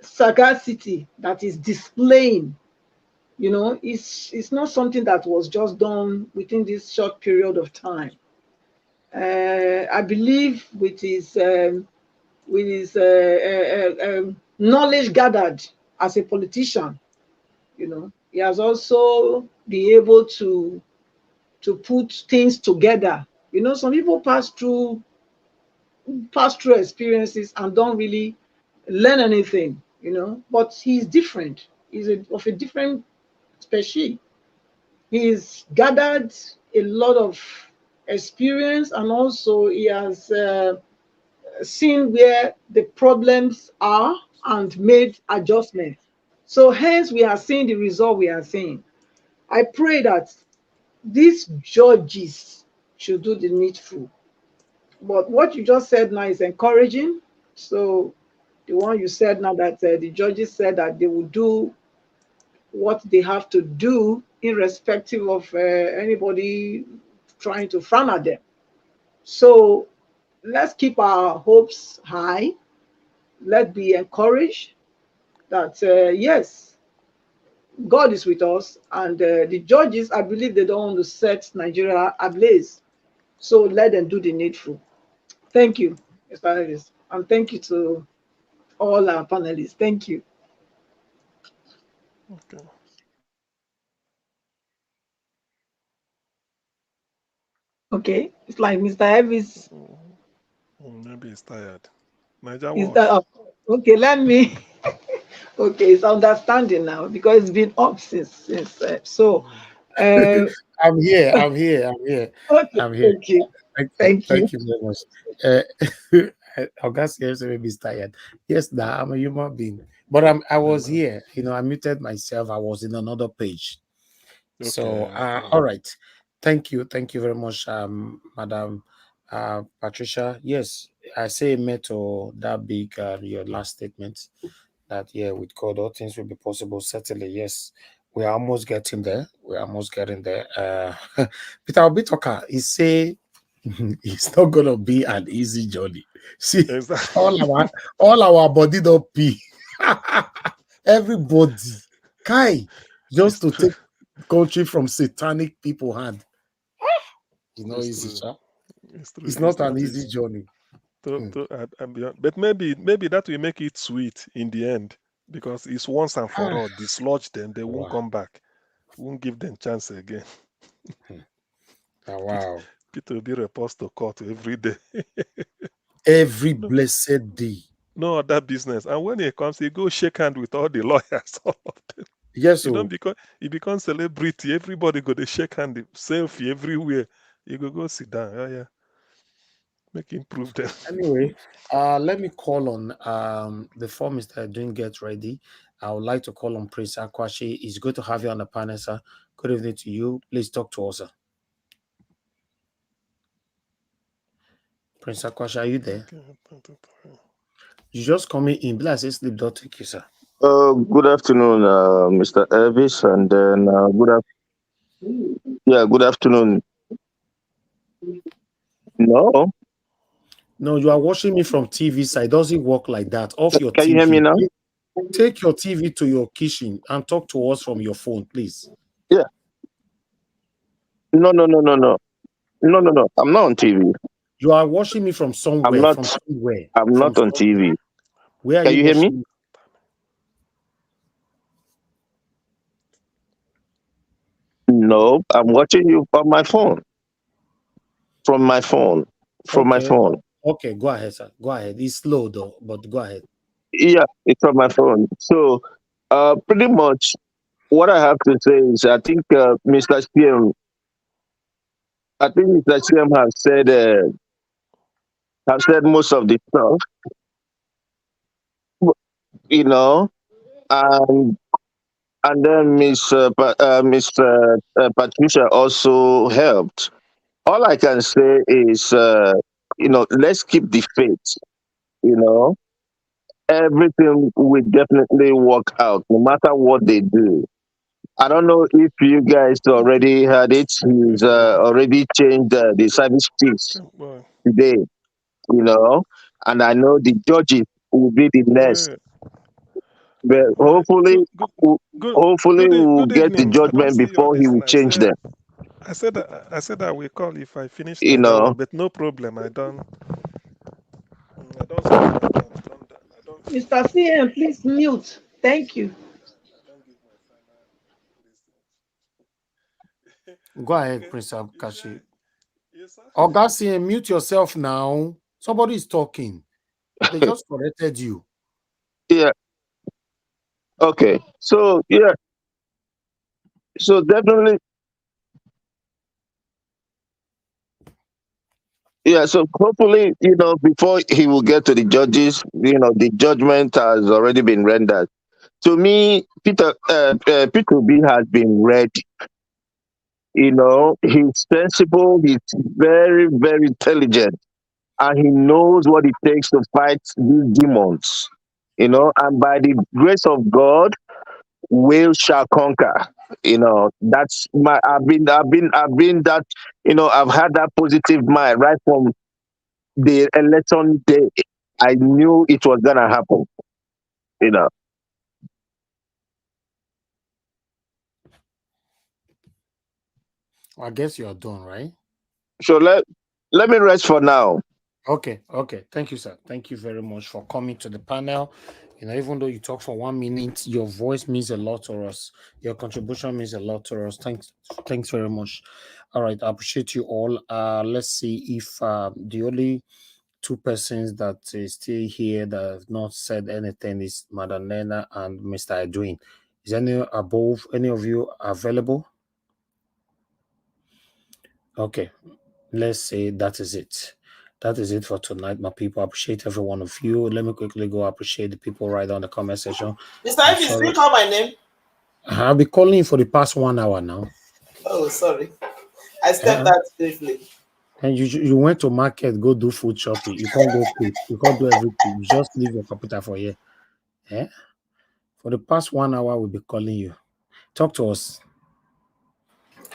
sagacity that is displaying, it's not something that was just done within this short period of time. I believe with his knowledge gathered as a politician, he has also been able to put things together. Some people pass through experiences and don't really learn anything, but he's different. He's of a different species. He's gathered a lot of experience, and also he has seen where the problems are and made adjustments. So hence we are seeing the result we are seeing. I pray that these judges should do the needful. But what you just said now is encouraging. So the one you said now, that the judges said that they will do what they have to do irrespective of anybody trying to frown at them. So let's keep our hopes high. Let's be encouraged that yes, God is with us, and the judges, I believe they don't want to set Nigeria ablaze. So let them do the needful. Thank you, Mr. Harris. And thank you to all our panelists. Thank you. Okay. Okay. It's like Mr. Harris Maybe he's tired. Niger is that Watch. up. Okay, let me okay, it's understanding now because it's been up since so I'm here. I'm here. I'm here. okay, I'm here. okay. Thank you. Thank you. Thank you very much. August yes, maybe is tired. Yes, now I'm a human being. But I was here. You know, I muted myself. I was in another page. So Okay. all right. Thank you. Thank you very much, Madam Patricia. Yes, I say amen to that big your last statement that yeah, with God all things will be possible. Certainly, yes. We are almost getting there. We're almost getting there. Peter Obitoka, he say it's not gonna be an easy journey. See, Exactly. all our body don't pee. Everybody, Kai, just to take country from satanic people hand. It's not It's easy, true. sir. It's true. It's It's not an not easy easy. journey. But maybe that will make it sweet in the end because it's once and for all. Dislodge them, they won't Wow. come back. Won't give them chance again. Wow. Peter will be reports to court every day. Every blessed day. No other business. And when he comes, he go shake hand with all the lawyers, all of them. Yes, You sir. don't become he becomes celebrity. Everybody go to shake hand, selfie everywhere. You go sit down. Oh yeah. Make him prove them. Anyway, let me call on before Mr. Doing get ready. I would like to call on Prince Akwashi. It's good to have you on the panel, sir. Good evening to you. Please talk to us, sir. Prince Akwashi, are you there? You just coming in. Bless say sleep, don't take you, sir. Good afternoon, Mr. Elvis, and then good afternoon. No, No, you are watching me from TV side. Does it work like that? Off your can you hear me TV. now? Take your TV to your kitchen and talk to us from your phone, please. Yeah. No. I'm not on TV. You are watching me from somewhere. I'm From somewhere. not on TV. Where are Can you you hear me? watching? No, I'm watching you on my phone. From my phone. From my Okay. phone. Okay, go ahead, sir. Go ahead. It's slow though, but go ahead. Yeah, it's from my phone. So, pretty much what I have to say is, I think Mr. CM, Mr. CM have said most of the stuff, you know, and then Patricia also helped. All I can say is, let's keep the faith. You know, everything will definitely work out, no matter what they do. I don't know if you guys already heard it. He's already changed the service fees Well, today, and I know the judges will be the next. yeah. But Well, hopefully, we'll good get the evening. I don't judgment see your before he this will thing. change them. I said I will call if I finish You Niger know, Watch, but no problem. I don't stop. I don't finish. Mr. CM, please mute. Thank you. I don't give my final Go ahead, okay. Prince Kashi. Yes, sir. Augustine, mute yourself now. Somebody is talking. They just corrected you. yeah. Okay. So yeah. So definitely, yeah. So hopefully, before he will get to the judges, the judgment has already been rendered. To me, Peter B has been ready. He's sensible. He's very, very intelligent, and he knows what it takes to fight these demons. And by the grace of God, we shall conquer. That's my. I've been that. I've had that positive mind right from the election day. I knew it was gonna happen. You know. I guess you are done, right? So let me rest for now. Okay, okay. Thank you, sir. Thank you very much for coming to the panel. Even though you talk for 1 minute, your voice means a lot to us. Your contribution means a lot to us. Thanks very much. All right, I appreciate you all. Let's see if the only two persons that is still here that have not said anything is Madam Nena and Mr. Edwin. Is any of you available? Okay, let's say that is it. That is it for tonight, my people. I appreciate every one of you. Let me quickly go appreciate the people right on the comment section. Mr. Evans, do you call my name? I'll be calling you for the past 1 hour now. Oh, sorry. I stepped out briefly. And you went to market, go do food shopping. You can't go cook. You can't do everything. You just leave your computer for here. Eh? For the past 1 hour, we'll be calling you. Talk to us.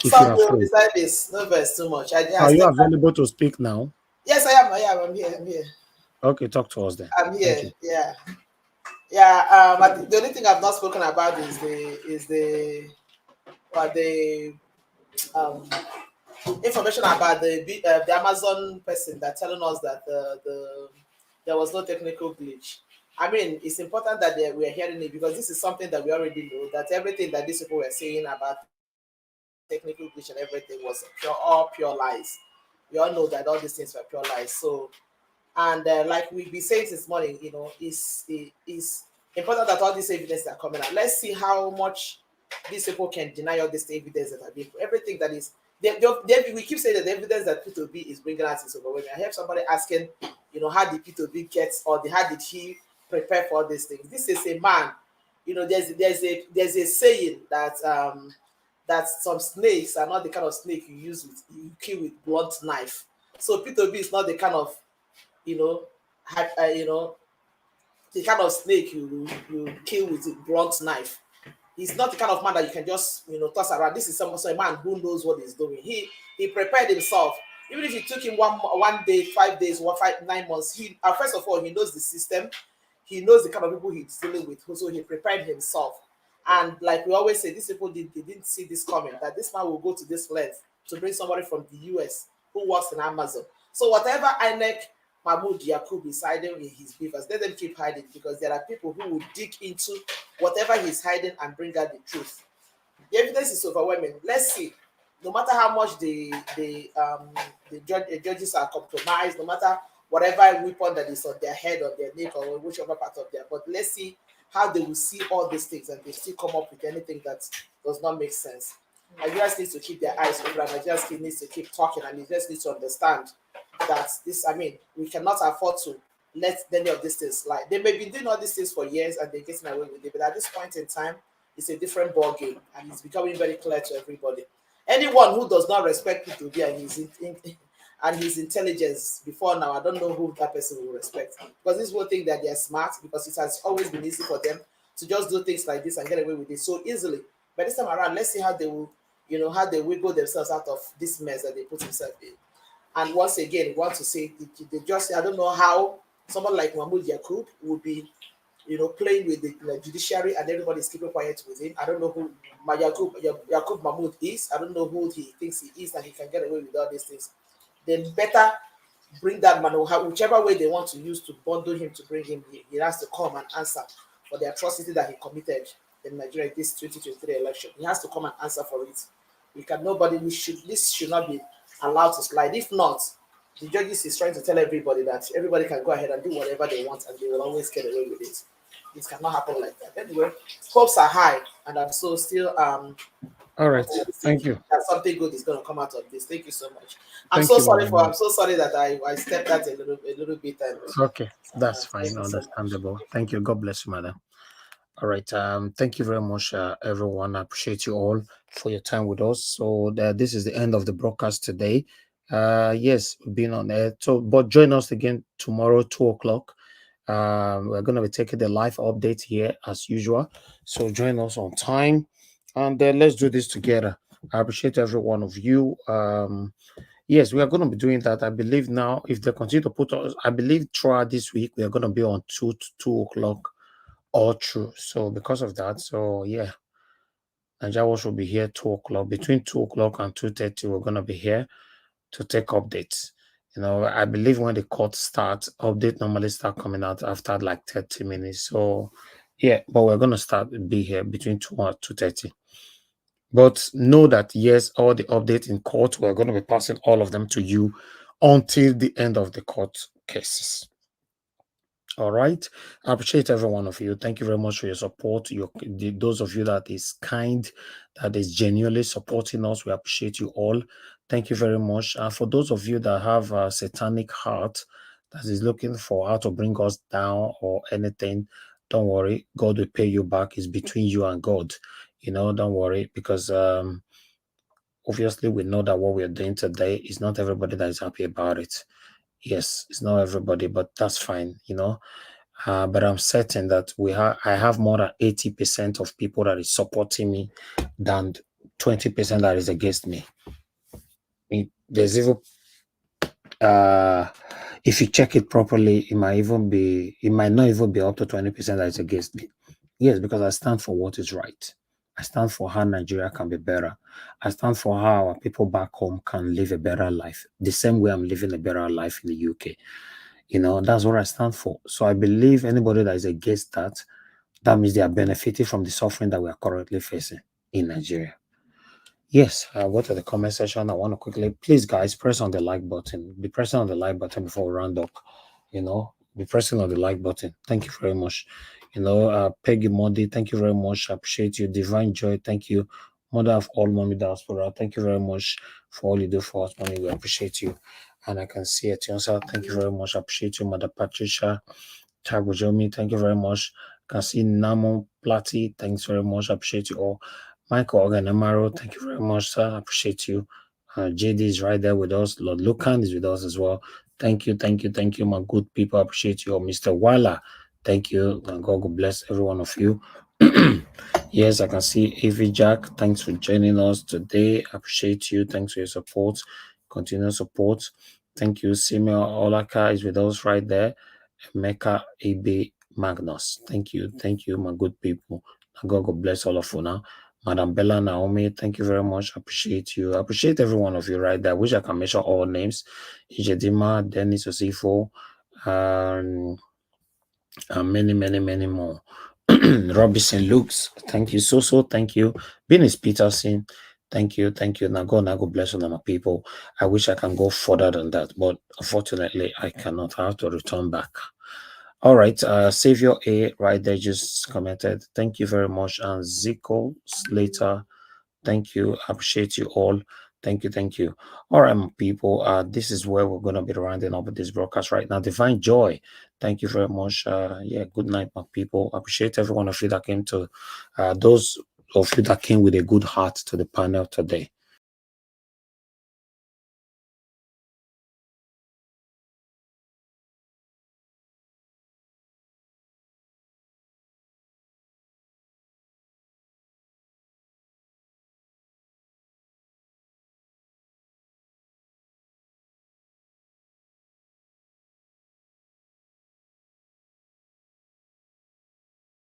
If you are free. Mr. Evans, no verse too much. Are you available to speak now? Yes, I am. I'm here. Okay, talk to us then. I'm here. Yeah. Yeah. The only thing I've not spoken about is the information about the Amazon person that telling us that there was no technical glitch. I mean, it's important that we are hearing it because this is something that we already know, that everything that these people were saying about technical glitch and everything was all pure lies. We all know that all these things were pure lies. So, and like we be saying this morning, is important that all these evidence are coming out. Let's see how much these people can deny all this evidence that are being everything that is. We keep saying that the evidence that P2B is bringing us is overwhelming. I have somebody asking, how did P2B get or how did he prepare for all these things? This is a man. There's a saying that that some snakes are not the kind of snake you kill with blunt knife. So P2B is not the kind of the kind of snake you kill with a blunt knife. He's not the kind of man that you can just toss around. This is a man who knows what he's doing. He prepared himself. Even if it took him one day, 5 days, 9 months, first of all, he knows the system. He knows the kind of people he's dealing with. So he prepared himself. And like we always say, these people didn't see this coming, that this man will go to this length to bring somebody from the US who works in Amazon. So whatever INEC Mahmoud Yakubu is hiding in his beavers, let them keep hiding, because there are people who will dig into whatever he's hiding and bring out the truth. The evidence is overwhelming. Let's see. No matter how much the judges are compromised, no matter whatever weapon that is on their head or their neck or whichever part of their body, let's see how they will see all these things and they still come up with anything that does not make sense. Nigerians need to keep their eyes open, and Nigerians needs to keep talking, and Nigerians need to understand that we cannot afford to let any of these things slide. They may be doing all these things for years and they're getting away with it, but at this point in time, it's a different ball game, and it's becoming very clear to everybody. Anyone who does not respect P2B and his intelligence before now, I don't know who that person will respect, because this will think that they are smart, because it has always been easy for them to just do things like this and get away with it so easily. But this time around, let's see how they will, how they wiggle themselves out of this mess that they put themselves in. And once again, we want to say they just, I don't know how someone like Mahmoud Yakub would be, playing with the judiciary and everybody's keeping quiet with him. I don't know who Yakub Mahmoud is. I don't know who he thinks he is, and he can get away with all these things. Then better bring that man, whichever way they want to use to bundle him, to bring him, he has to come and answer for the atrocity that he committed in Nigeria in this 2023 election. He has to come and answer for it. This should not be allowed to slide. If not, the judges is trying to tell everybody that everybody can go ahead and do whatever they want and they will always get away with it. It cannot happen like that. Anyway, hopes are high, and I'm so still all right. Thank you. That something good is going to come out of this. Thank you so much. I'm so sorry that I stepped out a little bit. And, okay, that's fine. Understandable. So thank you. God bless you, madam. All right. Thank you very much, everyone. I appreciate you all for your time with us. So this is the end of the broadcast today. Yes, we've been on air. So, but join us again tomorrow, 2:00. We're going to be taking the live update here as usual. So join us on time, and let's do this together. I appreciate every one of you. Yes, we are going to be doing that. I believe now, if they continue to put us, I believe throughout this week we are going to be on 2:00 all through. So because of that, so yeah, Naija will be here 2:00. Between 2:00 and 2:30, we're going to be here to take updates. You know, I believe when the court starts, update normally start coming out after like 30 minutes. So yeah, but we're gonna start be here between 2 and 2:30. But know that yes, all the updates in court, we're going to be passing all of them to you until the end of the court cases. All right. I appreciate every one of you. Thank you very much for your support. Those of you that is kind, that is genuinely supporting us, we appreciate you all. Thank you very much. And for those of you that have a satanic heart that is looking for how to bring us down or anything, don't worry. God will pay you back. It's between you and God. You know, don't worry, because obviously we know that what we're doing today is not everybody that is happy about it. Yes, it's not everybody, but that's fine, you know. But I'm certain that I have more than 80% of people that is supporting me than 20% that is against me. There's even if you check it properly, it might not even be up to 20% that is against me. Yes, because I stand for what is right. I stand for how Nigeria can be better. I stand for how our people back home can live a better life. The same way I'm living a better life in the UK. You know, that's what I stand for. So I believe anybody that is against that, that means they are benefiting from the suffering that we are currently facing in Nigeria. Yes, I'll go to the comment section. I want to quickly, please guys, press on the like button. Be pressing on the like button before we round up. You know, be pressing on the like button. Thank you very much. You know, Peggy Modi, thank you very much. I appreciate you. Divine Joy, thank you. Mother of all mommy diaspora, thank you very much for all you do for us, mommy. We appreciate you. And I can see it. Thank you very much. I appreciate you, Mother Patricia. Tagojomi, thank you very much. I can see Namo Plati, thanks very much. I appreciate you all. Michael Oganamaro, thank you very much, sir. I appreciate you. JD is right there with us. Lord Lucan is with us as well. Thank you, my good people. I appreciate you. Mr. Wala, thank you. And God bless every one of you. Yes, I can see Avi Jack. Thanks for joining us today. I appreciate you. Thanks for your support. Continued support. Thank you. Samuel Olaka is with us right there. Emeka Ebe Magnus. Thank you, my good people. God bless all of you now. Madam Bella Naomi, thank you very much. I appreciate you. I appreciate every one of you right there. I wish I can mention all names. Ijedima, Dennis Osifo, and many more. Robinson Lukes, thank you so. Thank you. Venus Peterson, thank you. Now God bless all of my people. I wish I can go further than that, but unfortunately I cannot. I have to return back. All right, Savior A right there just commented. Thank you very much. And Zico Slater, thank you. Appreciate you all. Thank you. All right, people. This is where we're gonna be rounding up with this broadcast right now. Divine Joy, thank you very much. Yeah, good night, my people. Appreciate every one of you that came to those of you that came with a good heart to the panel today.